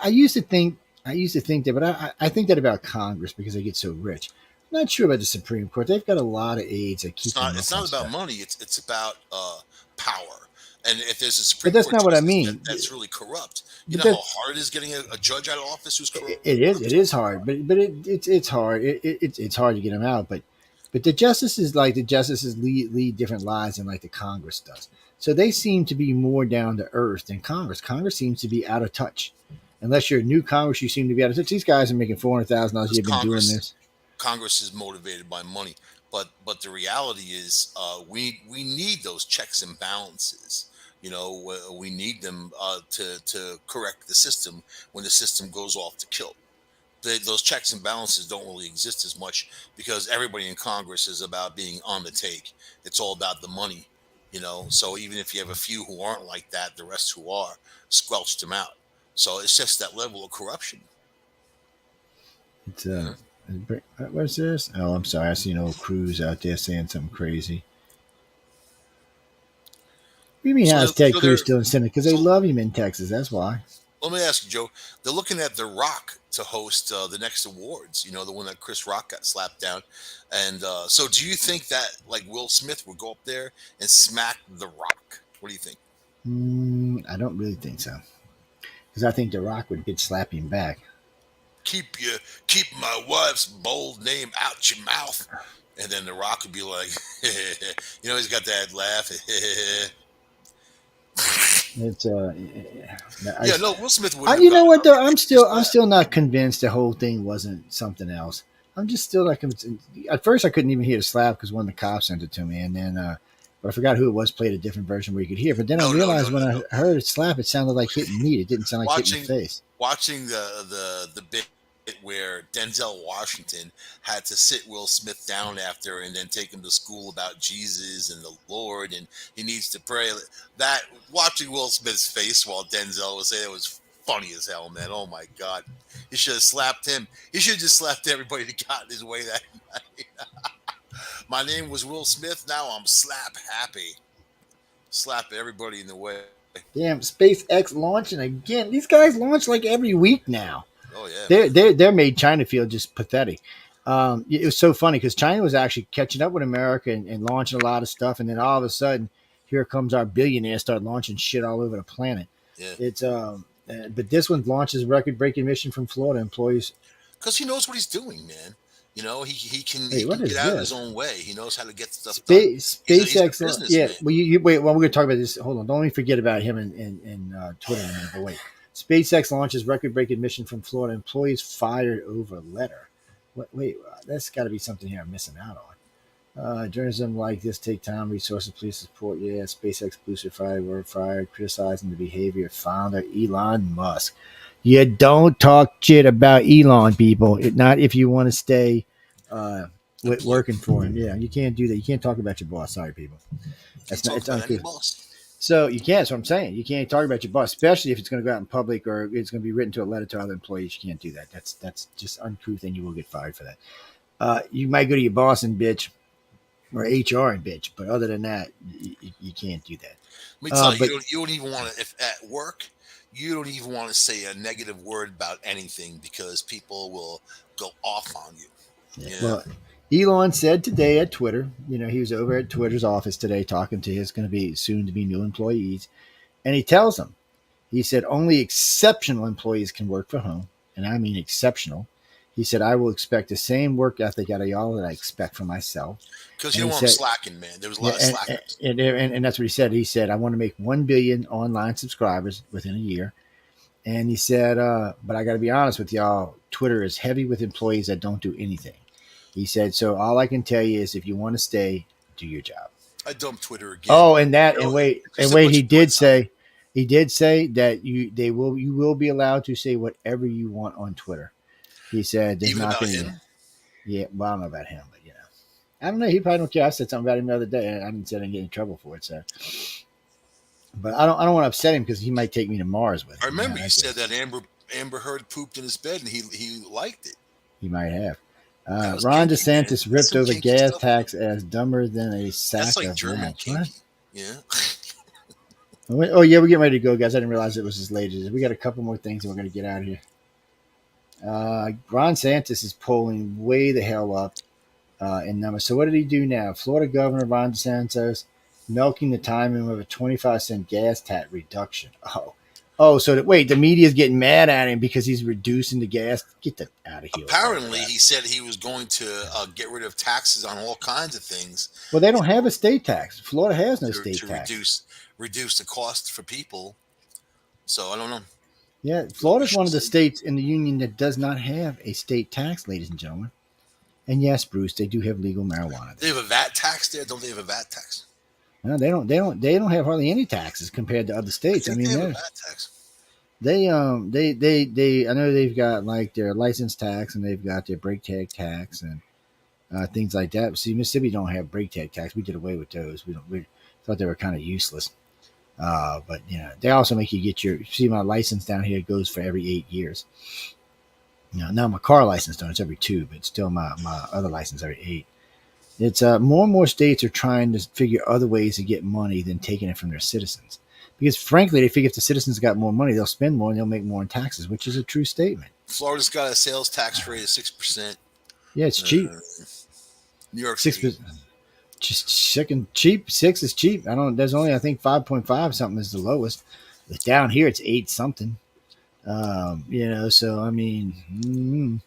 I used to think that, but I think that about Congress because they get so rich. I'm not sure about the Supreme Court. They've got a lot of aides that keep them it's up on not about stuff. money. It's about power. And if there's a But Supreme that's Court not what I justice mean. that's really corrupt, you But know how that hard it is getting a judge out of office who's it is. It corrupt. is hard, but it's hard. It's hard to get them out. But the justices lead different lives than like the Congress does. So they seem to be more down to earth than Congress. Congress seems to be out of touch. Unless you're a new Congress, you seem to be out of touch. These guys are making $400,000 a Because year, been doing this. Congress is motivated by money, but the reality is we need those checks and balances. We need them to correct the system when the system goes off the kilt. Those checks and balances don't really exist as much because everybody in Congress is about being on the take. It's all about the money. So even if you have a few who aren't like that, the rest who are squelch them out. So it's just that level of corruption. It's You know? what's this? Oh, I'm sorry. I see an old Cruz out there saying something crazy. What do you mean? So How's they're, Ted so Cruz they're still in Senate? Because they so love him in Texas. That's why. let me ask you, Joe. They're looking at The Rock to host the next awards. The one that Chris Rock got slapped down. And so, do you think that like Will Smith would go up there and smack The Rock? What do you think? I don't really think so. Because I think The Rock would get slap him back. Keep my wife's bold name out your mouth. And then The Rock would be like, he's got that laugh. It's Yeah, no, Will Smith wouldn't have you know gotten what up. though? He'd I'm just still I'm laugh. still not convinced the whole thing wasn't something else. I'm just still not convinced. At first, I couldn't even hear the slap because one of the cops sent it to me, and then but I forgot who it was. Played a different version where you could hear. But then I No, no, no, realized when no, I no. heard it slap, it sounded like hitting meat. It didn't sound like hitting the Watching face. watching the bit where Denzel Washington had to sit Will Smith down after and then take him to school about Jesus and the Lord and he needs to pray. That watching Will Smith's face while Denzel was saying it was funny as hell, man. Oh my God. He should have slapped him. He should have just slapped everybody that got in his way that night. My name was Will Smith. Now I'm slap happy. Slap everybody in the way. Damn, SpaceX launching again. These guys launch like every week now. Oh yeah, They're man. they're, they're made China feel just pathetic. It was so funny because China was actually catching up with America and launching a lot of stuff, and then all of a sudden, here comes our billionaires start launching shit all over the planet. Yeah. It's but this one launches record-breaking mission from Florida employees. Because he knows what he's doing, man. He Wait, can what get is out of his this? own way. He knows how to get stuff done. He's a SpaceX, yeah. businessman. Well, you wait. Well, we're going to talk about this. Hold on, don't even forget about him and Twitter in a minute. But wait, SpaceX launches record-breaking mission from Florida. Employees fired over letter. Wait, that's got to be something here I'm missing out on. Journalism like this take time, resources, police support. Yeah, SpaceX booster fired, criticizing the behavior of founder Elon Musk. You don't talk shit about Elon, people. Not if you want to stay Employed. working for him. Yeah, you can't do that. You can't talk about your boss. Sorry, people. Can't That's not. talk It's about any uncouth. boss. So you can't. That's what I'm saying. You can't talk about your boss, especially if it's going to go out in public or it's going to be written to a letter to other employees. You can't do that. That's just uncouth, and you will get fired for that. You might go to your boss and bitch or HR and bitch, but other than that, you can't do that. Let me tell you, But you don't even want to. If at work, you don't even want to say a negative word about anything because people will go off on you. yeah, Yeah. well, Elon said today at Twitter, he was over at Twitter's office today talking to his going to be soon to be new employees, and he tells them, he said only exceptional employees can work from home, and I mean exceptional. He said I will expect the same work ethic out of y'all that I expect from myself. Because And you he don't want them said, slacking, man. There was a yeah, lot of slackers. and that's what he said. He said I want to make 1 billion online subscribers within a year. And he said, but I got to be honest with y'all, Twitter is heavy with employees that don't do anything. He said, so all I can tell you is if you want to stay, do your job. I dumped Twitter again. Oh, You know, and just a wait, bunch of boys. he did say that you will be allowed to say whatever you want on Twitter. He said there's Even not about going to be, him. yeah, well, I don't know about him, but I don't know. He probably don't care. I said something about him the other day. I didn't say I didn't get in trouble for it. So, but I don't want to upset him because he might take me to Mars with I it. remember you I said guess that Amber Heard pooped in his bed and he liked it. he might have. That was Ron kinky, man. DeSantis That's ripped some over kinky gas stuff. tax as dumber than a That's sack like of German match. What? kinky. Yeah. Oh yeah, we're getting ready to go, guys. I didn't realize it was as late as it is. We got a couple more things and we're going to get out of here. Ron DeSantis is pulling way the hell up in numbers. So what did he do now? Florida Governor Ron DeSantis milking the timing of a 25-cent gas tax reduction. So wait, the media is getting mad at him because he's reducing the gas. Get the out of here. Apparently, he said he was going to get rid of taxes on all kinds of things. Well, they don't have a state tax. Florida has no state to tax. reduce the cost for people. So I don't know. Yeah, We Florida's shall one of the see. states in the union that does not have a state tax, ladies and gentlemen. And yes, Bruce, they do have legal marijuana They there. have a VAT tax there, don't they? Have a VAT tax? No, they don't. They don't have hardly any taxes compared to other I states. I think mean, they have a VAT tax. they. I know they've got like their license tax and they've got their brake tag tax and things like that. See, Mississippi don't have brake tag tax. We did away with those. We thought they were kind of useless. But they also make you get your see my license down here goes for every 8 years. Now my car license don't, it's every 2, but still my other license every 8. It's more and more states are trying to figure other ways to get money than taking it from their citizens. Because frankly, they figure if the citizens got more money, they'll spend more and they'll make more in taxes, which is a true statement. Florida's got a sales tax rate of 6%. Yeah, it's cheap. New York 6%. City. Just second cheap. 6 is cheap. There's only I think 5.5 something is the lowest. But down here it's 8 something. So I mean,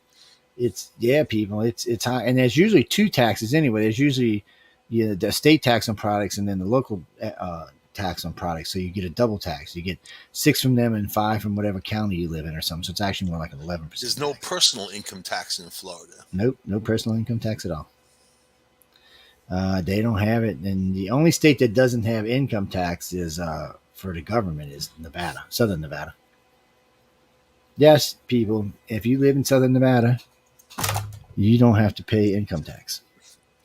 it's people. It's high, and there's usually 2 taxes anyway. There's usually the state tax on products and then the local tax on products. So you get a double tax. You get 6 from them and 5 from whatever county you live in or something. So it's actually more like an 11%. There's no personal income tax in Florida. Nope, no personal income tax at all. They don't have it, and the only state that doesn't have income tax is for the government is Nevada, Southern Nevada. Yes, people, if you live in Southern Nevada, you don't have to pay income tax.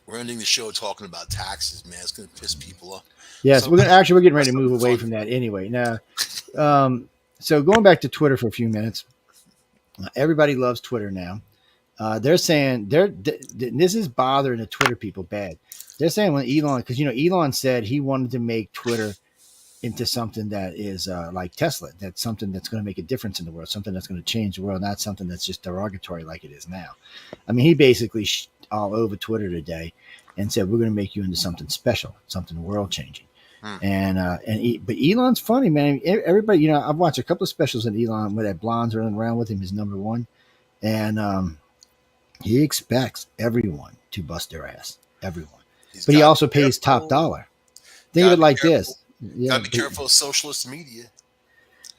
We're ending the show talking about taxes, man. It's going to piss people off. Yes, So- we're getting ready to move away fun. from that anyway. Now, so going back to Twitter for a few minutes, everybody loves Twitter now. They're saying this is bothering the Twitter people bad. They're saying when Elon, because Elon said he wanted to make Twitter into something that is like Tesla. That's something that's going to make a difference in the world, something that's going to change the world, not something that's just derogatory like it is now. I mean, he basically all over Twitter today and said, we're going to make you into something special, something world changing. But Elon's funny, man. Everybody, I've watched a couple of specials of Elon where that blonde's running around with him is number one. And he expects everyone to bust their ass. Everyone. But he also pays top dollar. Think of it like this. Gotta be careful of socialist media.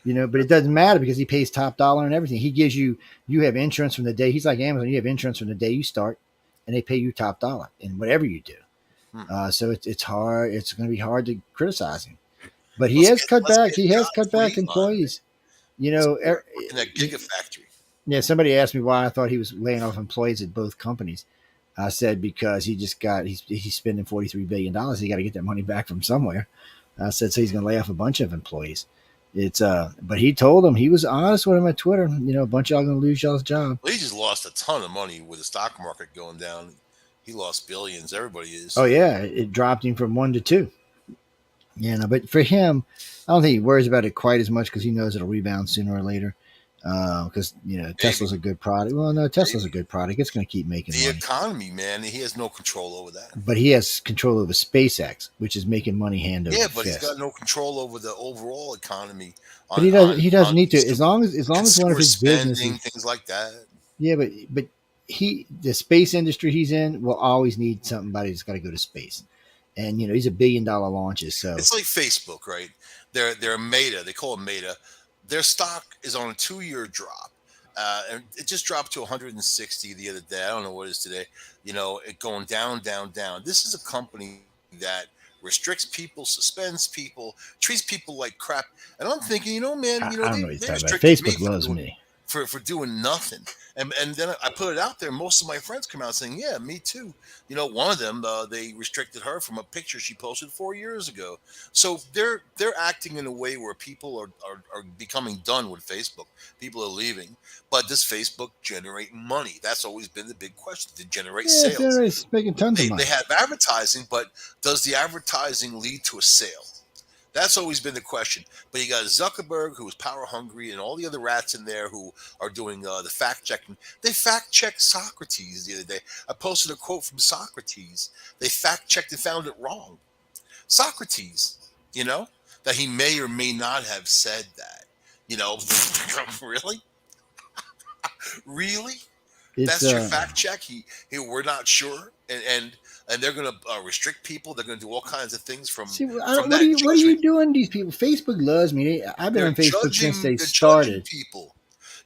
But it doesn't matter because he pays top dollar and everything. He gives you, you have insurance from the day. He's like Amazon. You have insurance from the day you start, and they pay you top dollar in whatever you do. Hmm. So it's hard. It's going to be hard to criticize him, but he Let's has get cut let's back. get He has John cut for back Elon. employees. You Let's know, get him working that gigafactory. yeah. Somebody asked me why I thought he was laying off employees at both companies. I said because he just got he's spending $43 billion. He got to get that money back from somewhere. I said so he's going to lay off a bunch of employees. It's but he told them he was honest with him at Twitter. A bunch of y'all going to lose y'all's job. Well, he just lost a ton of money with the stock market going down. He lost billions. Everybody Oh is. yeah, it dropped him from 1 to 2. But for him, I don't think he worries about it quite as much because he knows it'll rebound sooner or later. Because Maybe, Tesla's a good product. Well, no, Tesla's a maybe good product. It's going to keep making the money. economy, man. He has no control over that. But he has control over SpaceX, which is making money hand over Yeah, but he's got fist. no control over the overall economy But on he doesn't. on He on doesn't need to. consumer, As long as one of consumer his spending, businesses. things like that. Yeah, but the space industry he's in will always need somebody that's got to go to space, and he's $1 billion launches. So It's like Facebook, right? They're Meta. They call it Meta. Their stock is on a 2 year drop. And it just dropped to 160 the other day. I don't know what it is today. It going down, down, down. This is a company that restricts people, suspends people, treats people like crap. And I'm thinking, man, I don't know what he's they talking about. restricted me Facebook loves me. for doing nothing. And then I put it out there. Most of my friends come out saying, "Yeah, me too." One of them they restricted her from a picture she posted 4 years ago. So they're acting in a way where people are becoming done with Facebook. People are leaving, but does Facebook generate money? That's always been the big question. To generate Yeah, sales, it's making tons of they money. have advertising, but does the advertising lead to a sale? That's always been the question. But you got Zuckerberg, who is power hungry, and all the other rats in there who are doing the fact checking. They fact checked Socrates the other day. I posted a quote from Socrates. They fact checked and found it wrong. Socrates, you know, that he may or may not have said that. You know, really? Really? It's That's your fact check. We're not sure, and they're going to restrict people. They're going to do all kinds of things see. from What that are you judgment. doing? These people. Facebook loves me. I've been on Facebook since they They're judging started. people.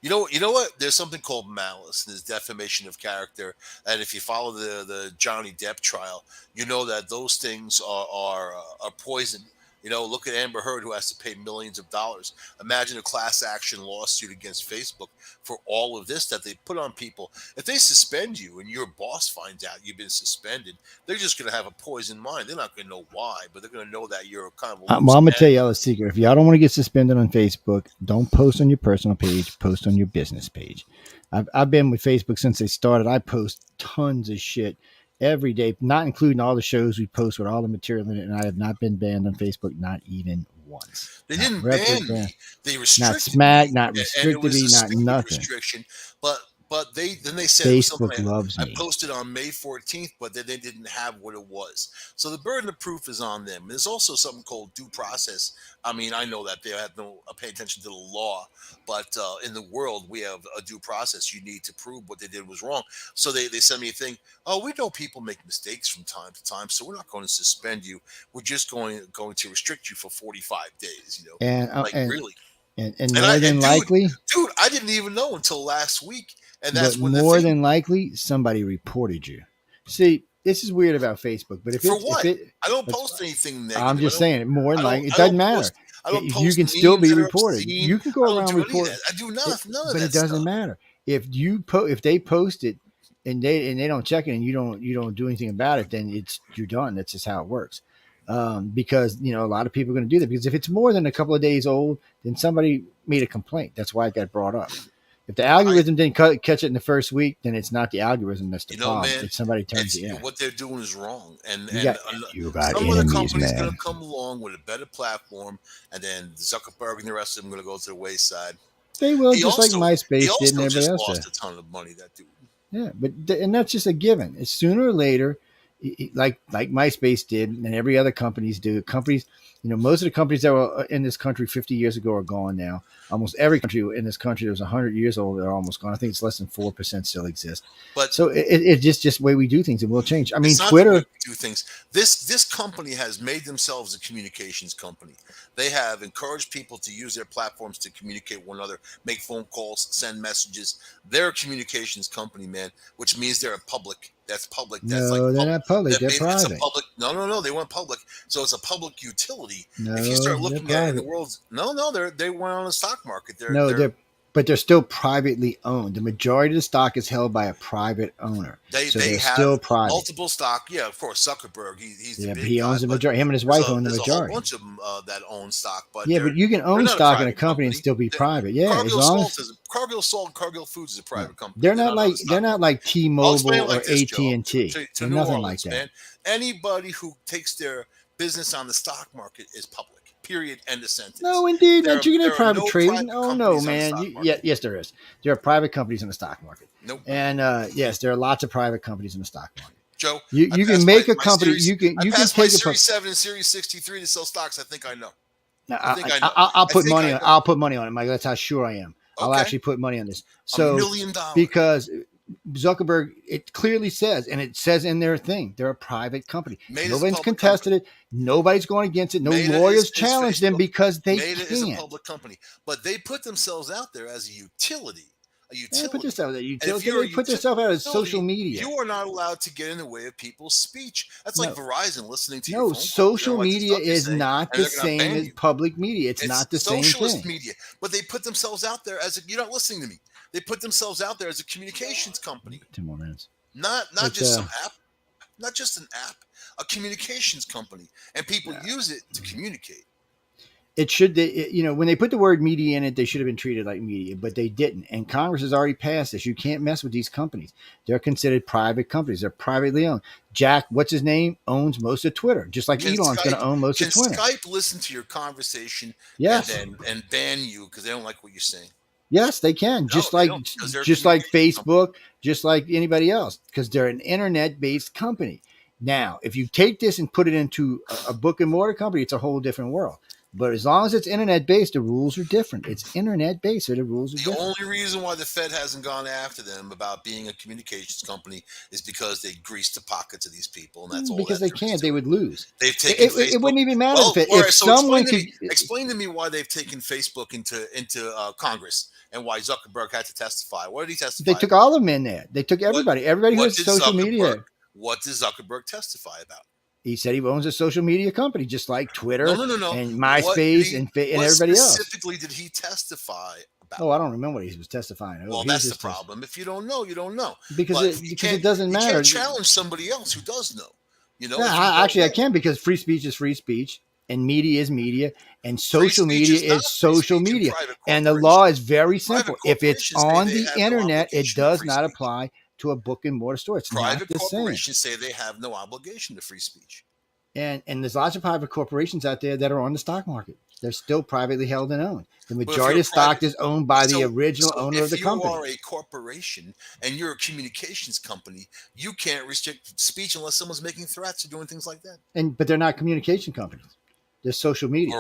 You know what? There's something called malice. There's defamation of character, and if you follow the Johnny Depp trial, you know that those things are poison. Look at Amber Heard, who has to pay millions of dollars. Imagine a class action lawsuit against Facebook for all of this that they put on people. If they suspend you and your boss finds out you've been suspended, they're just going to have a poisoned mind. They're not going to know why, but they're going to know that you're kind of a loose Well, I'm gonna tell cannon. y'all a secret. If y'all don't want to get suspended on Facebook, don't post on your personal page. Post on your business page. I've been with Facebook since they started. I post tons of shit every day, not including all the shows we post with all the material in it. And I have not been banned on Facebook, not even once. They Not didn't ban represent, me. They not restricted smack, me, not and it restricted was me, a not stupid nothing. restriction. But they said it was something Facebook loves I me. posted on May 14th, but then they didn't have what it was. So the burden of proof is on them. There's also something called due process. I mean, I know that they have no pay attention to the law, but in the world we have a due process. You need to prove what they did was wrong. So they sent me a thing. Oh, we know people make mistakes from time to time, so we're not going to suspend you. We're just going to restrict you for 45 days. And Like really. And I more and than likely, dude, I didn't even know until last week, and but that's when the more thing than likely, somebody reported you. See, this is weird about Facebook, but for what? if it, I don't it's, post anything I'm negative. just saying, more than I don't likely, it I doesn't don't matter. post I don't You post can still memes be that are reported. obscene. You can go I don't around do any of report that. I do it, none of but that it doesn't stuff. matter if they post it and they don't check it and you don't do anything about it. Then you're done. That's just how it works. Because a lot of people are going to do that because if it's more than a couple of days old, then somebody made a complaint. That's why it got brought up. If the I algorithm didn't catch it in the first week, then it's not the algorithm that's the problem. Man, It's somebody turns it's it. Yeah, what they're doing is wrong, and you got some other enemies, company's going to man. come along with a better platform, and then Zuckerberg and the rest of them going to go to the wayside. They will, He just like also he MySpace did and also everybody just else lost did. a ton of money. That dude. Yeah, and that's just a given. It's sooner or later. like MySpace did, and every other companies do. Companies, most of the companies that were in this country 50 years ago are gone now. Almost every country in this country that was 100 years old are almost gone. I think it's less than 4% still exist. But So it's just the way we do things, and we'll change. I mean, it's not the way Twitter. we do things. This company has made themselves a communications company. They have encouraged people to use their platforms to communicate with one another, make phone calls, send messages. They're a communications company, man, which means they're a public. That's public. That's like No, they're not public. They're it's a private. public. No. They went public, so it's a public utility. If you No, start they're looking at it in the private. world, they went on the stock market. No, but they're still privately owned. The majority of the stock is held by a private owner. So They they're have still private. multiple stock. Yeah, of course, Zuckerberg. He's the Yeah, but big he guy. owns the But majority. Him and his wife own the there's a whole majority. bunch of them that own stock, but Yeah, but you can they're own not a stock in a private company and still be They're- private. Yeah, as Cargill long Salt as is Cargill Salt and Cargill Foods is a private company. they're not on the like stock market. I'll T-Mobile explain it or like this, AT Joe. and T. To They're New nothing Orleans, like that. man. Anybody who takes their business on the stock market is public. Period. End of sentence. No, indeed. There Not you can have are private no trading. private Oh no, companies on the man. stock market. Yes, there is. There are private companies in the stock market. Nope. And yes, there are lots of private companies in the stock market. Joe, You can make a company. Series, you can passed take my a Series 7 and Series 63 to sell stocks. I think I know. I'll put money on. I'll put money on it, Mike. That's how sure I am. I'll Okay. actually put money on this. So $1 million. Because Zuckerberg, it clearly says, and it says in their thing, they're a private company. Nobody's contested it. Nobody's going against it. No lawyers challenged them because they Meta can't. is a public company, but they put themselves out there as a utility. They put themselves out. They put themselves out as social media. You are not allowed to get in the way of people's speech. That's like Verizon listening to your phone. Social media is not the same as public media. It's not the same thing. Socialist media, but they put themselves out there as you're not listening to me. They put themselves out there as a communications company. 2 more minutes. Not just some app, not just an app, a communications company, and people use it to communicate. It should, when they put the word media in it, they should have been treated like media, but they didn't. And Congress has already passed this. You can't mess with these companies. They're considered private companies. They're privately owned. Jack, what's his name, owns most of Twitter, just like Elon's going to own most of Twitter. Can Skype listen to your conversation and ban you because they don't like what you're saying? Yes, they can. Just like Facebook, just like anybody else, because they're an internet-based company. Now, if you take this and put it into a brick and mortar company, it's a whole different world. But as long as it's internet-based, the rules are different. It's internet-based, so the rules are different. The only reason why the Fed hasn't gone after them about being a communications company is because they greased the pockets of these people, and that's all. Because they can't, they would lose. They've taken Facebook. It wouldn't even matter if someone could explain to me why they've taken Facebook into Congress and why Zuckerberg had to testify. What did he testify? They took all of them in there. They took everybody. Everybody who has social media. What did Zuckerberg testify about? He said he owns a social media company, just like Twitter and MySpace and everybody else. What specifically did he testify about? Oh, I don't remember what he was testifying. Well, that's the problem. If you don't know, you don't know. Because it doesn't matter. You can't challenge somebody else who does know. I can, because free speech is free speech, and media is media, and social media is social media. And the law is very simple. If it's on the internet, it does not apply to a book and mortar store. It's private not the corporations say they have no obligation to free speech. And there's lots of private corporations out there that are on the stock market. They're still privately held and owned. The majority of stock is owned by the original owner of the company. If you are a corporation and you're a communications company, you can't restrict speech unless someone's making threats or doing things like that. But they're not communication companies. They're social media.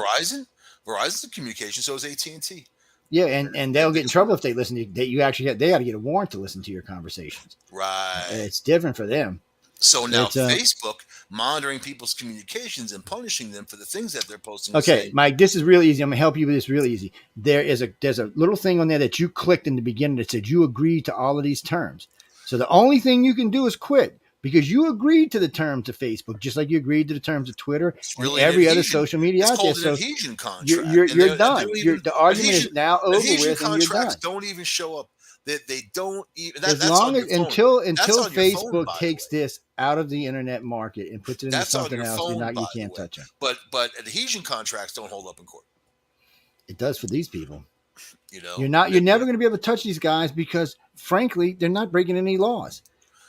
Verizon's a communication, so is AT&T. Yeah, and they'll get in trouble if they listen to you. They got to get a warrant to listen to your conversations. Right. It's different for them. So now Facebook monitoring people's communications and punishing them for the things that they're posting. Okay, Mike, this is really easy. I'm gonna help you with this really easy. There's a little thing on there that you clicked in the beginning that said you agreed to all of these terms. So the only thing you can do is quit, because you agreed to the terms of Facebook, just like you agreed to the terms of Twitter and every other social media out there. So you're done. The argument is now over with, and you're done. Don't even show up. They don't even. Until Facebook takes this out of the internet market and puts it into something else, you can't touch it. But adhesion contracts don't hold up in court. It does for these people. You're never going to be able to touch these guys because, frankly, they're not breaking any laws.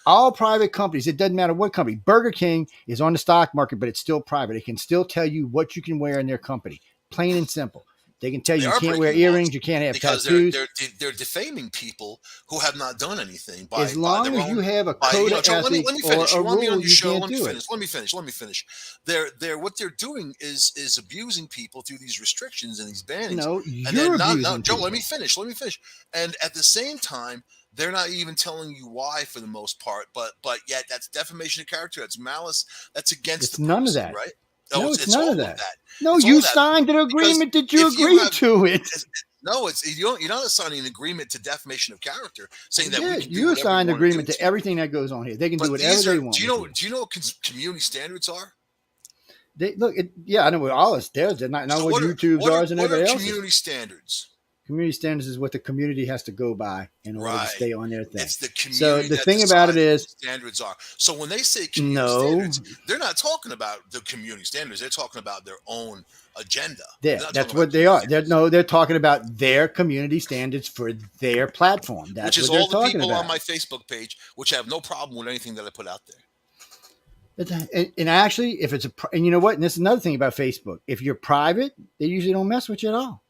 All private companies, it doesn't matter what company. Burger King is on the stock market, but it's still private. It can still tell you what you can wear in their company, plain and simple. They can tell They you are can't wear breaking laws earrings, you can't have because tattoos. they're defaming people who have not done anything As by long their as you own. have a By code of Joe, let ethics me or finish. a You want me on rule, your you show? can't Let me do it. finish. Let me finish. They're what they're doing is abusing people through these restrictions and these bannings, No, and you're then not abusing Joe. Let me people. finish. Let me finish. And at the same time, they're not even telling you why for the most part. But yet that's defamation of character. That's malice. That's against the It's none of person, that. right? Oh, No, it's it's none of all of that. that. No, It's all you of that signed an because agreement that you if you agreed have to it. no, it's you're not signing an agreement to defamation of character, saying that we Yeah, can do you whatever we signed an want to do agreement to to you. everything that goes on here. They can do But whatever these are they want with you. do you know what community standards are? They look, yeah, I know what all is theirs. They're not So what YouTube's ours and what are everybody else's. community standards? Community standards is what the community has to go by in order to Right. stay on their thing. It's the So community the that thing about it decides what is, the standards are. So when they say community no, standards, they're not talking about the community standards. They're talking about their own agenda. yeah, They're not that's talking about what they community are. standards, They're talking about their community standards for their platform. which That's is what they're all the talking people on about. my Facebook page, which have no problem with anything that I put out there. And actually, if it's and you know what, and this is another thing about Facebook. If you're private, they usually don't mess with you at all.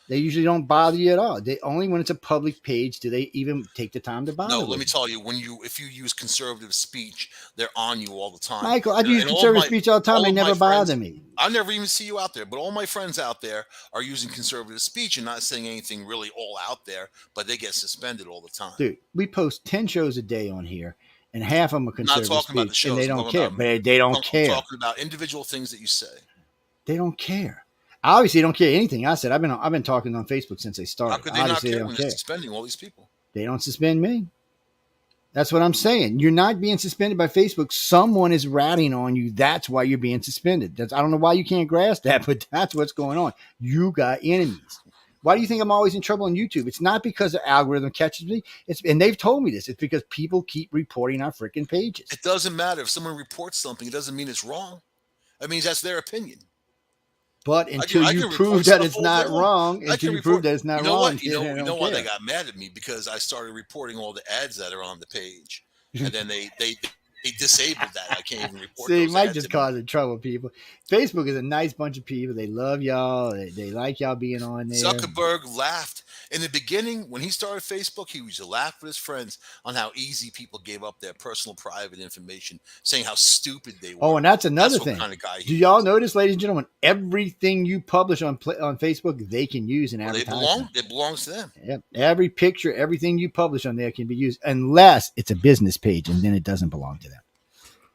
They usually don't bother you at all. They only when it's a public page do they even take the time to No, bother let me with you. tell you, if you use conservative speech, they're on you all the time. Michael, I've used And all of conservative my speech all the time. all They of my never bother friends, me. I never even see you out there, but all my friends out there are using conservative speech and not saying anything really all out there, but they get suspended all the time. Dude, we post 10 shows a day on here, and half of them are I'm not conservative talking about the speech, and they shows. don't care. But they don't I'm care. talking about individual things that you say. They don't care. Obviously, they don't care anything I said. I've been talking on Facebook since they How started. could they not Obviously, they care don't when they're care. suspending all these people? They don't suspend me. That's what I'm saying. You're not being suspended by Facebook. Someone is ratting on you. That's why you're being suspended. I don't know why you can't grasp that, but that's what's going on. You got enemies. Why do you think I'm always in trouble on YouTube? It's not because the algorithm catches me. And they've told me this. It's because people keep reporting our freaking pages. It doesn't matter if someone reports something; it doesn't mean it's wrong. It means that's their opinion. But until I you can prove report that stuff it's all day not long. wrong, I until can you prove report. that it's not You know wrong, what? they You don't know why they care. got mad at me because I started reporting all the ads that are on the page, and then they disabled that. I can't even report See, those Mike ads just anymore. causing trouble, people. Facebook is a nice bunch of people. They love y'all. They like y'all being on there. Zuckerberg laughed in the beginning when he started Facebook. He used to laugh with his friends on how easy people gave up their personal, private information, saying how stupid they Oh, were. and that's another That's what thing. kind of guy Do he y'all is. notice, ladies and gentlemen, everything you publish on Facebook, they can use in Well, they advertisement. belong. It belongs to them. Yep. Every picture, everything you publish on there can be used unless it's a business page, and then it doesn't belong to them.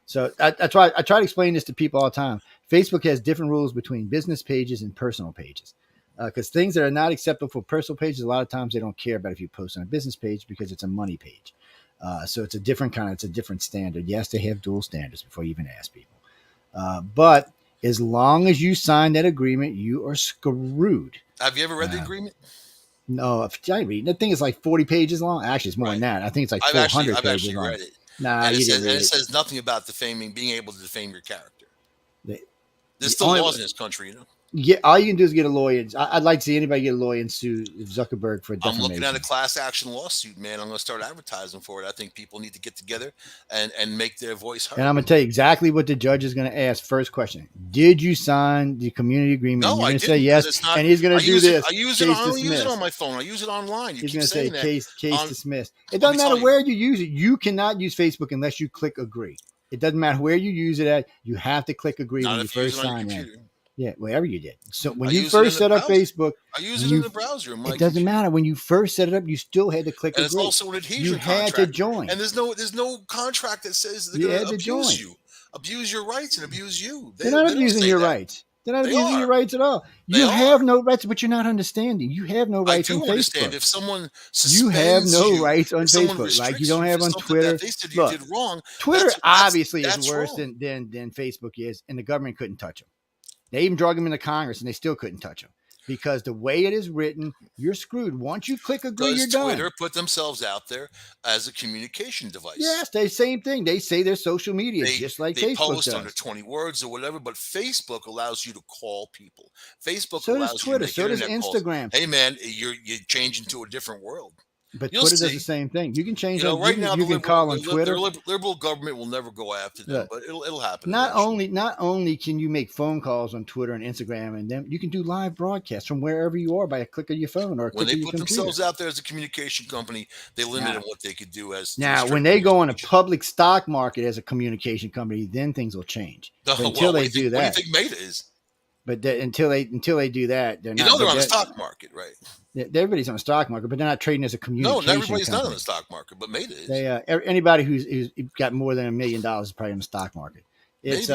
So I try to explain this to people all the time. Facebook has different rules between business pages and personal pages. Because things that are not acceptable for personal pages, a lot of times they don't care about if you post on a business page because it's a money page. So it's a different it's a different standard. Yes, they have dual standards before you even ask people. But as long as you sign that agreement, you are screwed. Have you ever read the Uh, agreement? no, if I read that thing is like 40 pages long. Actually, it's more than Right. that. I think it's like 400 I've pages actually long. read it, Nah, you didn't and read it it. says nothing about defaming, being able to defame your character. The, There's the still only, laws in this country, you know. all you can do is get a lawyer. I'd like to see anybody get a lawyer and sue Zuckerberg for I'm looking at a defamation. class action lawsuit, man. I'm going to start advertising for it. I think people need to get together and make their voice And heard. I'm going to tell you exactly what the judge is going to ask. First question: did you sign the community agreement? And No, you're I going to say didn't because yes, it's not. and he's going to do this. I use it. Case I only use it on dismissed. my phone. I use it online. You He's keep going to say saying that. case On, dismissed. It let doesn't me matter tell you. where you use it. You cannot use Facebook unless you click agree. It doesn't matter where you use it at. You have to click agree Not when you if you use first it on your sign in. computer. Yeah, wherever you did. So when I you use it in first the set up browser. Facebook, I use when it in you the browser on my it doesn't computer. matter. When you first set it up, you still had to click And it's agree. also an You adhesion had to contract. join. And there's no contract that says they're You going had to to join. abuse your rights, and abuse you. They're not They don't abusing say your that. rights. They're not They abusing your are. rights at all. They You have are. no rights, but you're not understanding. You have no I rights on do understand Facebook. if someone You have suspends no you, rights on if someone Facebook, like you restricts don't you for have on something that Twitter. they said you Look, did wrong, Twitter obviously is that's worse wrong. than Facebook is, and the government couldn't touch them. They even drug him into Congress, and they still couldn't touch him because the way it is written, you're screwed. Once you click agree, Does you're done. Twitter put themselves out there as a communication device? Yes, they same thing. They say they're social media, just like They Facebook post does. under 20 words or whatever, but Facebook allows you to call people. Facebook So does allows you to Twitter. make So does internet calls. Instagram. Hey man, you're changing to a different world. But You'll Twitter does the see. same thing. You can change You know, on. You right can now you can call on Twitter. liberal government will never go after them, Look, but it'll happen not eventually. only can you make phone calls on Twitter and Instagram, and then you can do live broadcasts from wherever you are by a click of your phone or a When click they of your put computer. themselves out there as a communication company, they limited Now, what they could do as to now, when restrict they go on a communication. public stock market as a communication company, then things will change. But until Well, they do what do you that, think Meta is? until they do that, they're You not. know they're But on the stock market, right? everybody's on the stock market, but they're not trading as a No, not communication everybody's not on the company. stock market, but Meta is. They anybody who's got more than $1 million is probably in the stock market. It's Maybe.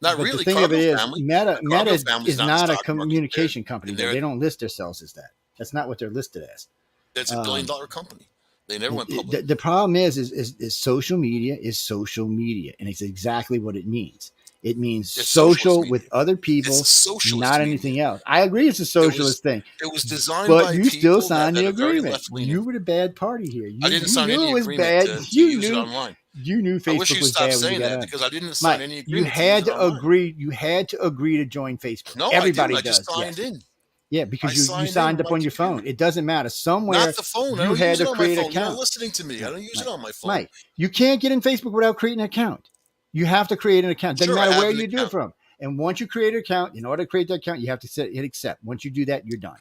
Not but the really. thing of it Carville is, family. The Meta Carville family's is not in the not a stock market. communication company And though. they're They don't list themselves as that. That's not what they're listed as. that's a billion Um, dollar company. They never went public. the problem is social media is social media, and it's exactly what it means. It means It's socialist social media. with other It's a people, socialist not media. anything else. I agree, it's a It was socialist thing, it was designed but by you still people signed the that are very agreement. left You leaning. were the bad party here. I You didn't you sign knew any it was agreement bad. to use it online. You knew I wish Facebook you was stopped bad when you saying got that on. because I didn't sign Mike, any you agreement to use had it to online. agree. You had to agree to join Facebook. No, I didn't. Everybody I just does. signed Yes. in. Yeah, I because you signed in signed on up my on your phone. computer. It doesn't matter. Not Somewhere the phone. I you don't had use it to on my create an phone. You're not account. listening to me. I No, don't use it Mike, on my phone. Mike, you can't get in Facebook without creating an account. You have to create an account. Doesn't Sure, I matter have where an you do it account. from. And once you create an account, in order to create that account, you have to hit accept. Once you do that, you're done.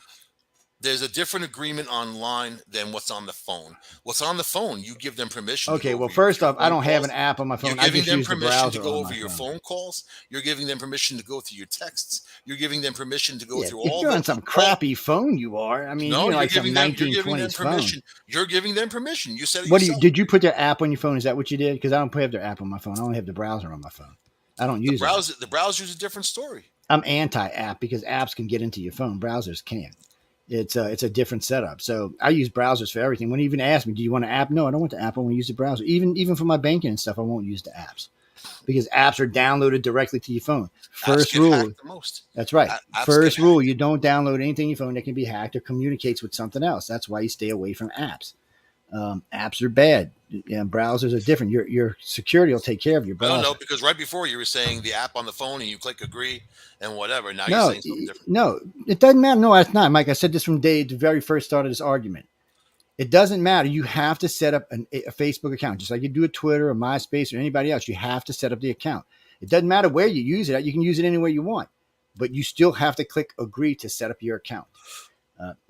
There's a different agreement online than what's on the phone. What's on the phone, you give them permission to Okay, go well, over first your off, I phone don't have an calls. app on my You're phone. I giving just them use the permission to browser go on over my your phone. phone calls. You're giving them permission to go through your texts. You're giving them permission to go Yeah, through if all you're the on some all. crappy phone, you are. I mean, if No, you're like some you're giving them 1920s phone. permission. You're giving them permission. You said it What do you yourself. did you put their app on your phone? Is that what you did? Because I don't have their app on my phone. I only have the browser on my phone. I don't use apps. The browser's a different story. I'm anti-app because apps can get into your phone. Browsers can't. It's a different setup. So I use browsers for everything. When you even ask me, do you want an app? No, I don't want the app. I want to use the browser. Even for my banking and stuff, I won't use the apps because apps are downloaded directly to your phone. Apps First get rule. hacked the most. That's right. Apps get First rule, hacked. you don't download anything on your phone that can be hacked or communicates with something else. That's why you stay away from apps. Apps are bad. Browsers are different. Your security will take care of your I don't browser. know because right before you were saying the app on the phone and you click agree and whatever. Now you're No, saying something different. no, it doesn't matter. No, it's not, Mike. I said this from the very first start of this argument. It doesn't matter. You have to set up a Facebook account, just like you do a Twitter or MySpace or anybody else. You have to set up the account. It doesn't matter where you use it at. You can use it anywhere you want, but you still have to click agree to set up your account.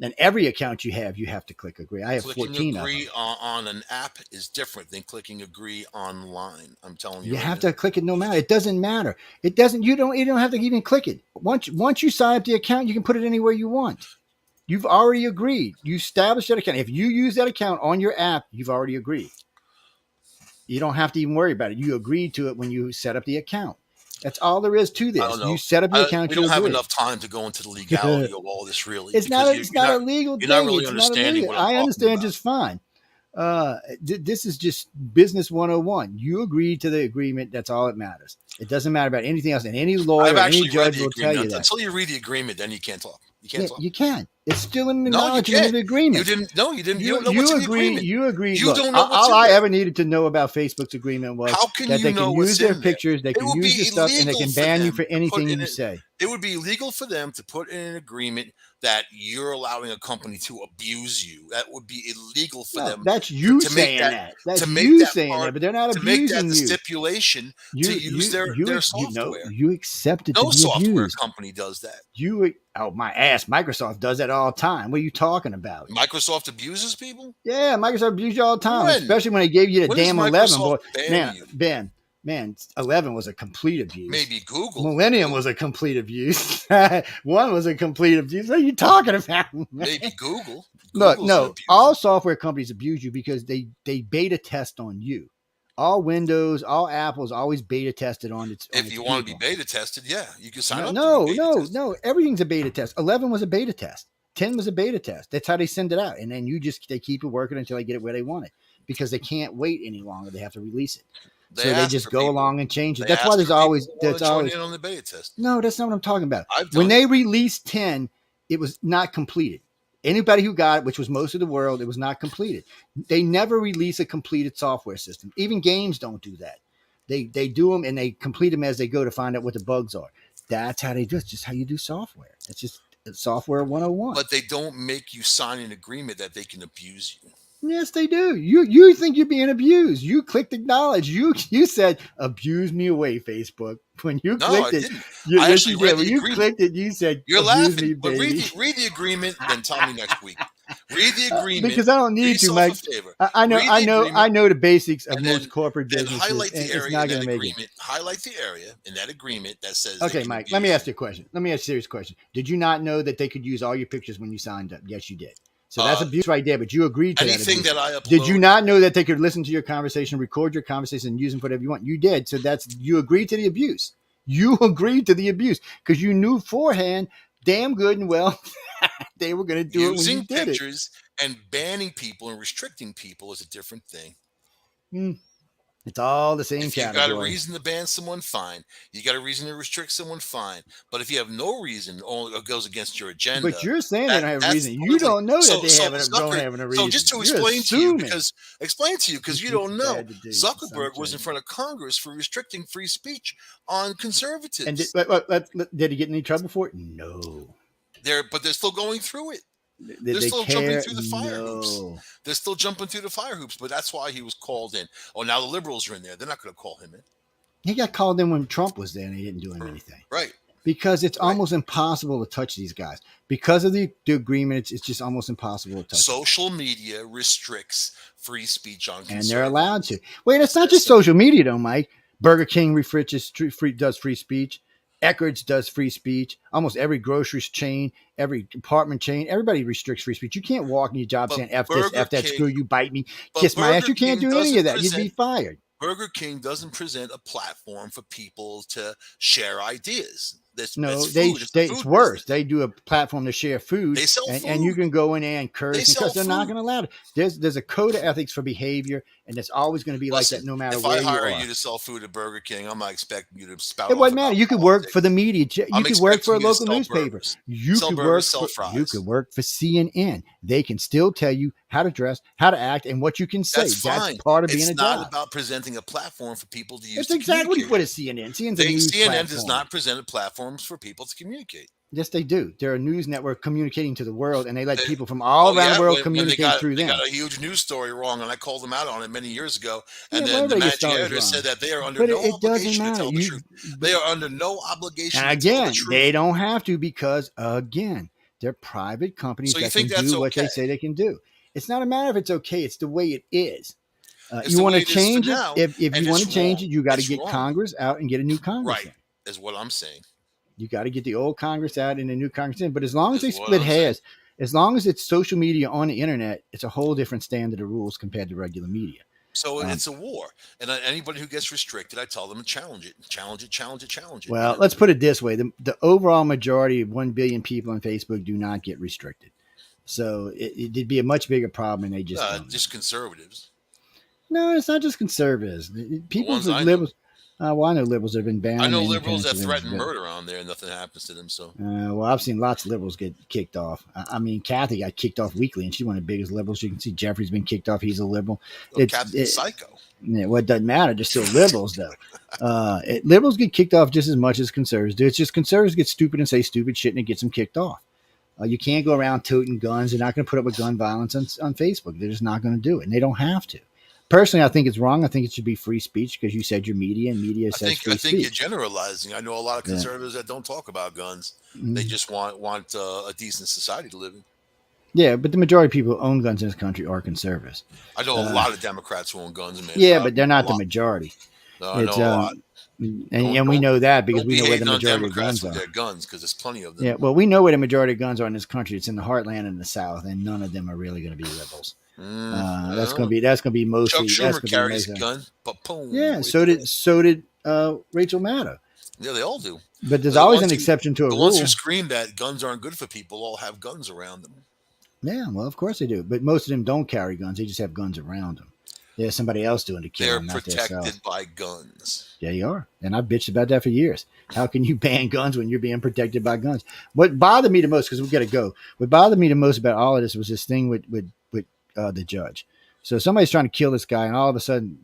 And every account you have to click agree. I have Clicking 14 of them. agree on an app is different than clicking agree online. I'm telling you You right have now. to click it no matter. It doesn't matter. It doesn't. You don't have to even click it. Once you sign up the account, you can put it anywhere you want. You've already agreed. You established that account. If you use that account on your app, you've already agreed. You don't have to even worry about it. You agreed to it when you set up the account. That's all there is to I this. don't You know. set up the account, We you don't have agree. enough time to go into the legality of all this, really, It's because not a legal you're not thing. really It's not understanding illegal. what I'm I talking understand about. just fine. This is just business 101. You agreed to the agreement. That's all that matters. It doesn't matter about anything else. And any lawyer I've or any actually read judge the will tell you agreement. that. Until you read the agreement, then you can't talk. You can't Yeah, talk. you can. It's still an No, you acknowledgement of can't. the agreement. You didn't. No, you didn't. You You don't know what's in the agree. agreement. You agreed. You Look, don't know what's all in I there. ever needed to know about Facebook's agreement was How can that you they know can what's use their in there? pictures, they It can would use your be stuff, and they illegal can for ban you them for to put anything in you it. say. It would be illegal for them to put in an agreement that you're allowing a company to abuse you. That would be illegal for No, them that's you to make saying that that. That's to make you that saying part that, but they're not to make that abusing the you. stipulation to You use you their you know software. you accepted to No be software abused. company does that. My ass. Microsoft does that all the time. What are you talking about? Microsoft abuses people? Yeah, Microsoft abused you all the time, When? especially when they gave you the When does damn 11. Microsoft Boy, ban man, you? man, 11 was a complete abuse. Maybe Google. Millennium was a complete abuse. One was a complete abuse. What are you talking about? Maybe Google. Look, Google's an no, all abuser. software companies abuse you because they beta test on you. All Windows, all Apple's always beta tested on its If you want to be people. beta tested, yeah, you can sign No, up to be no, beta no, tested. no. Everything's a beta test. 11 was a beta test. 10 was a beta test. That's how they send it out, and then they keep it working until they get it where they want it because they can't wait any longer. They have to release it. So they just go along and change it. That's why there's always join in on the beta test. No, that's not what I'm talking about. I've done When it. they released 10, it was not completed. Anybody who got it, which was most of the world, it was not completed. They never release a completed software system. Even games don't do that. They do them and they complete them as they go to find out what the bugs are. That's how they do it. It's just how you do software. It's just software 101. But they don't make you sign an agreement that they can abuse you. Yes, they do. You think you're being abused. You clicked acknowledge. You said abuse me away, Facebook. When you No, clicked I it, didn't. I yes, actually you read did. When the you agreement. clicked it, you said You're abuse laughing, me, but baby. read the agreement, then tell me next week. Read the agreement. Because I don't Do need to, yourself a Mike. favor. I know, Read I the know, agreement, I know the basics of and most corporate then businesses, highlight and the it's area not in going that to make it. agreement. Highlight the area in that agreement that says they Okay, can Mike. Let me abuse ask you. you a question. Let me ask you a serious question. Did you not know that they could use all your pictures when you signed up? Yes, you did. So that's Uh, abuse right there. But you agreed to that Anything abuse. that I Did you upload, not know that they could listen to your conversation, record your conversation, and use them for whatever you want? You did. So that's you agreed to the abuse. You agreed to the abuse because you knew beforehand, damn good and well, they were going to do it when you using did it. pictures and banning people and restricting people is a different thing. Hmm. It's all the same If you got a category. reason to ban someone, fine. You got a reason to restrict someone, fine. But if you have no reason or it goes against your But agenda, you're saying they don't have a that's reason. You completely don't know that so they so have it, don't Zucker. have a So just reason. to You're assuming. explain to you because you don't know, Bad to do. Zuckerberg was in front of Congress for restricting free speech on And conservatives. did he get in any trouble for it? No. They're still going through it. Did They're they still jumping care? through the fire hoops. No. They're still jumping through the fire hoops, but that's why he was called in. Oh, now the liberals are in there. They're not going to call him in. He got called in when Trump was there and they didn't do him anything. Right. Because it's Right. almost impossible to touch these guys. Because of the agreement, it's just almost impossible to touch them. Social media restricts free speech on And they're allowed conservatives. to. Wait, it's not just social media, though, Mike. Burger King does free speech. Eckerd's does free speech. Almost every grocery chain, every apartment chain, everybody restricts free speech. You can't walk in your job But saying F this, Burger F that, screw King, you, bite me, but kiss my ass. Burger You can't King do any of doesn't that. You'd be present fired. Burger King doesn't present a platform for people to share ideas. That's No, food. It's a it's food worse. business. They do a platform to share food, They sell and you food. can go in there and They curse sell because they're not food. going to allow it. There's a code of ethics for behavior, and it's always going to be like that Listen, no matter if I where you hire you are. to sell food at Burger King, I'm not expecting you to spout It off wouldn't matter. about You could work for the politics. media. You I'm could work for expecting a you to local sell newspaper. burgers. Sell burgers, sell You could fries. work for CNN. They can still tell you how to dress, how to act, and what you can say. That's That's fine. part of being It's a not job. about presenting a platform for people to use It's to exactly communicate. what is CNN. CNN's a news CNN does platform. not present platforms for people to communicate. Yes, they do. They're a news network communicating to the world, and they let They, people from all well, around yeah, the world when communicate through they them. got a huge news story wrong, and I called them out on it many years ago. Yeah, And well, then the everybody gets managing stories editor wrong, said that they are under but no it doesn't obligation to matter. tell the truth. They are under no obligation And to tell the again, they truth. don't have to because again, they're private companies So you that think can that's do what okay? they say they can do. It's not a matter if it's okay; it's the way it is. It's You the want way to it is for change it? now, If and you want it's to change wrong. it, you got to It's get wrong. Congress out and get a new Congress Right, in. is what I'm saying. You got to get the old Congress out and a new Congress in. But as long as Is they what split I'm saying. hairs, as long as it's social media on the internet, it's a whole different standard of rules compared to regular media. So Um, it's a war, and anybody who gets restricted, I tell them to challenge it, challenge it, challenge it, challenge it. well, let's put it this way: the overall majority of 1 billion people on Facebook do not get restricted. So it'd be a much bigger problem, and they just don't know. Just conservatives, No, it's not just conservatives. the People ones with I know. liberals. Well, I know liberals that have been I banned. know The liberals independents that have been. threaten murder on there, and nothing happens to them. So Well, I've seen lots of liberals get kicked off. I mean, Kathy got kicked off weekly, and she's one of the biggest liberals. You can see Jeffrey's been kicked off. He's a liberal. Captain Psycho. Well, it doesn't matter. They're still liberals, though. Liberals get kicked off just as much as conservatives do. It's just conservatives get stupid and say stupid shit, and it gets them kicked off. You can't go around toting guns. They're not going to put up with gun violence on Facebook. They're just not going to do it, and they don't have to. Personally, I think it's wrong. I think it should be free speech because you said your media, and media says free I think you're speech. generalizing. I know a lot of conservatives that don't talk about guns. They just want a decent society to live in. Yeah, but the majority of people who own guns in this country are conservatives. I know a lot of Democrats who own guns. But they're not the majority. No, I know a lot. And we know that because we know where the on majority of Democrats guns with are. their guns because there's plenty of them. Yeah, well, we know where the majority of guns are in this country. It's in the heartland and the South, and none of them are really going to be liberals. That's going to be mostly. Chuck Schumer carries a gun, but boom. Yeah, so did Rachel Maddow. Yeah, they all do. But there's always an exception to a rule. The ones who scream that guns aren't good for people all have guns around them. Yeah, well, of course they do. But most of them don't carry guns. They just have guns around them. There's somebody else doing the killing. They're protected by guns. Yeah, you are. And I've bitched about that for years. How can you ban guns when you're being protected by guns? What bothered me the most, because we got to go, what bothered me the most about all of this was this thing with the judge. So somebody's trying to kill this guy, and all of a sudden,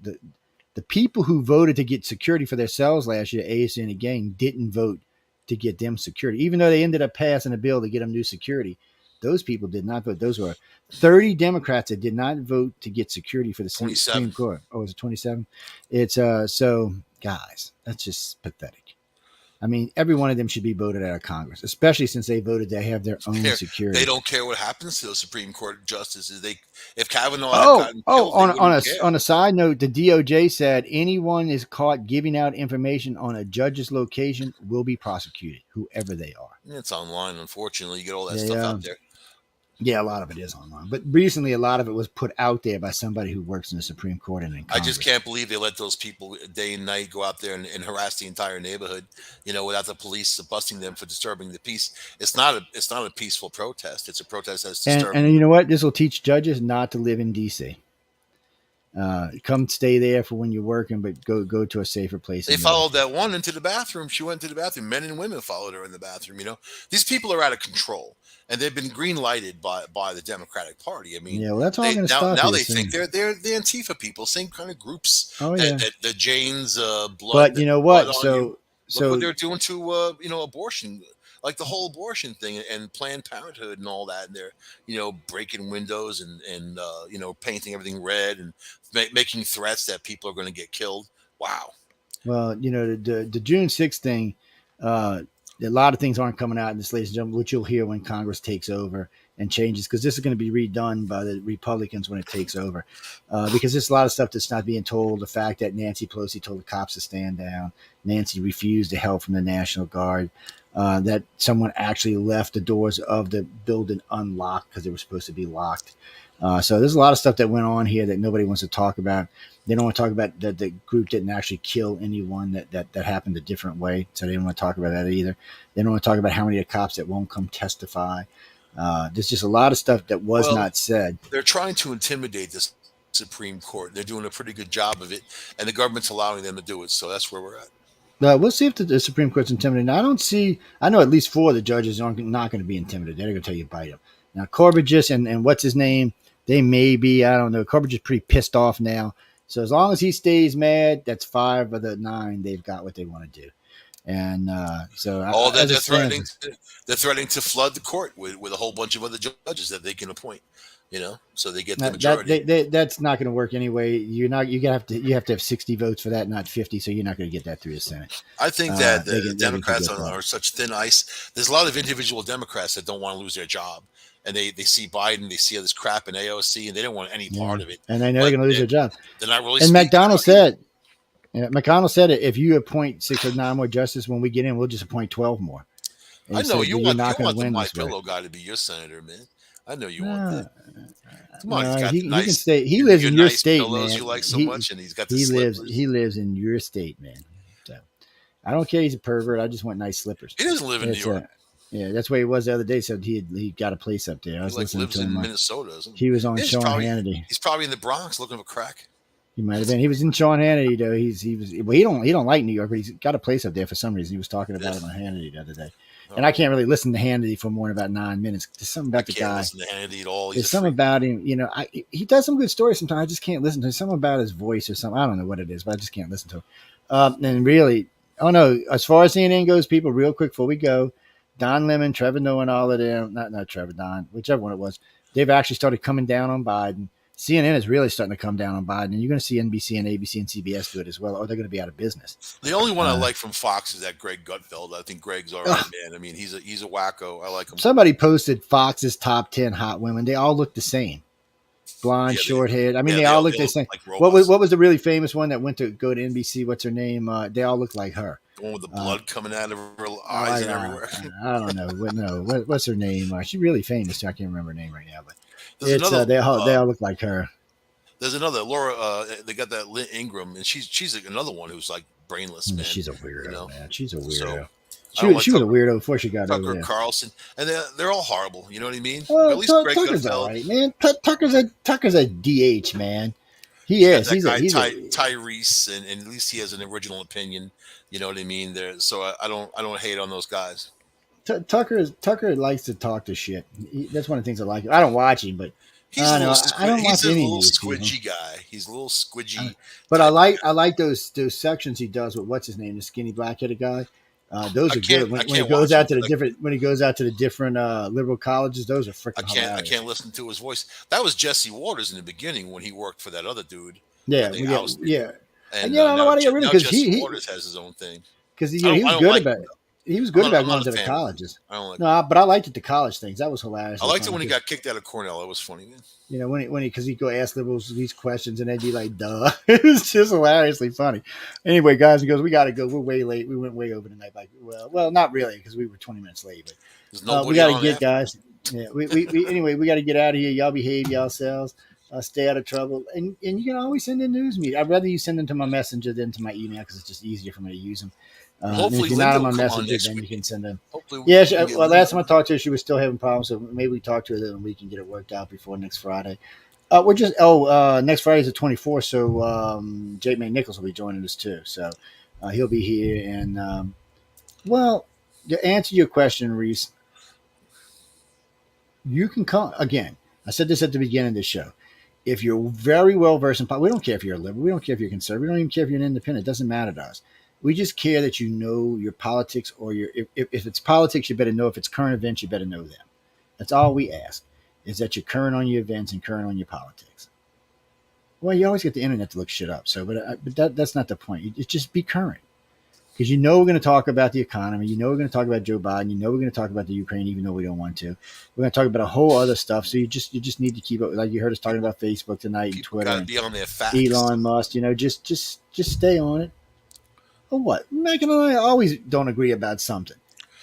the people who voted to get security for themselves last year, ASN and gang, didn't vote to get them security, even though they ended up passing a bill to get them new security. Those people did not vote. Those were 30 Democrats that did not vote to get security for the Supreme 27. Court. Oh, was it 27? It's so guys, that's just pathetic. I mean, every one of them should be voted out of Congress, especially since they voted to have their own They security. don't care what happens to those Supreme Court justices. If Kavanaugh had Oh, gotten oh! killed, they wouldn't On care. a side note, the DOJ said anyone is caught giving out information on a judge's location will be prosecuted, whoever they are. It's online, unfortunately. You get all that They, stuff out there. yeah, a lot of it is online, but recently a lot of it was put out there by somebody who works in the Supreme Court and in I just Congress. can't believe they let those people day and night go out there and harass the entire neighborhood, without the police busting them for disturbing the peace. It's not a peaceful protest. It's a protest that's And disturbing. you know what? This will teach judges not to live in D.C. Come stay there for when you're working, but go to a safer place They in your life. followed that one into the bathroom. She went to the bathroom. Men and women followed her in the bathroom. These people are out of control, and they've been green lighted by the Democratic Party. I mean, Yeah, well, that's all they going to now stop now here they think soon. they're the Antifa people, same kind of groups Oh that yeah, the Jane's but you know blood what? on you. Look what So they're doing to abortion, like the whole abortion thing and Planned Parenthood and all that. And they're breaking windows and painting everything red and making threats that people are going to get killed. Wow. well, the June 6th thing. Uh, a lot of things aren't coming out in this, ladies and gentlemen, which you'll hear when Congress takes over and changes, because this is going to be redone by the Republicans when it takes over. Because there's a lot of stuff that's not being told. The fact that Nancy Pelosi told the cops to stand down, Nancy refused the help from the National Guard. That someone actually left the doors of the building unlocked because they were supposed to be locked. So there's a lot of stuff that went on here that nobody wants to talk about. They don't want to talk about that the group didn't actually kill anyone, that happened a different way. So they don't want to talk about that either. They don't want to talk about how many of the cops that won't come testify. There's just a lot of stuff that was Well, not said. they're trying to intimidate the Supreme Court. They're doing a pretty good job of it, and the government's allowing them to do it. So that's where we're at. We'll see if the Supreme Court's intimidated. Now, I know at least four of the judges are not going to be intimidated. They're going to tell you bite them. Now, Corbett and what's his name? They may be, I don't know. Corbett is pretty pissed off now. So as long as he stays mad, that's 5 of the 9. They've got what they want to do. And All that as it stands, they're threatening to flood the court with a whole bunch of other judges that they can appoint. So they get the majority. that's not going to work anyway. You have to have 60 votes for that, not 50. So you're not going to get that through the Senate. I think that the They can keep Democrats that problem. are such thin ice. There's a lot of individual Democrats that don't want to lose their job, and they see Biden, they see all this crap in AOC, and they don't want any Yeah, part of it. and they know they're But going to lose their job. they're not really And speaking McDonald out either. said, yeah, McConnell said it. If you appoint 6 or 9 more justices when we get in, we'll just appoint 12 more. And I he know said you you're want you not going to want the win My this way. Pillow guy to be your senator, man. I know you want that. No, Come on, he's no, got the he can nice stay. He lives your in your nice state, pillows you man. like so much, and he's got the He slippers. lives in your state, man. So I don't care. He's a pervert. I just want nice slippers. He doesn't live in New It's York. yeah, that's where he was the other day. So he got a place up there. I He was like listening lives to him. in Minnesota. Isn't He was on he? Sean Hannity. He's probably in the Bronx looking for crack. He might have been. He was in Sean Hannity though. He was. Well, he don't like New York, but he's got a place up there for some reason. He was talking Yeah. about it on Hannity the other day. Oh, And I can't really listen to Hannity for more than about 9 minutes. There's something I about the can't guy. listen to Hannity at all. He's There's a something freak. about him. He does some good stories sometimes. I just can't listen to him. Something about his voice or something. I don't know what it is, but I just can't listen to him. And really, oh no, as far as CNN goes, people, real quick before we go, Don Lemon, Trevor Noah, and all of them, not Trevor, Don, whichever one it was, they've actually started coming down on Biden. CNN is really starting to come down on Biden, and you're going to see NBC and ABC and CBS do it as well, or they're going to be out of business. The only one I Uh, like from Fox is that Greg Gutfeld. I think Greg's all right, man. I mean, he's a wacko. I like him. Somebody posted Fox's top 10 hot women. They all look the same. Blonde, Yeah, short haired. I mean, yeah, they all look they the all same. look like robots. What was the really famous one that went to go to NBC? What's her name? They all look like her. The one with the Uh, blood coming out of her eyes and everywhere. I don't know. What's her name? She's really famous. I can't remember her name right now, but There's it's another. they all look like her. There's another Laura. They got that Lynn Ingram, and she's like another one who's like brainless, man. She's a weirdo, man. She's a So weirdo. I don't like She was a weirdo before she got over Tucker there. Carlson, and they're all horrible. You know what I mean? But Well, at least Greg Tucker's all Gutfeld. right, man. Tucker's a DH, man. He You got is. that guy He's Tyrese, and at least he has an original opinion. You know what I mean? There, so I don't hate on those guys. Tucker likes to talk to shit. That's one of the things I like. I don't watch him, but He's I a don't know. little I don't he's watch a any little news people. squidgy guy. He's a little squidgy But type of guy. I like those sections he does with what's his name, the skinny black headed guy. Those are good. I When he can't goes watch him out to the because different liberal colleges, those are freaking I hilarious. can't listen to his voice. That was Jesse Waters in the beginning when he worked for that other dude that Yeah, they yeah, ousted, yeah. And and yeah, I don't know why they got rid of now because Jesse Waters has his own thing. because he I was don't good like about him it. though. He was good about I'm going not a to the fan of him. colleges. I don't like him. No, but I liked it. The college things that was I hilariously liked it funny when he because got kicked out of Cornell. That was funny. when he because he'd go ask liberals these questions and they'd be like, "Duh." It was just hilariously funny. Anyway, guys, he goes, "We got to go. We're way late. We went way over tonight. Like, well, not really because we were 20 minutes late, There's but we nobody got to on get after him. guys. Yeah, we anyway. We got to get out of here. Y'all behave yourselves. Stay out of trouble, and you can always send in news media. I'd rather you send them to my messenger than to my email because it's just easier for me to use them. And if Hopefully you're not Linda on will my come on messenger, next then you week. can send them. Hopefully Yeah, we can get well, Linda. last time I talked to her, she was still having problems, so maybe we talk to her and we can get it worked out before next Friday. We're just next Friday is the 24th, so J. May Nichols will be joining us too. So he'll be here, and well, to answer your question, Reese, you can come again. I said this at the beginning of the show. If you're very well versed in politics, we don't care if you're a liberal, we don't care if you're conservative, we don't even care if you're an independent. It doesn't matter to us. We just care that you know your politics, or your if it's politics, you better know. If it's current events, you better know them. That's all we ask, is that you're current on your events and current on your politics. Well, you always get the internet to look shit up. So, but that's not the point. It's just be current because you know we're going to talk about the economy. You know we're going to talk about Joe Biden. You know we're going to talk about the Ukraine, even though we don't want to. We're going to talk about a whole other stuff. So you just need to keep up. Like you heard us talking People about Facebook tonight and people Twitter got to and be on their facts. Elon Musk. Just stay on it. Or what? Megan and I always don't agree about something.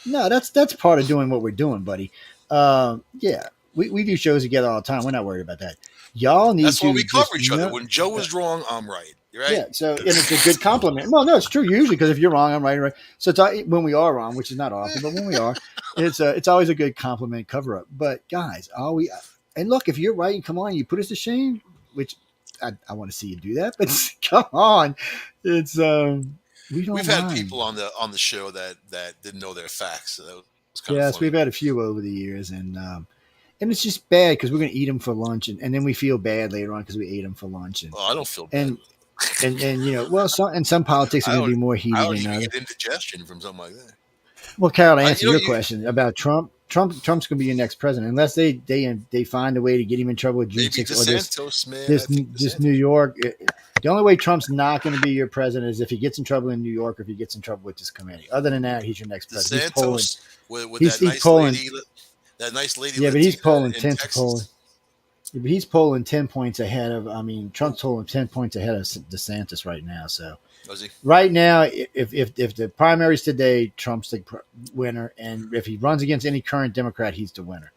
No, that's part of doing what we're doing, buddy. Yeah, we do shows together all the time. We're not worried about that. Y'all need That's why to we cover just each other. know. When Joe is wrong, I'm right. Right? Yeah, so and it's a good compliment. Well, no, it's true usually because if you're wrong, I'm right. Right. So when we are wrong, which is not often, but when we are, it's always a good compliment cover up. But guys, all we and look, if you're right, come on, you put us to shame, which I want to see you do that. But come on, it's we We've don't had mind. people on the show that didn't know their facts. So that was kind of Yes, funny. we've had a few over the years, and it's just bad because we're going to eat them for lunch, and then we feel bad later on because we ate them for lunch, Oh, I don't feel bad. and well, some politics are I going to don't be more I heated don't than even others. get indigestion from something like that. Well, Carol, to answer You know your you question about Trump, Trump's going to be your next president unless they find a way to get him in trouble with June maybe 6th or this DeSantis, man. I this think this DeSantis. New York. The only way Trump's not going to be your president is if he gets in trouble in New York or if he gets in trouble with this committee. Other than that, he's your next president. He's polling. DeSantis with He's polling. that nice lady Yeah, but he's Latina polling in 10th polling. Texas. Yeah, but he's polling 10 points ahead of. I mean, Trump's polling 10 points ahead of DeSantis right now. So Was he? right now, if the primaries today, Trump's the winner, and if he runs against any current Democrat, he's the winner.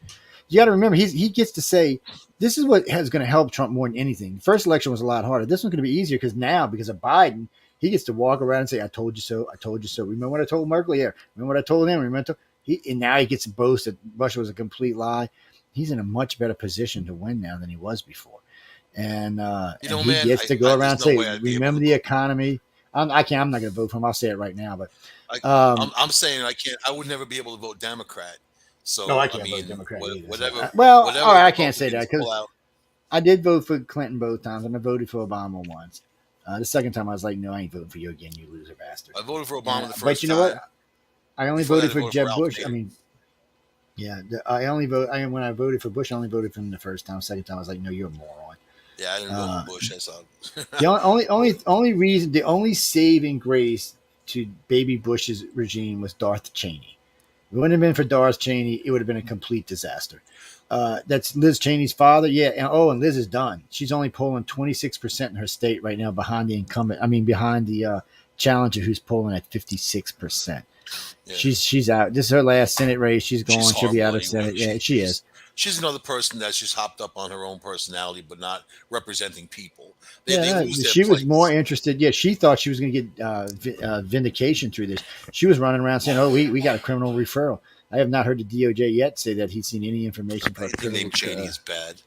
You got to remember, he gets to say this is what is going to help Trump more than anything. The first election was a lot harder. This one's going to be easier because of Biden, he gets to walk around and say, "I told you so. I told you so." Remember what I told Merkel? Yeah. Remember what I told him? Remember? And now he gets to boast that Russia was a complete lie. He's in a much better position to win now than he was before, You and know, he man, gets to go around there's and no say, way I'd be able "Remember to the vote. economy." I can't. I'm not going to vote for him. I'll say it right now, but I, um, I'm saying I can't. I would never be able to vote Democrat. no, I So I can't vote mean, Democrat either. So, well, whatever all right, I can't say that Republicans because pull out, I did vote for Clinton both times, and I voted for Obama once. The second time, I was like, "No, I ain't voting for you again, you loser bastard." I voted for Obama the But first you know what? time. I only Before that, voted I for voted for Jeb Ralph Bush. I Nader. mean, yeah, I only vote. When I voted for Bush, I only voted for him the first time. Second time, I was like, "No, you're a moron." Yeah, I didn't vote for Uh, Bush. That's all. the only reason, the only saving grace to Baby Bush's regime was Darth Cheney. If it wouldn't have been for Darth Cheney, it would have been a complete disaster. That's Liz Cheney's father. Yeah. And Liz is done. She's only polling 26% in her state right now behind the incumbent. I mean, behind the challenger who's polling at 56%. Yeah, She's out. This is her last Senate race. She's she's gone. She'll be horrible out of anyway. Senate. Yeah, she is. She's another person that's just hopped up on her own personality, but not representing people. They Yeah, lose their she was more place. interested. Yeah, she thought she was going to get vindication through this. She was running around saying, "Oh, we got a criminal referral." I have not heard the DOJ yet say that he's seen any information for a Anything criminal. named Cheney is bad.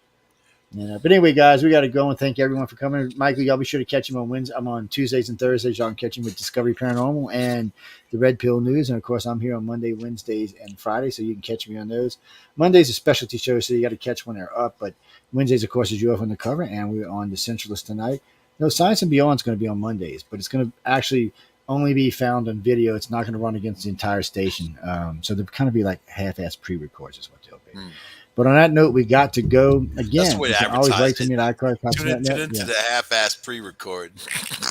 But anyway, guys, we got to go and thank everyone for coming. Michael, y'all be sure to catch him on Wednesday. I'm on Tuesdays and Thursdays. Y'all can catch him with Discovery Paranormal and the Red Pill News. And of course, I'm here on Monday, Wednesdays, and Friday, so you can catch me on those. Monday's a specialty show, so you got to catch when they're up. But Wednesdays, of course, is UFO on the cover, and we're on the Centralist Tonight. No, Science and Beyond is going to be on Mondays, but it's going to actually only be found on video. It's not going to run against the entire station. So they'll kind of be like half-ass pre-records is what they'll be. Hmm. But on that note, we got to go That's the again. way You to can always advertise write to it. me at Tune iCarCops.net. into Yeah. the half-ass pre-record.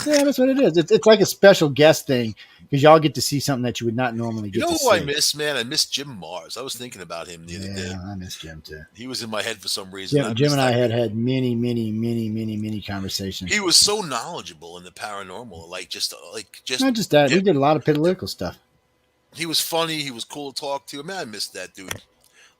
Yeah, that's what it is. It's like a special guest thing because y'all get to see something that you would not normally You get know to who I see. miss, man? I miss Jim Mars. I was thinking about him the other day. Yeah, I miss Jim too. He was in my head for some reason. Jim and I that had many conversations. He was so knowledgeable in the paranormal, just Not just that, yeah, we did a lot of political stuff. he was funny. He was cool to talk to. Man, I miss that dude.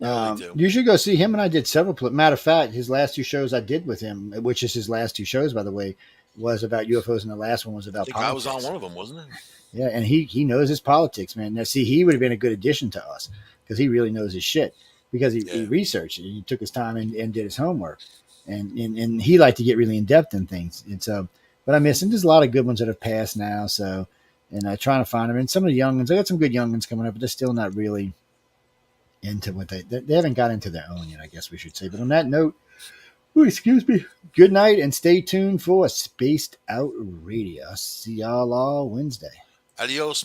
I really do. You should go see him, and I did several. Matter of fact, his last two shows I did with him, which is his last two shows, by the way, was about UFOs, and the last one was I about think politics. I was on one of them, wasn't it? Yeah, and he knows his politics, man. Now, see, he would have been a good addition to us because he really knows his shit because he researched it. He took his time and did his homework, and he liked to get really in depth in things. And so, but I miss him. There's a lot of good ones that have passed now. So, and I trying to find them. And some of the young ones, I got some good young ones coming up, but they're still not really into what they haven't got into their own yet, I guess we should say. But on that note, excuse me. Good night and stay tuned for Spaced Out Radio. I'll see y'all all Wednesday. Adios.